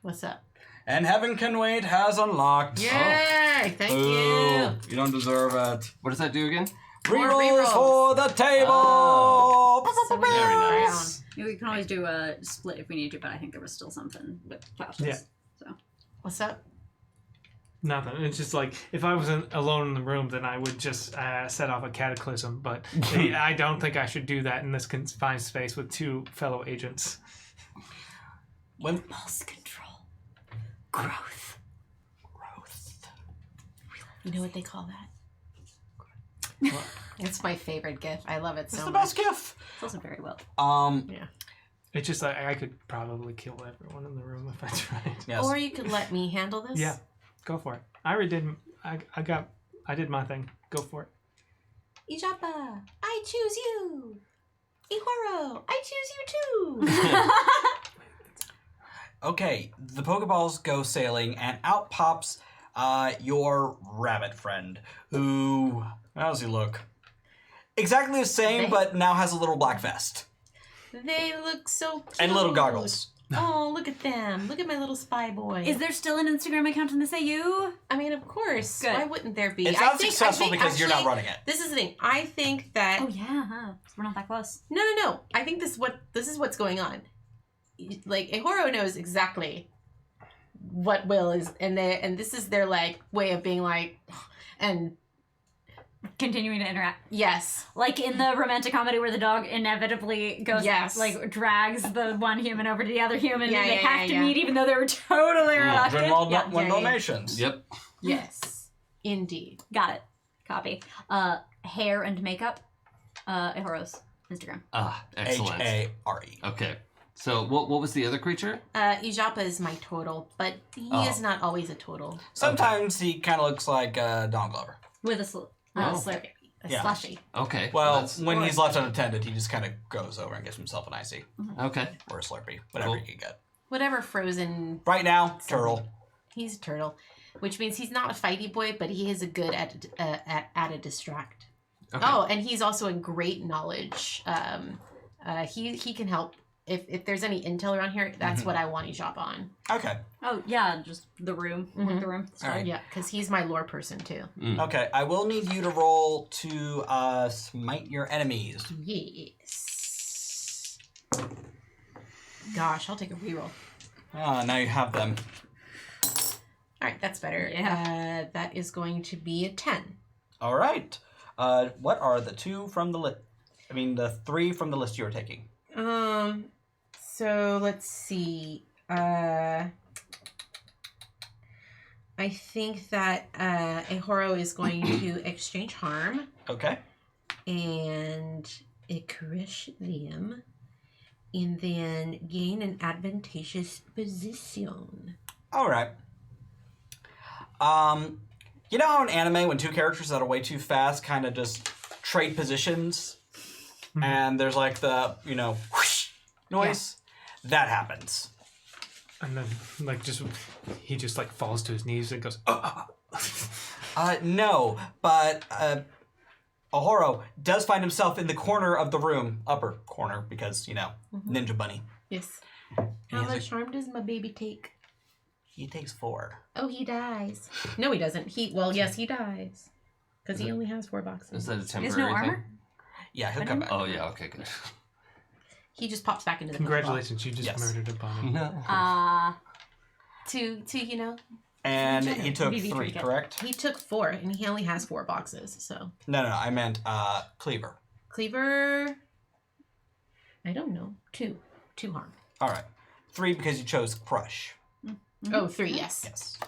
What's up? And Heaven Can Wait has unlocked. Yay! Thank Boo. you. You don't deserve it. What does that do again? Rerolls rerolls. for the table. So we Very go nice. around. We can always do a split if we need to, but I think there was still something with clashes. Yeah. So What's up? Nothing. It's just like if I was alone in the room, then I would just set off a cataclysm. But I don't think I should do that in this confined space with two fellow agents. When Impulse control. Growth. You know what they call that? It's my favorite GIF. I love it it's so the much. best gift. It's also very well. It's just like I could probably kill everyone in the room if I tried. Yes. Or you could let me handle this. Yeah, go for it. I already did. I did my thing. Go for it. Ijapa, I choose you. Ihoro, I choose you too. Okay, the Pokeballs go sailing, and out pops your rabbit friend, who, how does he look? Exactly the same, They- but now has a little black vest They look so cute. and little goggles. Oh, look at them. Look at my little spy boy. Is there still an Instagram account in this AU? I mean, of course. Good. Why wouldn't there be? It's I not think- successful I think because you're not actually- running it. This is the thing. I think that Oh yeah, huh? We're not that close. no. I think this is what's going on. Like Ehoro knows exactly what Will is, and this is their like way of being like, and Continuing to interact. yes, Like in the romantic comedy where the dog inevitably goes, Yes. like drags the one human over to the other human, Yeah, and they yeah, have yeah, to yeah. meet even though they were totally reluctant. When yeah. Dalmatians. Yep. yes, indeed. Got it. Copy. Hair and makeup. Ehoro's Instagram. Excellent. H-A-R-E. Okay. So what was the other creature? Ijapa is my total, but he is not always a total. Sometimes he kind of looks like Don Glover. With a Oh. slurp. A Yeah. slushy. Okay. Well, that's- when he's left unattended, he just kind of goes over and gets himself an icy okay. or a Slurpee, whatever Cool. he can get. Whatever frozen. Right now, turtle. He's a turtle, which means he's not a fighty boy, but he is a good at a distract. Okay. Oh, and he's also a great knowledge. He can help if there's any intel around here. That's what I want Ijapa on. Okay. Oh yeah, just the room. Mhm. The room. All right. Yeah, because he's my lore person too. Okay, I will need you to roll to smite your enemies. Yes. Gosh, I'll take a reroll. Ah, now you have them. All right, that's better. Yeah. That is going to be a 10. All right. What are the two from the list? I mean, the three from the list you were taking. So let's see. I I think that Ahoro is going to exchange harm Okay. and crush them, and then gain an advantageous position. All right. You know how in anime when two characters that are way too fast kind of just trade positions, and there's like the whoosh noise that happens. And then, like, he just like falls to his knees and goes, No, but Ahoro does find himself in the corner of the room, upper corner, because Ninja Bunny. Yes. And How he's much harm does my baby take? He takes 4. Oh, he dies. No, he doesn't. Yes, he dies. Because he only has 4 boxes. Is that a temporary There's no thing? armor? Yeah, he'll come back. Oh yeah, okay, good. He just pops back into the congratulations, you just Yes. murdered a bunny. No. to And he took BB 3, trinket. correct? he took 4 and he only has 4 boxes. So No, I meant Cleaver. Cleaver, I don't know, 2 harm. All right. 3 because you chose Crush. Oh, 3, yes. Yes.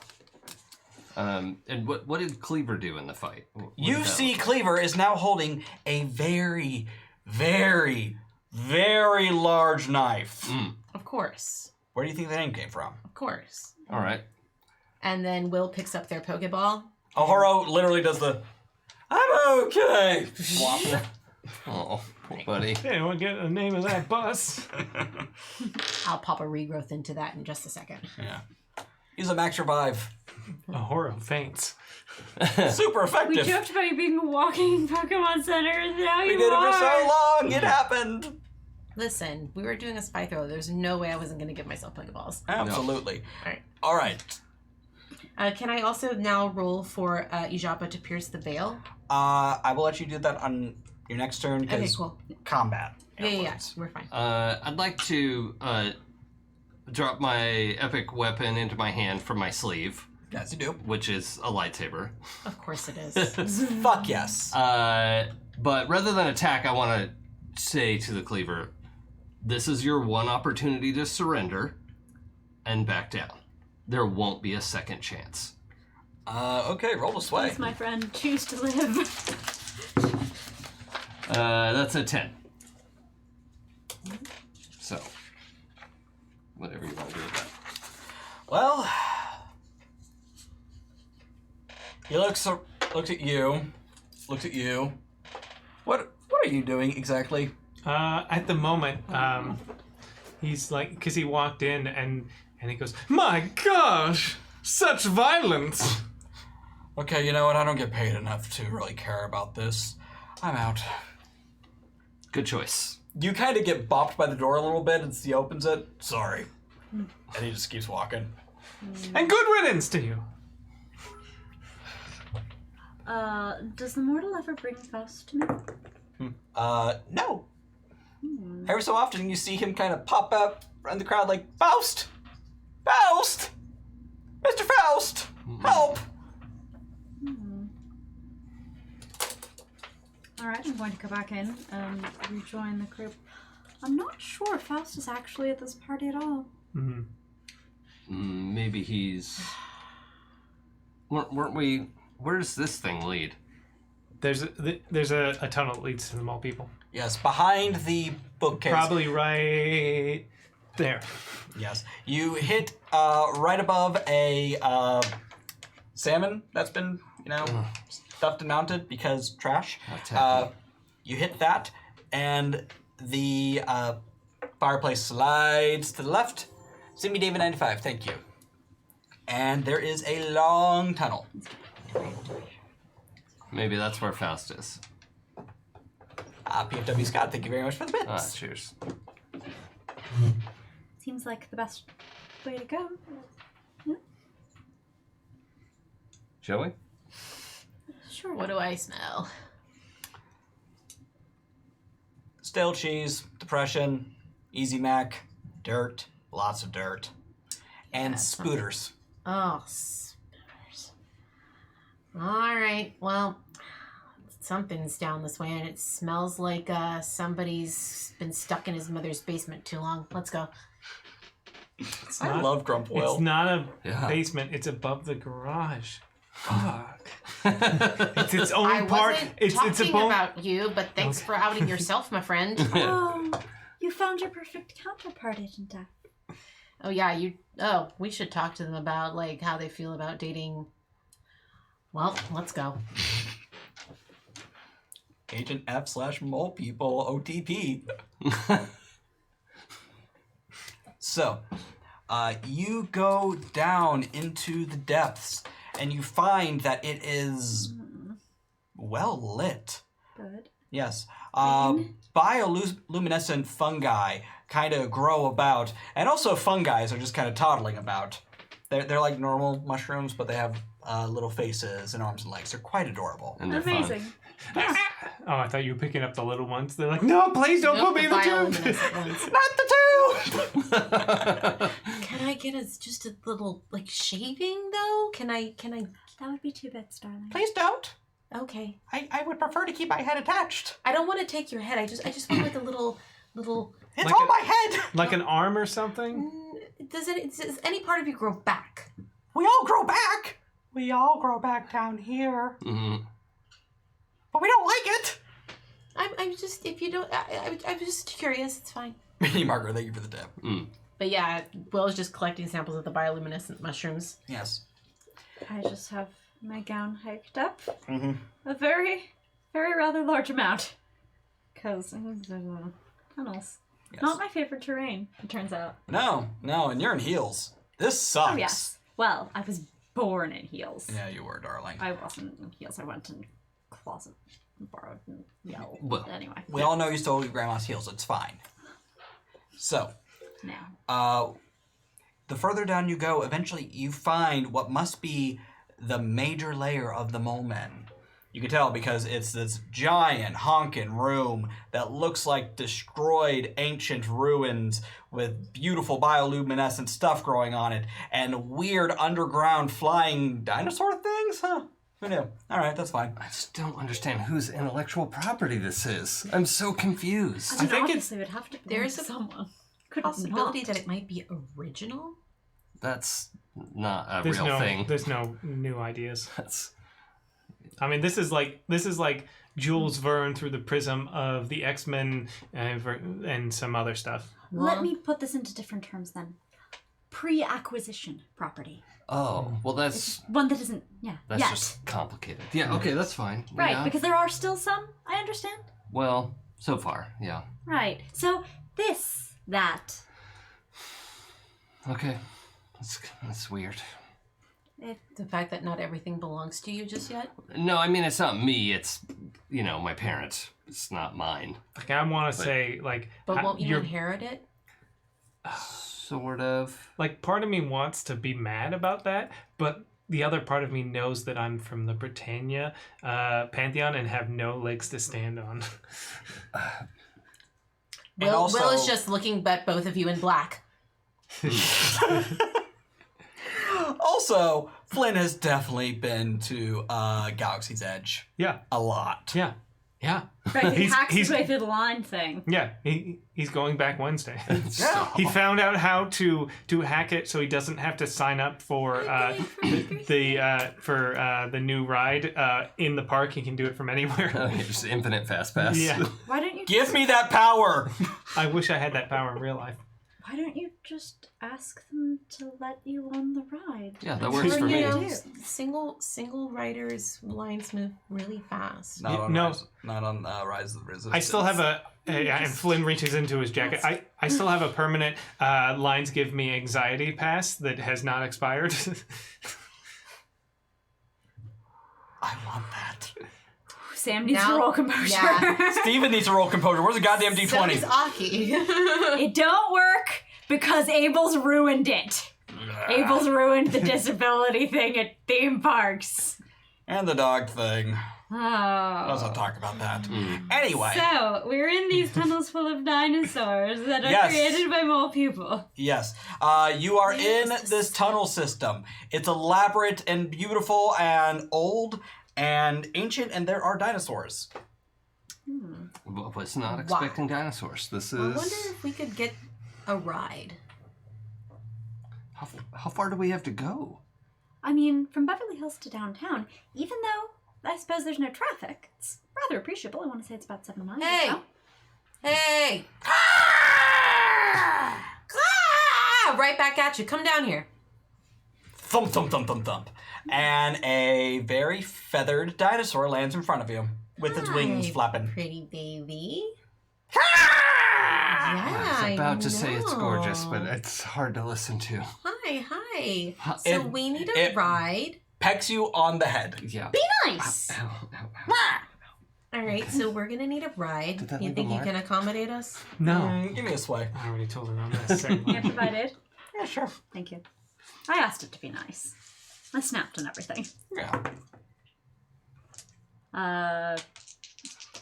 And what did Cleaver do in the fight? What You did that see look like? Cleaver is now holding a very, very, very large knife. Of course, Where do you think the name came from? of course. All right. And then Will picks up their Pokeball. Ahoro literally does the, I'm okay. Oh, poor buddy. Hey, want to get the name of that bus? I'll pop a regrowth into that in just a second. Yeah. Use a Max Revive. Ahoro faints. Super We effective. joked about you being a walking Pokemon Center, and now We you did it are. for so long. It happened. Listen, we were doing a spy throw. There's no way I wasn't going to give myself Pokeballs. Absolutely. Alright. All right. Can I also now roll for Ijapa to pierce the veil? I will let you do that on your next turn Okay, because cool. combat. Yeah, we're fine. I'd like to drop my epic weapon into my hand from my sleeve, Yes, you do. which is a lightsaber. Of course it is. Fuck yes. But rather than attack, I want to say to the Cleaver, this is your one opportunity to surrender and back down. There won't be a second chance. Okay, roll to sway. Please, my friend, choose to live. That's a 10. So, whatever you want to do with that. Well, he looks at you. What are you doing exactly? At the moment, he's like, because he walked in and he goes, my gosh, such violence. Okay, you know what? I don't get paid enough to really care about this. I'm out. Good choice. You kind of get bopped by the door a little bit and he opens it. Sorry. And he just keeps walking. And good riddance to you. Does the mortal ever bring Faust to me? No. Every so often you see him kind of pop up in the crowd like, Faust! Faust! Mr. Faust! Help! Alright, I'm going to go back in and rejoin the group. I'm not sure Faust is actually at this party at all. Maybe he's... Weren't we... Where does this thing lead? There's a tunnel that leads to the mall people. Yes, behind the bookcase. Probably right there. Yes. You hit right above a salmon that's been, stuffed and mounted because trash. That's happy. You hit that, and the fireplace slides to the left. Simi David 95, thank you. And there is a long tunnel. Maybe that's where Faust is. PFW Scott, thank you very much for the bits. Cheers. Seems like the best way to go. Shall we? Sure. What do I smell? Stale cheese, depression, Easy Mac, dirt, lots of dirt, and spooters. Oh, spinners. All right. Well, something's down this way, and it smells like somebody's been stuck in his mother's basement too long. Let's go. It's I not- love Grump It's Oil. not a Yeah. basement. It's above the garage. Fuck. It's its own I part. wasn't It's talking a bone. about you, but thanks for outing yourself, my friend. Oh, you found your perfect counterpart, Agent F. Oh yeah, we should talk to them about like how they feel about dating. Well, let's go. Agent F/Mole People OTP. So, you go down into the depths, and you find that it is well lit. Good. Yes. Bioluminescent fungi kind of grow about, and also fungi are just kind of toddling about. They're like normal mushrooms, but they have little faces and arms and legs. They're quite adorable. And they're Amazing. fun. Oh, I thought you were picking up the little ones. They're like, no, please don't put me in the tube. bioluminescent ones. Not the tube! Can I get just a little like shaving though? Can I? That would be 2 bits, darling. Please don't. Okay. I would prefer to keep my head attached. I don't want to take your head. I just want like a little. It's Like on a- my head. Like an arm or something? Does any part of you grow back? We all grow back. We all grow back down here, Mhm. but we don't like it. I'm just if you don't. I'm just curious. It's fine. Minnie Margaret, thank you for the tip. But yeah, Will is just collecting samples of the bioluminescent mushrooms. Yes. I just have my gown hiked up. Mm-hmm. A very, very rather large amount. Because tunnels. Yes. Not my favorite terrain, it turns out. No, and you're in heels. This sucks. Oh, yes. Well, I was born in heels. Yeah, you were, darling. I wasn't in heels. I went in closet and borrowed and yelled. Well, Anyway. We all know you stole your grandma's heels. It's fine. So, Now. the further down you go, eventually you find what must be the major layer of the mole men. You can tell because it's this giant honkin' room that looks like destroyed ancient ruins with beautiful bioluminescent stuff growing on it and weird underground flying dinosaur things? Huh? Who knew? All right, that's fine. I just don't understand whose intellectual property this is. I'm so confused. I mean, think obviously it would have to be There's a someone. Could Possibility not. that it might be original. That's not a There's real no, thing. there's no new ideas. That's I mean, this is like Jules Verne through the prism of the X-Men and some other stuff. Let me put this into different terms then. Pre-acquisition property. well, that's One that isn't, yeah, that's yet. just complicated. Yeah, okay, that's fine. Right, Yeah. because there are still some, I understand. Well, so far, yeah. Right, so this, that. Okay, that's weird. The fact that not everything belongs to you just yet. No, I mean it's not me. It's my parents. It's not mine. Like I want to say, like, But won't you you're- inherit it? Sort of. like part of me wants to be mad about that, but the other part of me knows that I'm from the Britannia Pantheon and have no legs to stand on. And also- Will is just looking at both of you in black. Also, Flynn has definitely been to Galaxy's Edge Yeah, a lot. yeah. Right, he He's- hacks his he's- way through the line thing. Yeah, he's going back Wednesday. Yeah. He found out how to hack it so he doesn't have to sign up for the new ride in the park. He can do it from anywhere. Just infinite fast pass. Yeah. Why don't you Give me that power! I wish I had that power in real life. Why don't you just ask them to let you on the ride? Yeah, that works for You me. know, Single riders lines move really fast. Not on No. Rise of the Resistance. I still have and Flynn reaches into his jacket. I still have a permanent lines give me anxiety pass that has not expired. I want that. Sam needs Now- to roll composure. yeah. Steven needs to roll composure. Where's the goddamn So D20? does Aki. It don't work because Abel's ruined it. Abel's ruined the disability thing at theme parks. And the dog thing. Let's Oh. not talk about that. Anyway, So, we're in these tunnels full of dinosaurs that are Yes. created by mole people. yes. You are in this tunnel system. It's elaborate and beautiful and old and ancient, and there are dinosaurs. Was not expecting dinosaurs. This I wonder is. if we could get a ride. How far do we have to go? I mean, from Beverly Hills to downtown, even though I suppose there's no traffic, it's rather appreciable. I want to say it's about 7 miles. Hey! or so. Hey! Right back at you. Come down here. Thump, thump, thump, thump, thump. And a very feathered dinosaur lands in front of you with its wings Hi, flapping. Pretty baby. I Yeah, was about to say it's gorgeous, know. but it's hard to listen to. Hi. Huh, So we need a ride. Pecks you on the head. Yeah. Be nice! Ow, ow, ow. All right, so we're gonna need a Did ride. that You leave think a you mark? can accommodate us? No. Give me a sway. I already told her not necessarily. Yeah, provided. Yeah, sure. Thank you. I asked it to be nice. I snapped and everything. Yeah.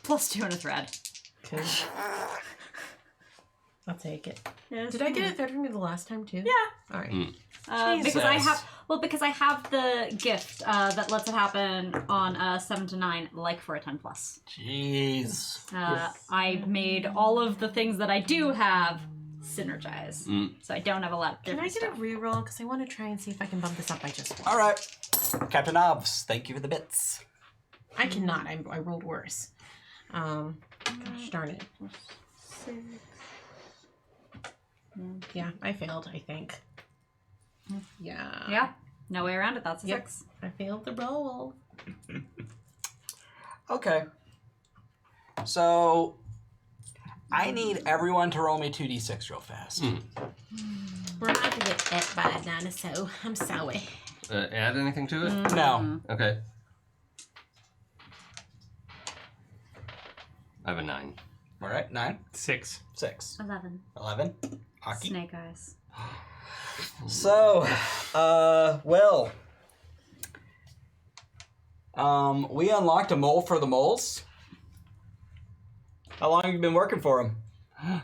+2 and a thread. Okay. I'll take it. Yeah, Did I get a third from you the last time too? Yeah. All right. Because I Jesus. because I have the gift that lets it happen on 7 to 9, like for a 10+. Jeez. I made all of the things that I do have synergize, so I don't have a lot of Can I different get a stuff. reroll? Because I want to try and see if I can bump this up by just one. All right. Captain Obs, thank you for the bits. I cannot. I rolled worse. Gosh darn it. 6. Yeah, I failed, I think. Yeah. Yeah, no way around it. That's a Yep. 6. I failed the roll. Okay. So, I need everyone to roll me 2d6 real fast. We're not going to get ate by a dinosaur. I'm sorry. Add anything to it? No. Okay. I have a 9. All right. 9, 6. 6, 11. 11. Aki. Snake eyes. So, Will. We unlocked a mole for the moles. How long have you been working for him? I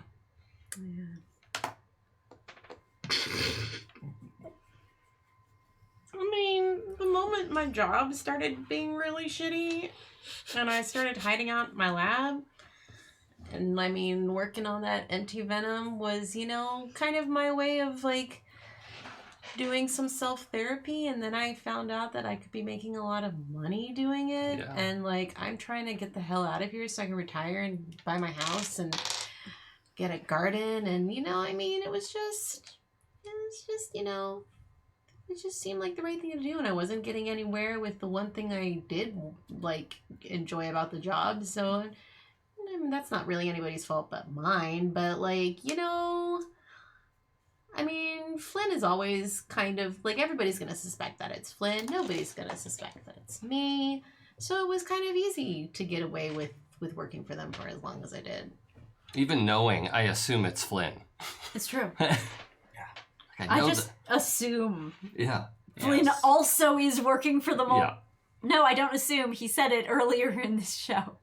mean, the moment my job started being really shitty and I started hiding out in my lab, and I mean, working on that anti-venom was, you know, kind of my way of like doing some self-therapy, and then I found out that I could be making a lot of money doing it, Yeah. and like I'm trying to get the hell out of here so I can retire and buy my house and get a garden, and you know, I mean, it was just, you know, it just seemed like the right thing to do, and I wasn't getting anywhere with the one thing I did like enjoy about the job. So I mean, that's not really anybody's fault but mine, but like, you know, I mean, Flynn is always kind of like, everybody's gonna suspect that it's Flynn, nobody's gonna suspect that it's me, so it was kind of easy to get away with working for them for as long as I did. Even knowing, I assume it's Flynn. It's true. I know I just assume yeah. Flynn Yes. also is working for the mole. Yeah. No, I don't assume. He said it earlier in this show.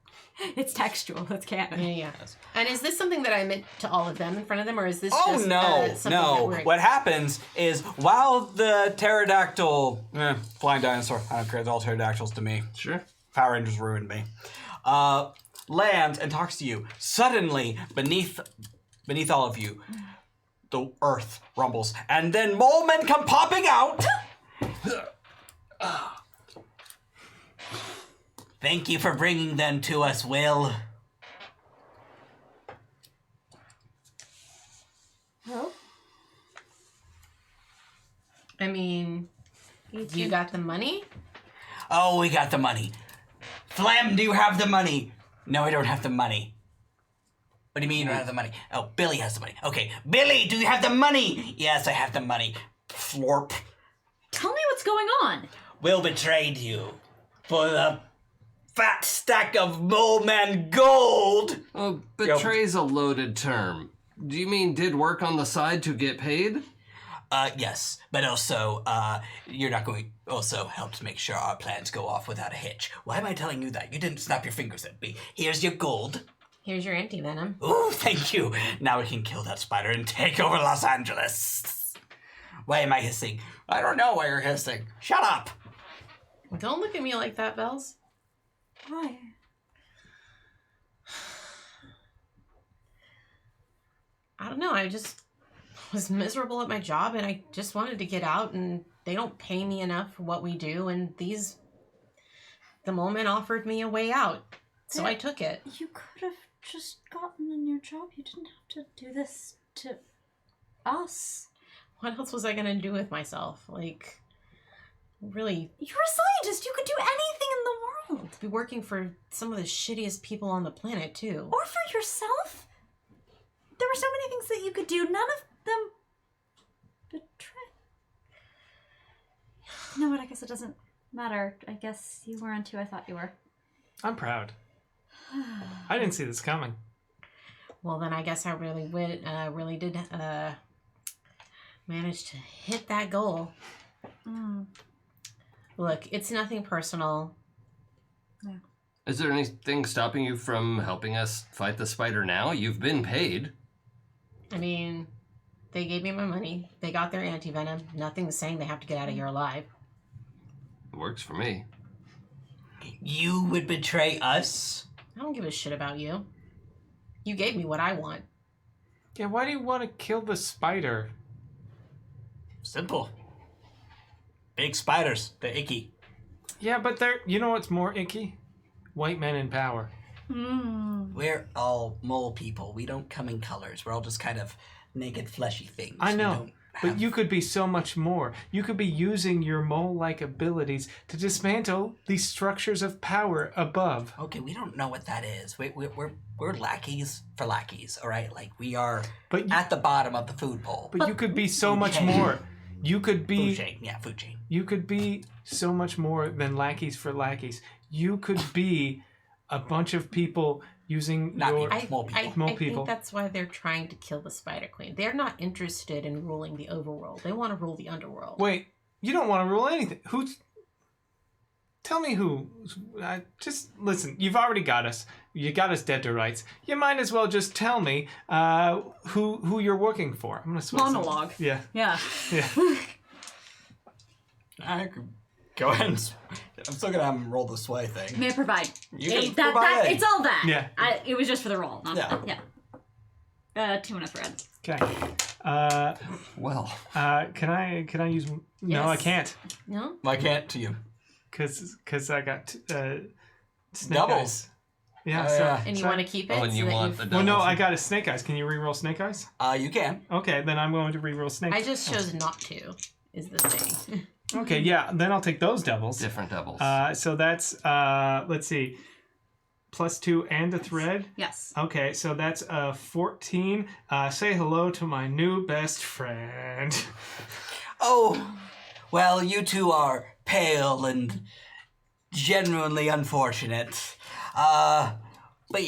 It's textual. It's canon. Yeah. And is this something that I meant to all of them in front of them, or is this Oh just no, something no. that we're... What happens is while the pterodactyl, flying dinosaur, I don't care, they're all pterodactyls to me. Sure. Power Rangers ruined me. Lands and talks to you. Suddenly, beneath all of you, the earth rumbles, and then mole men come popping out. Thank you for bringing them to us, Will. Well, I mean, you got the money? Oh, we got the money. Phlegm, do you have the money? No, I don't have the money. What do you mean you don't have the money? Oh, Billy has the money. Okay, Billy, do you have the money? Yes, I have the money. Florp. Tell me what's going on. Will betrayed you for the fat stack of mole man gold. Oh, betray's a loaded term. Do you mean did work on the side to get paid? Yes, but also, you're not going also helps make sure our plans go off without a hitch. Why am I telling you that? You didn't snap your fingers at me. Here's your gold. Here's your anti-venom. Ooh, thank you. Now we can kill that spider and take over Los Angeles. Why am I hissing? I don't know why you're hissing. Shut up. Don't look at me like that, Bells. Why? I don't know, I just was miserable at my job and I just wanted to get out, and they don't pay me enough for what we do, and the moment offered me a way out. So I took it. You could have just gotten a new job. You didn't have to do this to us. What else was I going to do with myself? Like, really, You're a scientist. You could do anything in the world. to be working for some of the shittiest people on the planet, too. Or for yourself. There were so many things that you could do. None of them betray. You know what? I guess it doesn't matter. I guess you weren't who I thought you were. I'm proud. I didn't see this coming. Well, then I guess I really did manage to hit that goal. Look, it's nothing personal. Is there anything stopping you from helping us fight the spider now? You've been paid. I mean, they gave me my money. They got their anti-venom. Nothing's saying they have to get out of here alive. It works for me. You would betray us? I don't give a shit about you. You gave me what I want. Yeah, why do you want to kill the spider? Simple. Big spiders. They're icky. Yeah, but you know what's more icky? White men in power. We're all mole people. We don't come in colors. We're all just kind of naked, fleshy things. I We know, don't but have- you could be so much more. You could be using your mole-like abilities to dismantle these structures of power above. Okay, we don't know what that is. We're lackeys for lackeys, all right? Like, we are But you, at the bottom of the food pole. but you could be so Food much chain. more. You could be Food chain. Yeah, food chain. You could be so much more than lackeys for lackeys. You could be a bunch of people using Not your... people. Mole people. Mole I people. think that's why they're trying to kill the Spider Queen. They're not interested in ruling the overworld. They want to rule the underworld. Wait, you don't want to rule anything. Who's... Tell me who. Just listen, you've already got us. You got us dead to rights. You might as well just tell me who you're working for. I'm going to switch Monologue. Yeah. Yeah. Yeah. I could go ahead and... I'm still going to have him roll the sway thing. May I provide? You can that, provide. it's all that. Yeah. It was just for the roll. Not Yeah. yeah. Tuna threads. Okay. Well, Can I use... No, I Yes. can't. No? Why can't to you? Because I got snake Doubles. eyes. Yeah, Oh, so, yeah. And you so- want to keep it? oh, and so you that want you've- the Well, no, doubles. I got a snake eyes. Can you reroll snake eyes? You can. Okay, then I'm going to reroll snake. I just chose not to, is the thing. Okay, yeah, then I'll take those doubles. different doubles. So that's let's see, +2 and a thread. Yes. Okay, so that's 14. Say hello to my new best friend. Oh, well, you two are pale and genuinely unfortunate. But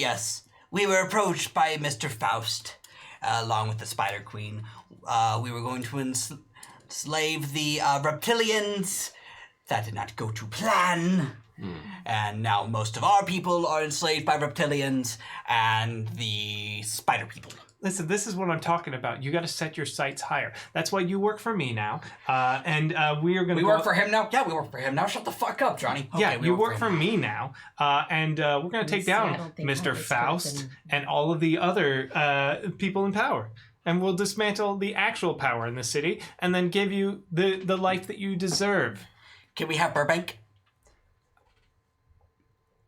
yes, we were approached by Mr. Faust, along with the Spider Queen. We were going to enslave the reptilians. That did not go to plan. And now most of our people are enslaved by reptilians and the spider people. Listen, this is what I'm talking about. You got to set your sights higher. That's why you work for me now, and we are going to. We work for him now? Yeah, we work for him now. Shut the fuck up, Johnny. Okay, Yeah, we you work him for now. me now, and we're going to take See, I down don't think I Mr. was Faust spoken. and all of the other people in power. And we'll dismantle the actual power in the city and then give you the life that you deserve. Can we have Burbank?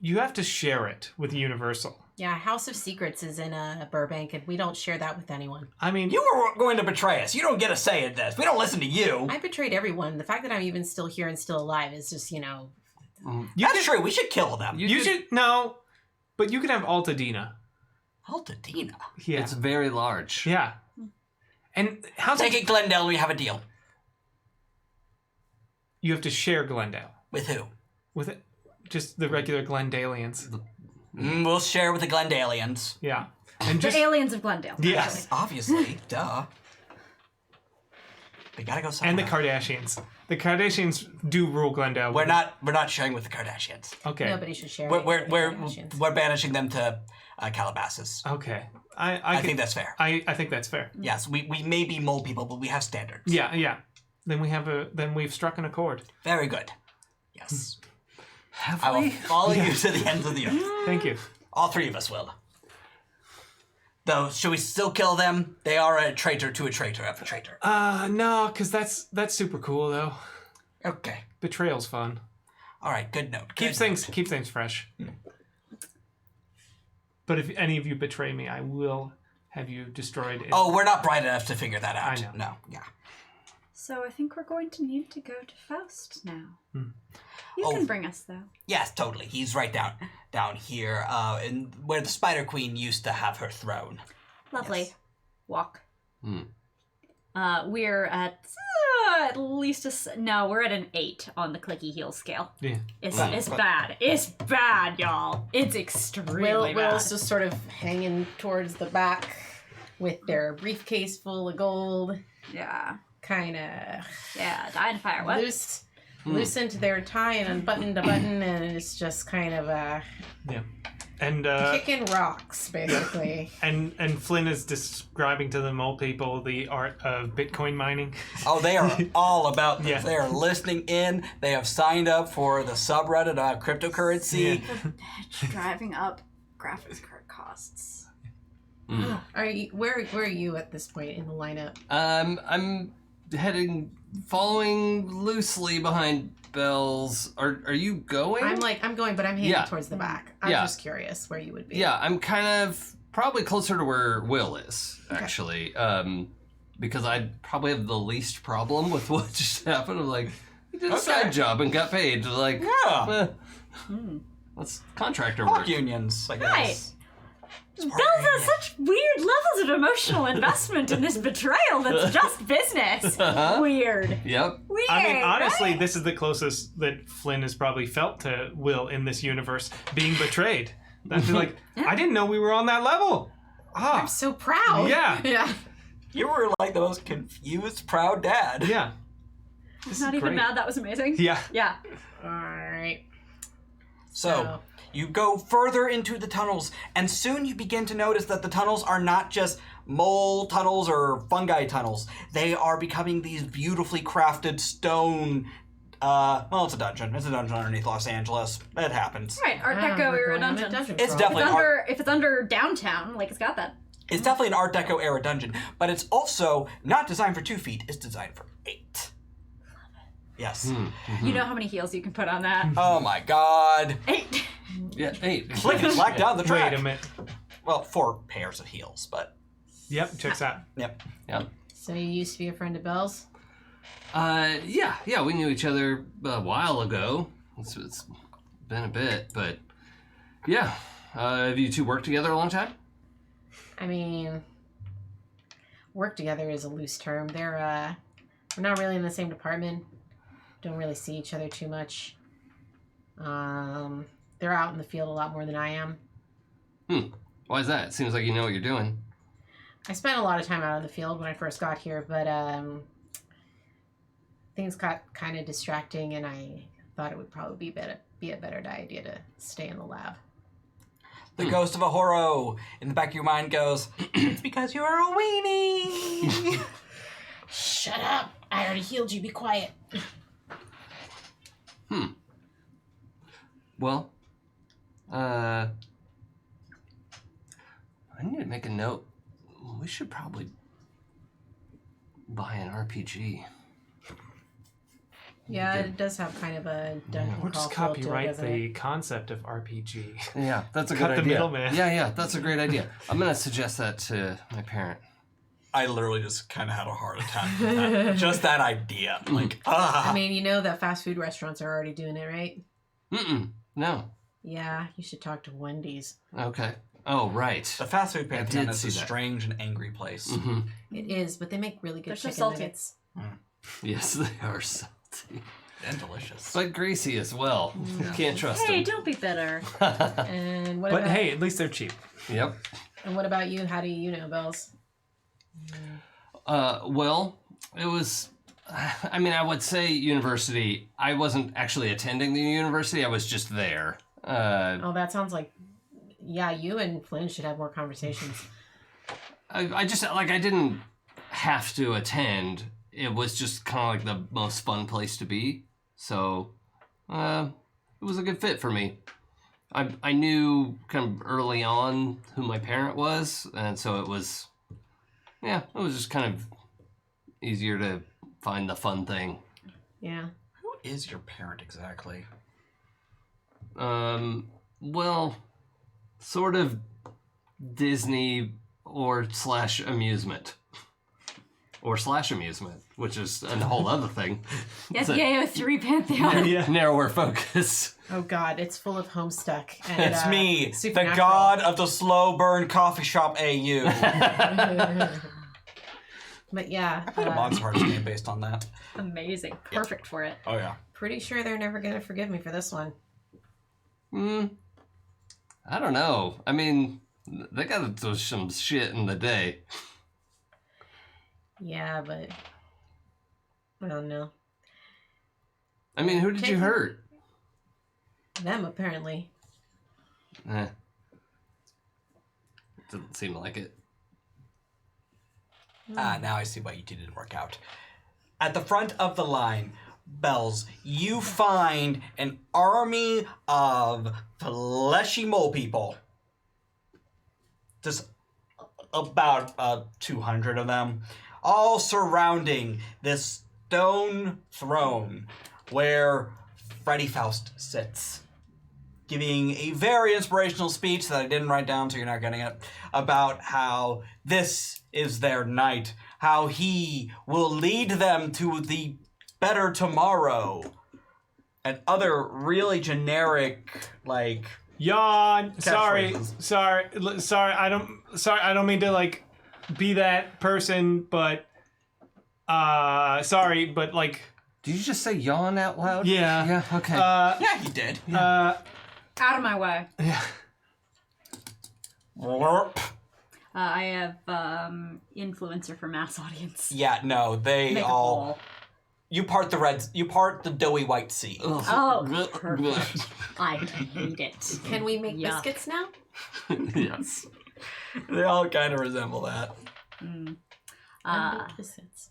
You have to share it with Universal. Yeah, House of Secrets is in Burbank, and we don't share that with anyone. I mean, You were going to betray us. You don't get a say in this. We don't listen to you. I betrayed everyone. The fact that I'm even still here and still alive is just, you That's could- true. We should kill them. You should no, but you can have Altadena. Altadena. Yeah, It's very large. yeah. And how's Take it? it, Glendale. We have a deal. You have to share Glendale With who? with it, just the regular Glendalians. We'll share with the Glendalians. Yeah, and The just aliens of Glendale. yes, Obviously. Duh. We gotta go somewhere. and the Kardashians. The Kardashians do rule Glendale. We're not sharing with the Kardashians. Okay. nobody should share. We're it with the we're, Kardashians. we're banishing them to Calabasas. Okay. I think that's fair. I think that's fair. Yes, we may be mole people, but we have standards. Yeah. Then we've struck an accord. Very good. Yes. Have I will we? follow you to the ends of the earth. Thank you. All three of us will. Though, should we still kill them? They are a traitor to a traitor of a traitor. No, because that's super cool though. Okay. Betrayal's fun. All right, good note. Keeps things fresh. But if any of you betray me, I will have you destroyed. Oh, we're not bright enough to figure that out. I know. No, yeah. So I think we're going to need to go to Faust now. Hmm. You can bring us though. Yes, totally. He's right down here, in where the Spider Queen used to have her throne. Lovely. Yes. Walk. Hmm. We're at least we're at an 8 on the clicky heel scale. Yeah. It's bad. It's bad, y'all. It's extremely bad. Will's just sort of hanging towards the back with their briefcase full of gold. Yeah. Kind of Dying fire. What? loosened their tie and unbuttoned a button, and it's just kind of And kicking rocks, basically. and Flynn is describing to the mole people the art of Bitcoin mining. Oh, they are all about this. Yeah. They are listening in. They have signed up for the subreddit about cryptocurrency. Yeah. Driving up graphics card costs. Are you where are you at this point in the lineup? I'm following loosely behind Bells. Are you going? I'm going, but I'm heading Yeah. towards the back. I'm just curious where you would be. Yeah, I'm kind of probably closer to where Will is, actually. Because I probably have the least problem with what just happened. I'm like, he did a side job and got paid. Like, that's contractor Fuck work. unions, I guess. Right. Bells has such weird levels of emotional investment in this betrayal that's just business. Weird. Yep. Weird. I mean, honestly, right? this is the closest that Flynn has probably felt to Will in this universe, being betrayed. That's like, I didn't know we were on that level. I'm so proud. Yeah. Yeah. You were like the most confused, proud dad. Yeah. I'm not even mad. That was amazing. Yeah. Yeah. All right. So, you go further into the tunnels, and soon you begin to notice that the tunnels are not just mole tunnels or fungi tunnels. They are becoming these beautifully crafted stone. Well, it's a dungeon. It's a dungeon underneath Los Angeles. It happens. Right. Art Deco era dungeon. It's definitely If it's under downtown, like it's got that. It's definitely an Art Deco era dungeon, but it's also not designed for 2 feet. It's designed for 8. Yes. You know how many heels you can put on that? Oh my God. 8. Yeah, 8. Flick it black down the track. Wait a minute. Well, 4 pairs of heels, but Yep, checks out. yep. Yep. So you used to be a friend of Belle's? Yeah, we knew each other a while ago. It's been a bit, but yeah. Have you two worked together a long time? I mean, work together is a loose term. We're not really in the same department. Don't really see each other too much. They're out in the field a lot more than I am. Why is that? It seems like you know what you're doing. I spent a lot of time out in the field when I first got here, but things got kind of distracting, and I thought it would probably be a better idea to stay in the lab. The ghost of a horo in the back of your mind goes, it's because you're a weenie. Shut up! I already healed you. Be quiet. Well, I need to make a note. We should probably buy an RPG. Yeah, it does have kind of a dungeon Or just crawl feel to it, copyright doesn't the it? concept of RPG. Yeah, that's a Cut good the idea. middleman. Yeah, that's a great idea. I'm gonna suggest that to my parent. I literally just kind of had a heart attack with that. Just that idea. Like, ah. I mean, you know that fast food restaurants are already doing it, right? No. Yeah, you should talk to Wendy's. Okay. Oh, right. The fast food Pantheon did is see a that. strange and angry place. It is, but they make really good They're so chicken salty. nuggets. Yes, they are salty. And delicious. But greasy as well. Can't trust Hey, them. don't be bitter. And what But about hey, at least they're cheap. Yep. and what about you? How do you know Bells? Well, it was... I mean, I would say university. I wasn't actually attending the university. I was just there. Oh, that sounds like you and Flynn should have more conversations. I just, like, I didn't have to attend. It was just kind of like the most fun place to be. So, it was a good fit for me. I knew kind of early on who my parent was, and so it was just kind of easier to find the fun thing. Yeah. Who is your parent exactly? Well, sort of Disney or / amusement. Or / amusement, which is a whole other thing. Yes, It's a yeah, 3 Pantheon. Yeah. narrower focus. Oh God, it's full of Homestuck. And, It's me, the Supernatural. god of the slow burn coffee shop AU. But yeah, I had a Monster Hearts game based on that. Amazing. Perfect for it. Oh yeah. pretty sure they're never gonna forgive me for this one. I don't know. I mean, they got to do some shit in the day. Yeah, but I don't know. I mean, who did you hurt? Them apparently. Doesn't seem like it. Now I see why you two didn't work out. At the front of the line, Bells, you find an army of fleshy mole people. Just about 200 of them, all surrounding this stone throne where Freddy Faust sits, giving a very inspirational speech that I didn't write down, so you're not getting it, about how this is their night, how he will lead them to the better tomorrow, and other really generic, like... Yawn. Sorry. Catchphrases. I don't mean to like be that person, but sorry, but like Did you just say yawn out loud? yeah. Yeah, okay. Yeah, he did. Out of my way. Yeah. I have influencer for mass audience. Yeah, no, they Make a all... poll. You part the doughy white sea. Oh, perfect. I hate it. Can we make Yuck. biscuits now? Yes. They all kind of resemble that. Biscuits.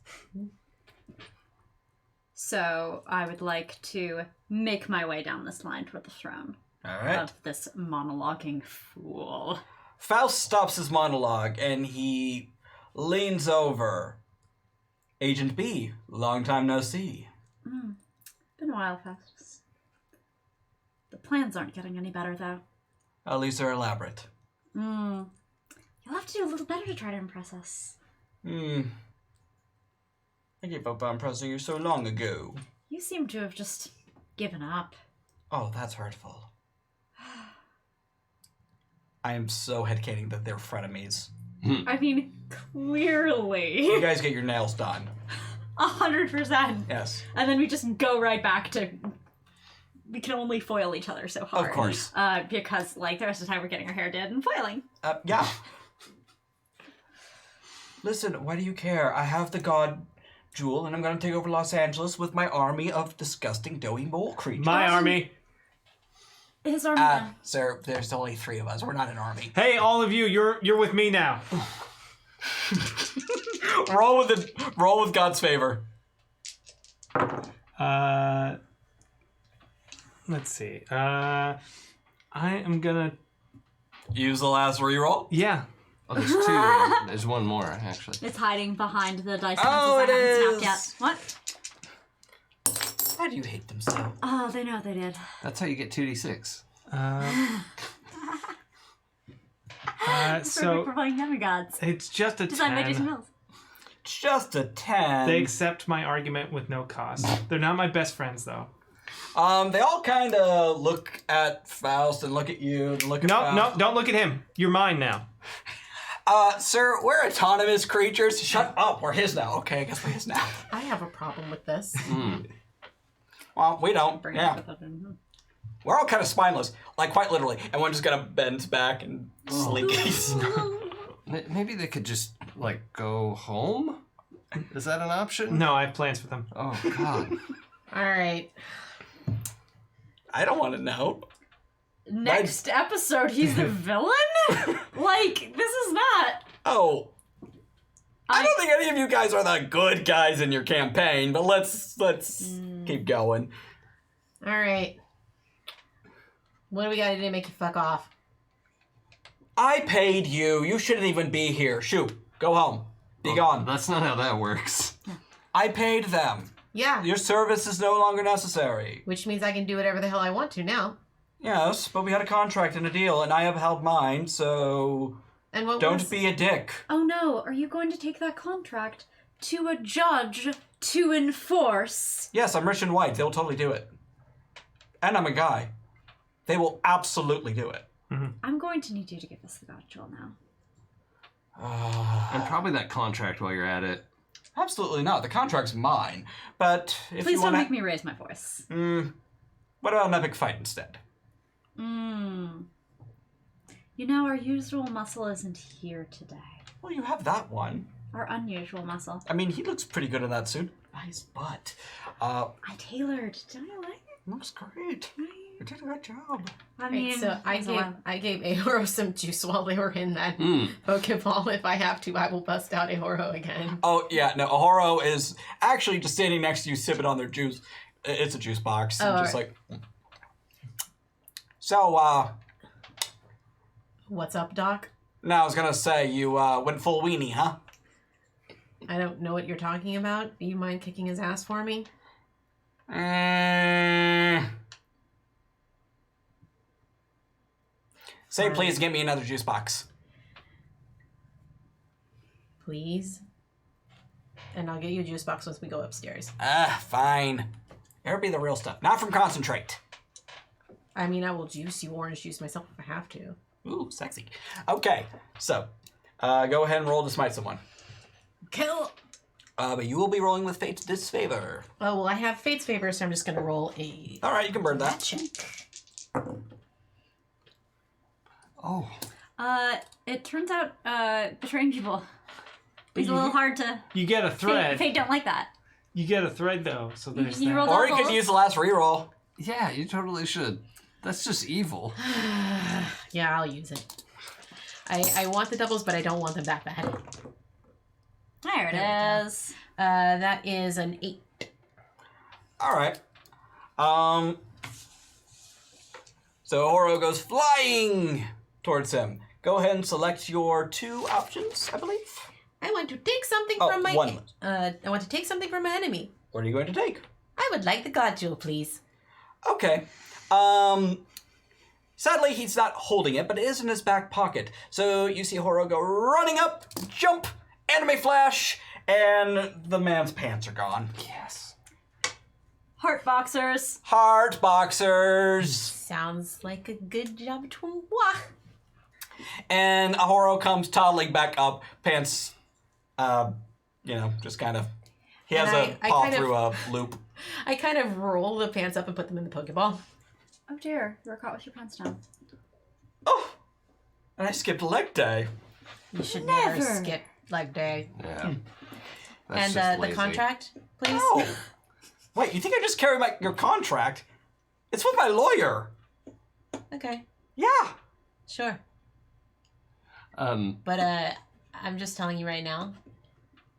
So I would like to make my way down this line toward the throne All right. of this monologuing fool. Faust stops his monologue and he leans over. Agent B, long time no see. Been a while, Faustus. The plans aren't getting any better, though. At least they're elaborate. You'll have to do a little better to try to impress us. I gave up on impressing you so long ago. You seem to have just given up. Oh, that's hurtful. I am so headcaning that they're frenemies. I mean, clearly. You guys get your nails done. 100%. Yes. And then we just go right back to... We can only foil each other so hard. Of course. Because, like, the rest of the time we're getting our hair did and foiling. Yeah. Listen, why do you care? I have the god Jewel, and I'm going to take over Los Angeles with my army of disgusting doughy mole creatures. My army. His army. Sir, there's only 3 of us. We're not an army. Hey, all of you, you're with me now. roll with God's favor. Let's see. I am gonna. Use the last reroll. Yeah. Oh, there's 2. There's one more, actually. It's hiding behind the dice Oh, pencils I it haven't is. snapped yet. What? Why do you hate them so? Oh, they know they did. That's how you get 2d6. So We're playing Demigods. it's just a Designed by Jason 10. Mills. Just a 10. They accept my argument with no cost. They're not my best friends, though. They all kind of look at Faust and look at you and look at No, Faust. don't look at him. You're mine now. Sir, we're autonomous creatures. Shut up. We're his now. Okay, I guess we're his now. I have a problem with this. Well, we don't. Bring Yeah. it up in. We're all kind of spineless. Like, quite literally. And one just kind of bends back and slinkies. Maybe they could just, like, go home? Is that an option? No, I have plans for them. Oh, God. All right. I don't want to know. Next episode, he's the villain? Like, this is not... Oh. I don't think any of you guys are the good guys in your campaign, but let's keep going. All right. What do we gotta do to make you fuck off? I paid you. You shouldn't even be here. Shoot. Go home. Be gone. That's not how that works. I paid them. Yeah. Your service is no longer necessary. Which means I can do whatever the hell I want to now. Yes, but we had a contract and a deal, and I have held mine, so... And what Don't was... be a dick. Oh no, are you going to take that contract to a judge to enforce? Yes, I'm rich and white. They'll totally do it. And I'm a guy. They will absolutely do it. I'm going to need you to give us the god jewel now. And probably that contract while you're at it. Absolutely not. The contract's mine. But if Please you don't want make me raise my voice. What about an epic fight instead? You know, our usual muscle isn't here today. Well, you have that one. Our unusual muscle. I mean, he looks pretty good in that suit. Nice butt. I tailored. Didn't I like it? Looks great. You did a good job. I mean, Right, so I gave Ahoro some juice while they were in that Pokeball. If I have to, I will bust out Ahoro again. Oh, yeah, no, Ahoro is actually just standing next to you, sipping on their juice. It's a juice box. Oh, And just alright. like... So, What's up, Doc? now I was gonna say, you went full weenie, huh? I don't know what you're talking about. Do you mind kicking his ass for me? Say please, get me another juice box. Please? And I'll get you a juice box once we go upstairs. Fine. It'll be the real stuff. Not from concentrate. I mean, I will juice you orange juice myself if I have to. Ooh, sexy. Okay, so, go ahead and roll to smite someone. Kill! But you will be rolling with Fate's Disfavor. Oh, well, I have Fate's Favor, so I'm just going to roll a Alright, you can burn that. check. Oh. it turns out, betraying people is a little hard to... You get a thread. Fate don't like that. You get a thread though, so there's You that. roll Or you could doubles. use the last reroll. Yeah, you totally should. That's just evil. Yeah, I'll use it. I want the doubles, but I don't want them that bad. There There we it go. is. That is an 8. Alright. So Ahoro goes flying towards him. Go ahead and select your 2 options, I believe. I want to take something Oh, from my... one. I want to take something from my enemy. What are you going to take? I would like the God Jewel, please. Okay. Sadly, he's not holding it, but it is in his back pocket. So you see Ahoro go running up, jump, anime flash, and the man's pants are gone. Yes. Heart boxers. Heart boxers. Sounds like a good job to moi. And Ahoro comes toddling back up, pants, just kind of, he has And a I paw kind of- through a loop. I kind of roll the pants up and put them in the Pokeball. Oh dear, you were caught with your pants down. Oh, and I skipped leg day. You should never Never. skip leg day. Yeah. That's And just the lazy. contract, please? Oh, wait, you think I just carry your contract? It's with my lawyer. Okay, Yeah. sure. Um, But I'm just telling you right now,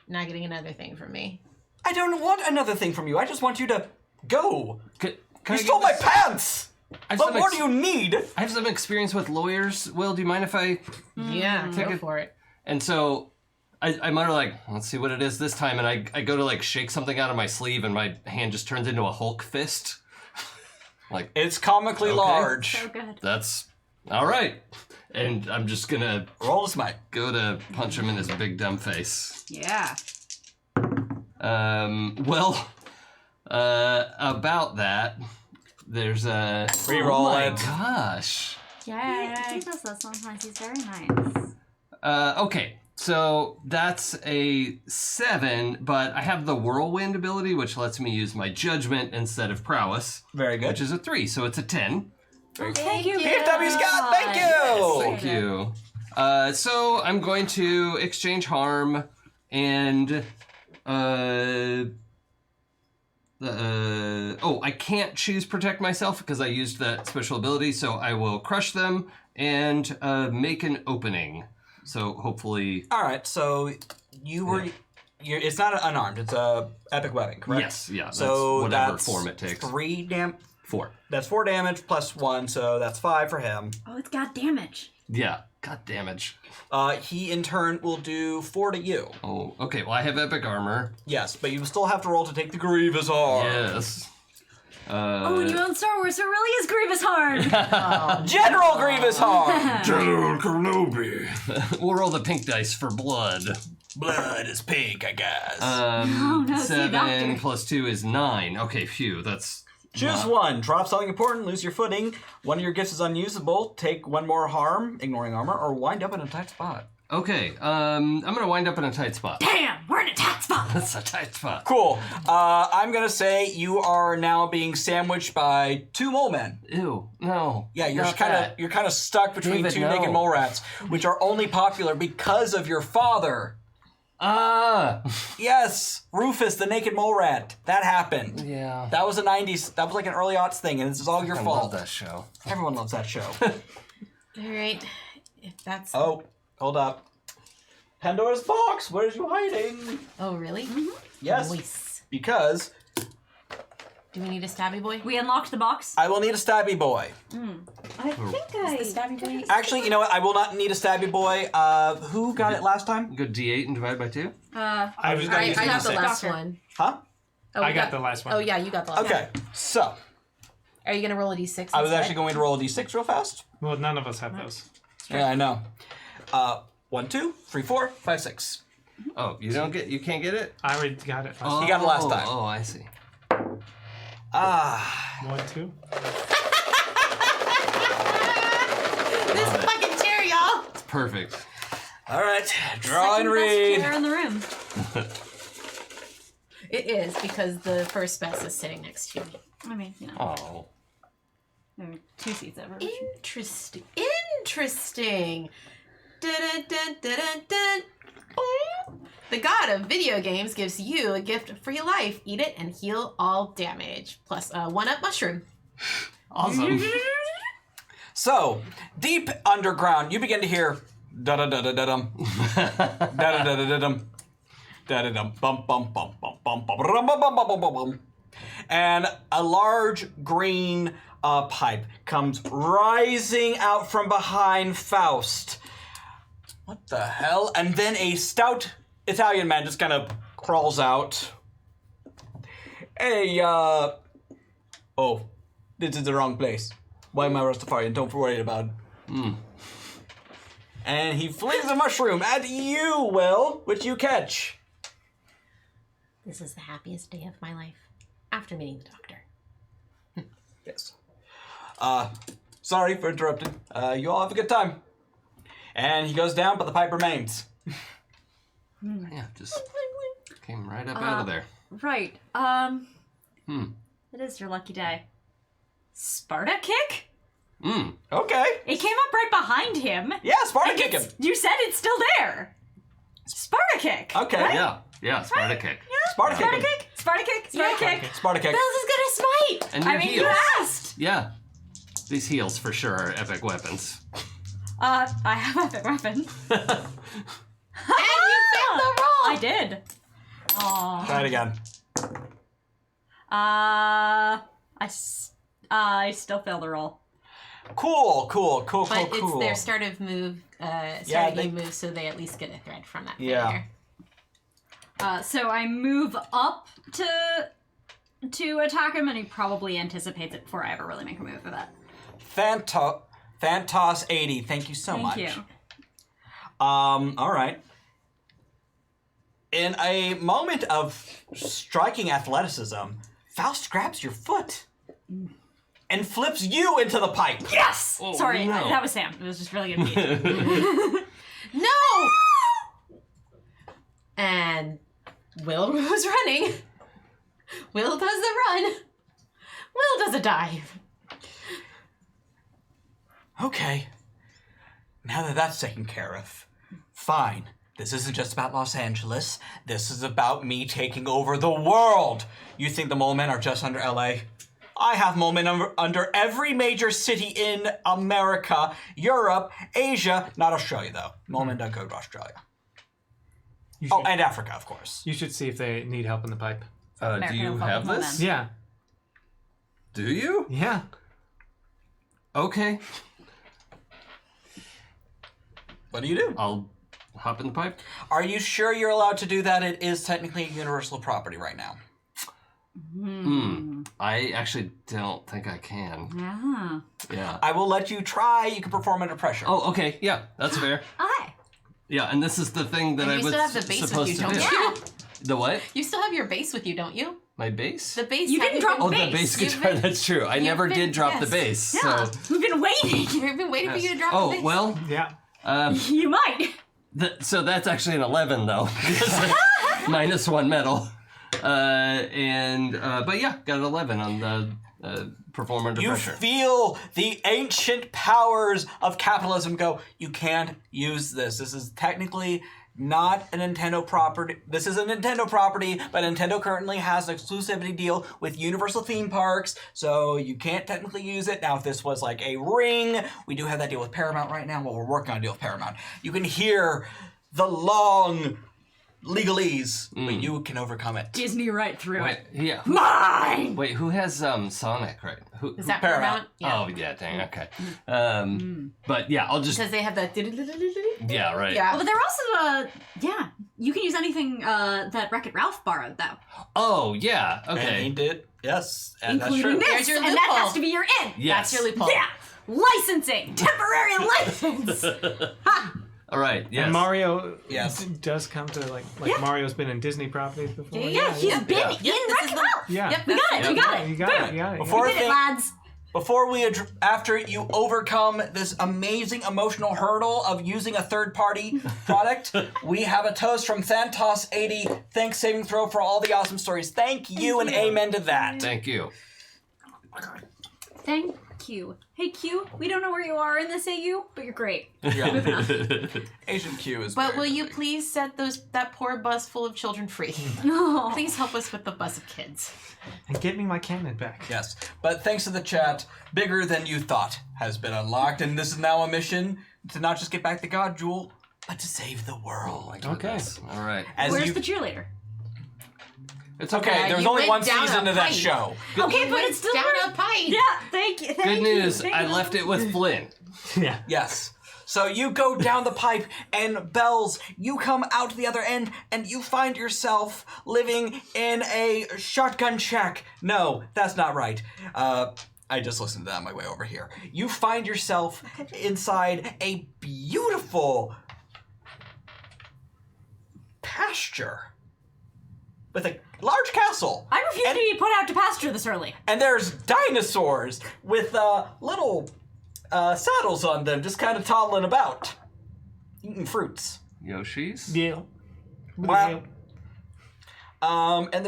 not getting another thing from me. I don't want another thing from you. I just want you to go. can You I stole get my this? pants. I have What some more ex- do you need? I have some experience with lawyers. Will, do you mind if I... Yeah, Take go it. for it. And so I mutter like, let's see what it is this time. And I go to like shake something out of my sleeve and my hand just turns into a Hulk fist. Like, It's comically Okay. large. So good. that's all right. And I'm just gonna Roll to smite. go to punch him in his big dumb face. Yeah. About that, there's a... Reroll oh my it. gosh. Yeah. He does that sometimes. He's very nice. Okay, so that's a 7, but I have the Whirlwind ability, which lets me use my Judgment instead of Prowess, Very good. which is a 3, so it's a 10. Thank you. PFW Scott, thank you! Thank you. So I'm going to exchange harm and I can't choose protect myself because I used that special ability, so I will crush them and make an opening. So hopefully, All right, so you were. It's not unarmed. It's a epic webbing, correct? yes, yeah. That's So whatever that's form it takes. 3 4. That's 4 damage plus 1, so that's 5 for him. Oh, it's got damage. Yeah. God damage. He in turn will do 4 to you. Oh, okay. Well, I have epic armor. Yes, but you still have to roll to take the Grievous harm. Yes. Oh, and you own Star Wars, so it really is Grievous hard. General Grievous harm. General Kenobi. We'll roll the pink dice for blood. Blood is pink, I guess. no, see, 7 Doctor. plus 2 is 9. Okay, phew. That's. Choose one. Drop something important, lose your footing. One of your gifts is unusable. Take 1 more harm, ignoring armor, or wind up in a tight spot. Okay, I'm gonna wind up in a tight spot. Damn, we're in a tight spot. That's a tight spot. Cool. I'm gonna say you are now being sandwiched by 2 mole men. Ew, no. Yeah, you're not kind that. of stuck between David, 2 no. naked mole rats, which are only popular because of your father. Ah! Yes, Rufus, the naked mole rat. That happened. Yeah. That was a 90s. That was like an early aughts thing, and this is all your I fault. love that show. Everyone loves that show. All right. If that's. Oh, hold up. Pandora's box. Where's you hiding? Oh, really? Yes, Nice. because Do we need a stabby boy? We unlocked the box. I will need a stabby boy. I think Is the stabby boy? Actually, you know what? I will not need a stabby boy. Who got it last time? Go D8 and divide by 2? I was gonna I use got the D6. last Doctor. one. Huh? Oh, I we got the last one. Oh, yeah, you got the last one. Okay, so Are you going to roll a d6? I was instead? actually going to roll a d6 real fast. Well, none of us have those. Yeah, I know. 1, 2, 3, 4, 5, 6. Oh, you can't get it? I already got it. Oh, You got it last time. Oh, I see. Ah. 1, 2. This fucking chair, y'all. It's perfect. All right, draw Second and best read. chair in the room. It is because the first best is sitting next to me. I mean, you know, Oh. there are 2 seats over. Interesting. Interesting. Dun, dun, dun, dun, dun. Boing. The god of video games gives you a gift of free life. Eat it and heal all damage. Plus a 1-up mushroom. Awesome. So, deep underground, you begin to hear da da da da da dum, da da da da da dum, da da dum, bum bum bum bum bum bum bum bum bum bum bum bum, and a large green pipe comes rising out from behind Faust. What the hell? And then a stout Italian man just kind of crawls out. Hey, oh, this is the wrong place. Why am I Rastafarian? Don't worry about it. And he flings a mushroom at you, Will, which you catch. This is the happiest day of my life. After meeting the doctor. Yes. Sorry for interrupting. You all have a good time. And he goes down, but the pipe remains. Yeah, just came right up out of there. Right. It is your lucky day. Sparta kick? Okay. It came up right behind him. Yeah, Sparta kick him. You said it's still there. Sparta kick. Okay. Yeah, Sparta kick. Sparta kick Sparta him. kick. Sparta kick. Sparta kick. Sparta kick. Bells is gonna smite! And I your mean, heels. you asked. Yeah. These heels for sure are epic weapons. I have epic weapon. And you failed the roll! I did. Aw. Try it again. I still failed the roll. Cool. But it's their start of move, game move, so they at least get a thread from that Yeah. failure. So I move up to attack him, and he probably anticipates it before I ever really make a move for that. Phantos 80. Thank you so much. Thank you. All right. In a moment of striking athleticism, Faust grabs your foot and flips you into the pipe. Yes! Oh, Sorry, no. that was Sam. It was just really good. No! And Will goes running. Will does the run. Will does a dive. Okay. Now that that's taken care of, fine. This isn't just about Los Angeles. This is about me taking over the world. You think the Mole Men are just under LA? I have Mole Men under every major city in America, Europe, Asia, not Australia though. Mole Men don't go to Australia. You Oh, should, and Africa, of course. you should see if they need help in the pipe. Do American you Folk have Woman. this? Yeah. Do you? Yeah. Okay. What do you do? I'll hop in the pipe. Are you sure you're allowed to do that? It is technically universal property right now. I actually don't think I can. Yeah. Yeah. I will let you try. You can perform under pressure. Oh, okay. Yeah, that's fair. Aye. Yeah, and this is the thing that And I you was still have the base with supposed you, to don't do. you? The what? You still have your base with you, don't you? My bass? The base. You didn't drop Oh, the the bass You've guitar. been- That's true. I never been- did drop yes. the bass. Yeah. So. We've been waiting. We've been waiting for you to drop the Oh base. well. Yeah. You might. So that's actually an 11 though, minus 1 medal. But yeah, got an 11 on the perform under You pressure. feel the ancient powers of capitalism go, you can't use this. This is technically not a Nintendo property. This is a Nintendo property, but Nintendo currently has an exclusivity deal with Universal Theme Parks, so you can't technically use it. Now, if this was like a ring, we do have that deal with Paramount right now. Well, we're working on a deal with Paramount. You can hear the long legalese, but you can overcome it. Disney right through Wait, it. yeah. Mine! Wait, who has Sonic, right? Who? Is that Paramount? Paramount? Yeah. Oh yeah, dang. Okay. But yeah, I'll just. Because they have that. Yeah, right. Yeah. Oh, but they're also, yeah, you can use anything that Wreck-It Ralph borrowed, though. Oh yeah. And he Okay. did, yes, and that's Including true. this, There's your and that loophole. has to be your in. Yes. That's your loophole. Yeah! Licensing! Temporary license! Ha! All right. Yes. And Mario Yes. does come to like Yeah. Mario's been in Disney properties before. Yeah, he's been Yeah. in Yep, this is Wreck-It the- Ralph! Yeah. Yep, We got it, that's we got it! You got it. You got it. Before We did it, thing- lads! Before we, after you overcome this amazing emotional hurdle of using a third-party product, we have a toast from Thantos80. Thanks, saving throw, for all the awesome stories. Thank you and amen to that. Thank you. Thank you. Hey, Q, we don't know where you are in this AU, but you're great. Asian Q is. But very will you big. please set that poor bus full of children free? No. Please help us with the bus of kids. And get me my cannon back. Yes, but thanks to the chat, bigger than you thought has been unlocked, and this is now a mission to not just get back the God Jewel, but to save the world. Okay. All right. As Where's you, the cheerleader? It's okay, okay. there's you only went one down season a to that pipe. show. Okay, but it's still down worth- a pipe. Yeah, thank you. Good news. Thank I you. left it with Flynn. Yeah. Yes. So you go down the pipe, and Bells, you come out the other end, and you find yourself living in a shotgun shack. No, that's not right. I just listened to that on my way over here. You find yourself inside a beautiful pasture with a large castle. I refuse And- to be put out to pasture this early. And there's dinosaurs with little saddles on them, just kind of toddling about, eating fruits. Yoshi's. Yeah. Wow. And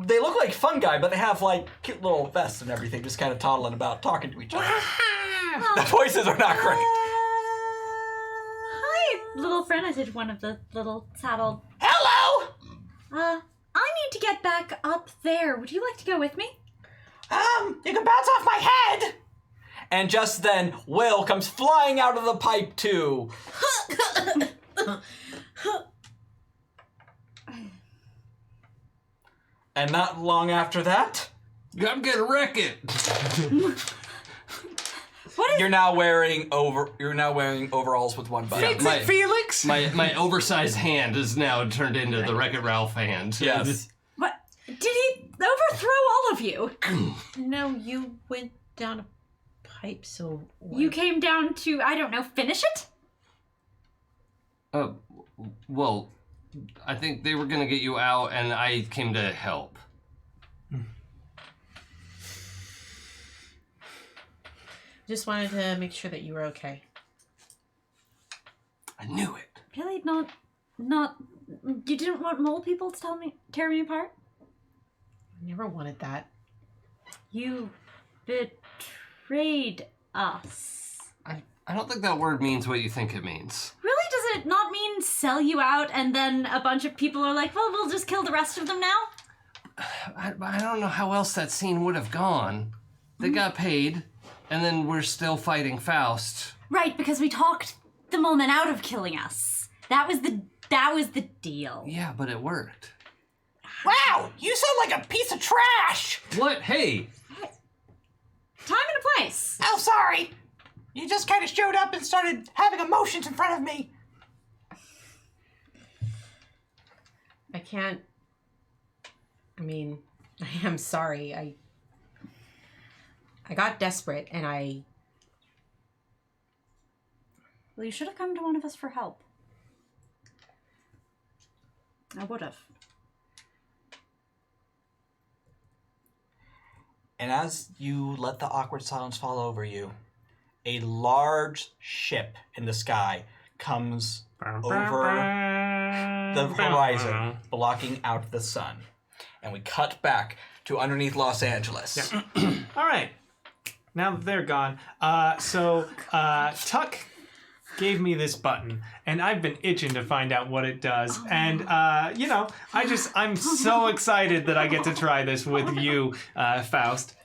they look like fungi, but they have like cute little vests and everything, just kind of toddling about, talking to each other. The voices are not great. Hi, little friend. I said one of the little saddled. Hello! I need to get back up there. Would you like to go with me? You can bounce off my head! And just then, Will comes flying out of the pipe too. And not long after that, I'm gonna wreck it. What is? you're now wearing overalls with one button. Yeah, my, Felix? my oversized hand is now turned into the Wreck-It Ralph hand. Yes. What? Did he overthrow all of you? No, you went down a pipe, so You came down to, I don't know, finish it? Well, I think they were gonna get you out, and I came to help. just wanted to make sure that you were okay. I knew it. Really? Not. You didn't want mole people to tear me apart? I never wanted that. You betrayed us. I don't think that word means what you think it means. Really? Does it not mean sell you out and then a bunch of people are like, well, we'll just kill the rest of them now? I don't know how else that scene would have gone. They got paid, and then we're still fighting Faust. Right, because we talked the moment out of killing us. That was the deal. Yeah, but it worked. Wow, you sound like a piece of trash! What? Hey! nice. Oh, sorry. You just kind of showed up and started having emotions in front of me. I can't. I mean, I am sorry. I got desperate and I. Well, you should have come to one of us for help. I would have. And as you let the awkward silence fall over you, a large ship in the sky comes over the horizon, blocking out the sun. And we cut back to underneath Los Angeles. Yeah. All right. Now that they're gone, Tuck gave me this button, and I've been itching to find out what it does. And I'm so excited that I get to try this with you, Faust.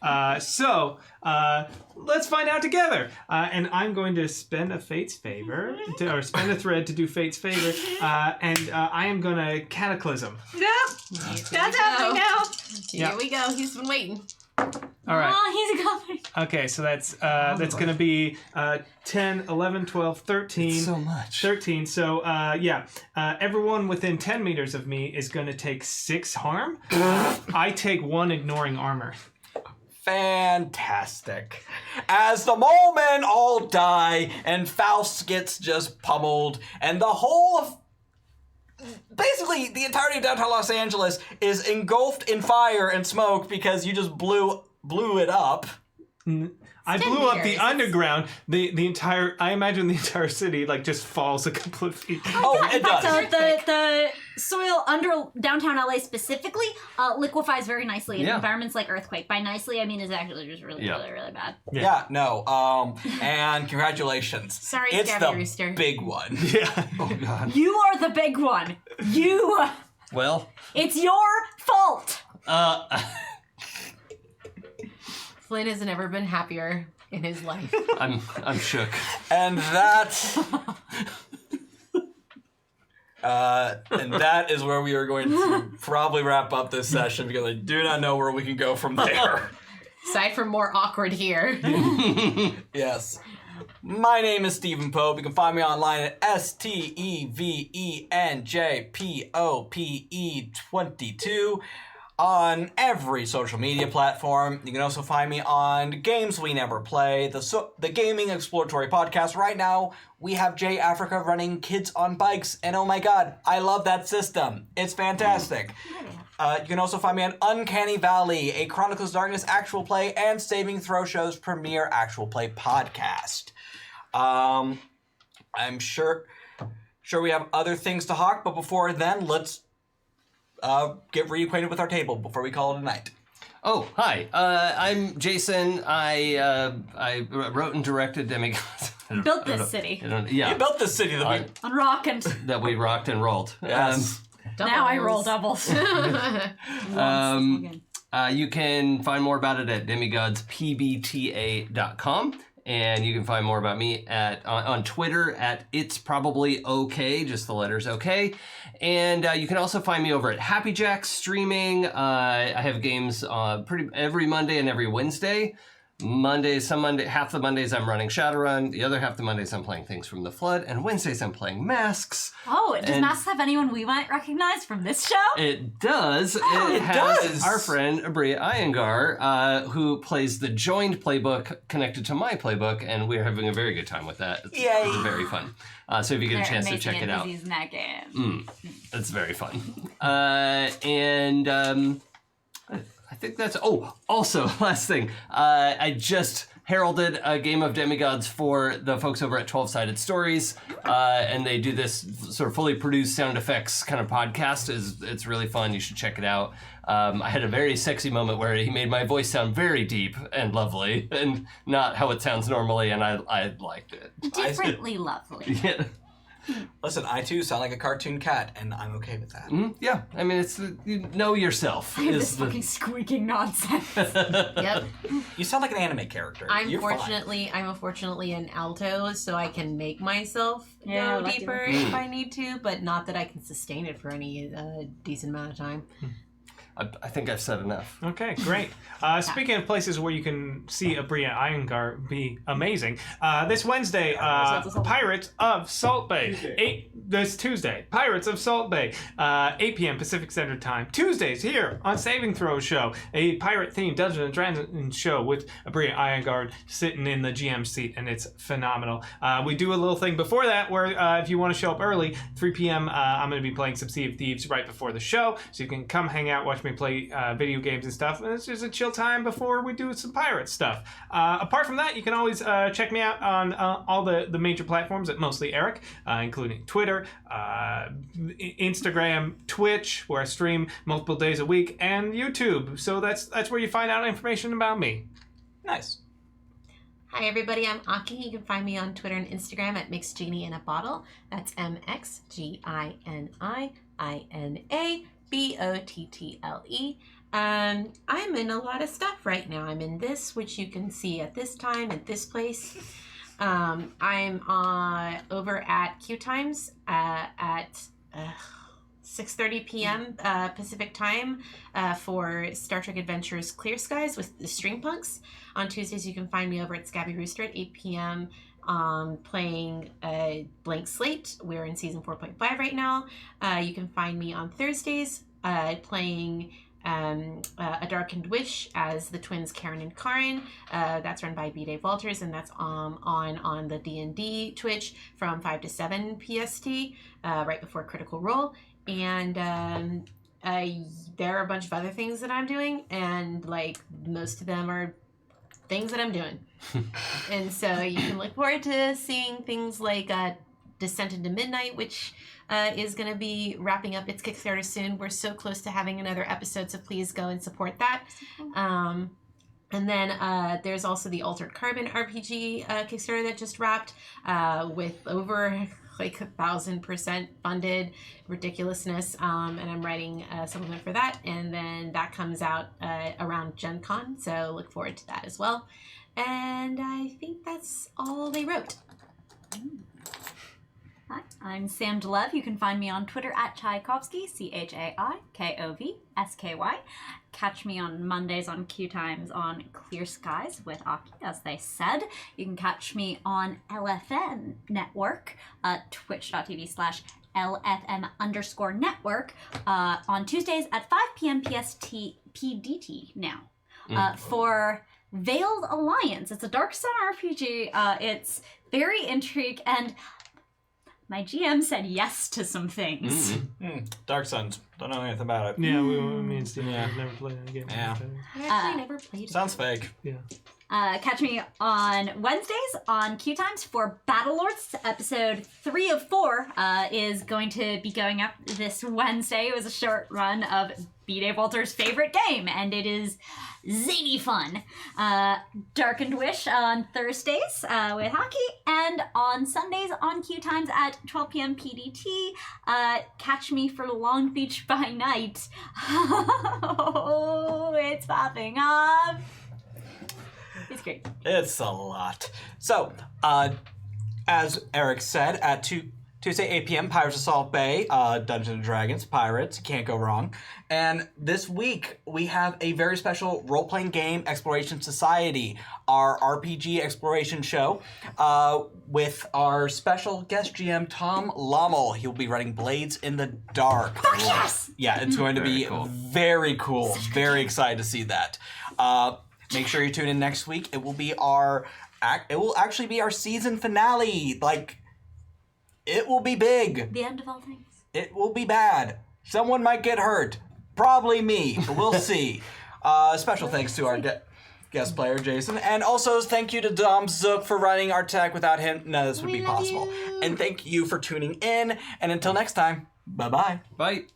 Let's find out together. And I'm going to spend a Fate's favor, or spend a thread to do Fate's favor, and I am going to Cataclysm. Yep. That's happening now. Here we go. He's been waiting. All right. Oh, he's coming. Okay, so that's going to be 10, 11, 12, 13. It's so much. 13. So, everyone within 10 meters of me is going to take 6 harm. I take 1 ignoring armor. Fantastic. As the mole men all die and Faust gets just pummeled and the whole of basically the entirety of downtown Los Angeles is engulfed in fire and smoke because you just blew it up. I blew up the underground. The entire, I imagine the entire city like just falls a couple of feet. Oh, it does. So the soil under downtown LA specifically liquefies very nicely in Yeah. environments like earthquake. By nicely, I mean it's actually just really, Yeah. really, really bad. Yeah, no. And congratulations. Sorry, it's Scabby the Rooster. big one. Yeah. Oh, God. You are the big one. You. Well, It's your fault. Flynn has never been happier in his life. I'm shook. And that is where we are going to probably wrap up this session because I do not know where we can go from there. Aside from more awkward here. Yes. My name is Stephen Pope. You can find me online at STEVENJPOPE22 on every social media platform. You can also find me on Games We Never Play, the gaming exploratory podcast. Right now, we have Jay Africa running Kids on Bikes, and oh my god, I love that system. It's fantastic. You can also find me on Uncanny Valley, a Chronicles of Darkness actual play and Saving Throw Show's premier actual play podcast. I'm sure we have other things to hawk, but before then, let's get reacquainted with our table before we call it a night. Oh, hi. I'm Jason. I wrote and directed Demigods. Built this city. Yeah. You built this city that we... On rock and That we rocked and rolled. Yes. now I roll doubles. You can find more about it at demigodspbta.com. And you can find more about me on Twitter at It's Probably Okay, just the letters okay. And you can also find me over at Happy Jack streaming. I have games pretty every Monday and every Wednesday. Half the Mondays I'm running Shadowrun, the other half the Mondays I'm playing Things from the Flood, and Wednesdays I'm playing Masks. Oh, does Masks have anyone we might recognize from this show? It does. it has does. Our friend Abria Iyengar, who plays the joined playbook connected to my playbook, and we're having a very good time with that. It's Yay. very fun. So if you get a chance to check it out, it's very fun. I think that's... Oh, also, last thing. I just heralded a game of Demigods for the folks over at 12-Sided Stories, and they do this sort of fully produced sound effects kind of podcast. It's really fun. You should check it out. I had a very sexy moment where he made my voice sound very deep and lovely, and not how it sounds normally, and I liked it. Differently lovely. Yeah. Listen, I too sound like a cartoon cat, and I'm okay with that. Yeah, I mean, it's you know yourself. This fucking squeaking nonsense. Yep. You sound like an anime character. I'm You're fine. unfortunately an alto, so I can make myself Yeah, go like deeper if I need to, but not that I can sustain it for any decent amount of time. I think I've said enough. Okay, great. Speaking of places where you can see Abria Iyengar be amazing, this Wednesday, Pirates of Salt Bay. This Tuesday, Pirates of Salt Bay, 8 p.m. Pacific Standard Time. Tuesdays here on Saving Throw Show, a pirate-themed Dungeons & Dragons show with Abria Iyengar sitting in the GM seat, and it's phenomenal. We do a little thing before that where if you want to show up early, 3 p.m., I'm going to be playing some Sea of Thieves right before the show, so you can come hang out, watch me play video games and stuff, and it's just a chill time before we do some pirate stuff. Apart from that, you can always check me out on all the major platforms at Mostly Eric, including Twitter, Instagram, Twitch, where I stream multiple days a week, and YouTube. So that's where you find out information about me. Nice. Hi everybody, I'm Aki. You can find me on Twitter and Instagram at Mixgenie in a Bottle. That's MXGINIINABOTTLE. I'm in a lot of stuff right now. I'm in this, which you can see at this time, at this place. I'm over at Q Times at 6:30 p.m. Pacific time for Star Trek Adventures Clear Skies with the Stringpunks. On Tuesdays, you can find me over at Scabby Rooster at 8 p.m. Playing Blank Slate. We're in season 4.5 right now. You can find me on Thursdays playing A Darkened Wish as the twins Karen and Karin. That's run by B. Dave Walters, and that's on the D&D Twitch from 5 to 7 PST, right before Critical Role. And there are a bunch of other things that I'm doing, and like most of them are things that I'm doing. And so you can look forward to seeing things like Descent into Midnight, which is going to be wrapping up its Kickstarter soon. We're so close to having another episode, so please go and support that. And then there's also the Altered Carbon RPG Kickstarter that just wrapped with over like 1,000% funded ridiculousness, and I'm writing a supplement for that, and then that comes out around Gen Con, so look forward to that as well. And I think that's all they wrote. Hi, I'm Sam Delev. You can find me on Twitter at Tchaikovsky, CHAIKOVSKY. Catch me on Mondays on Q Times on Clear Skies with Aki, as they said. You can catch me on LFN Network, twitch.tv/LFM_network, on Tuesdays at 5 p.m. PDT now. For Veiled Alliance. It's a Dark Sun RPG. It's very intrigue, and my GM said yes to some things. Dark Suns. Don't know anything about it. Yeah, me and Steve have never played a game. Yeah. I actually never played it. Sounds fake. Yeah. Catch me on Wednesdays on Q Times for Battlelords. Episode 3 of 4 is going to be going up this Wednesday. It was a short run of B. Dave Walter's favorite game, and it is zany fun. Darkened Wish on Thursdays with Hockey, and on Sundays on Q Times at 12 p.m. PDT. Catch me for Long Beach by Night. Oh, it's popping up. It's great. It's a lot. So, as Eric said, at Tuesday, 8 p.m., Pirates of Salt Bay, Dungeons & Dragons, Pirates, can't go wrong. And this week, we have a very special role-playing game, Exploration Society, our RPG exploration show, with our special guest GM, Tom Lommel. He'll be running Blades in the Dark. Fuck yes! Yeah, it's going to be very cool. Very excited to see that. Make sure you tune in next week. It will be it will actually be our season finale. Like, it will be big. The end of all things. It will be bad. Someone might get hurt. Probably me, but we'll see. Special thanks to our guest player, Jason. And also thank you to Dom Zook for running our tech. Without him, none of this would be possible. And thank you for tuning in. And until next time, bye-bye. Bye.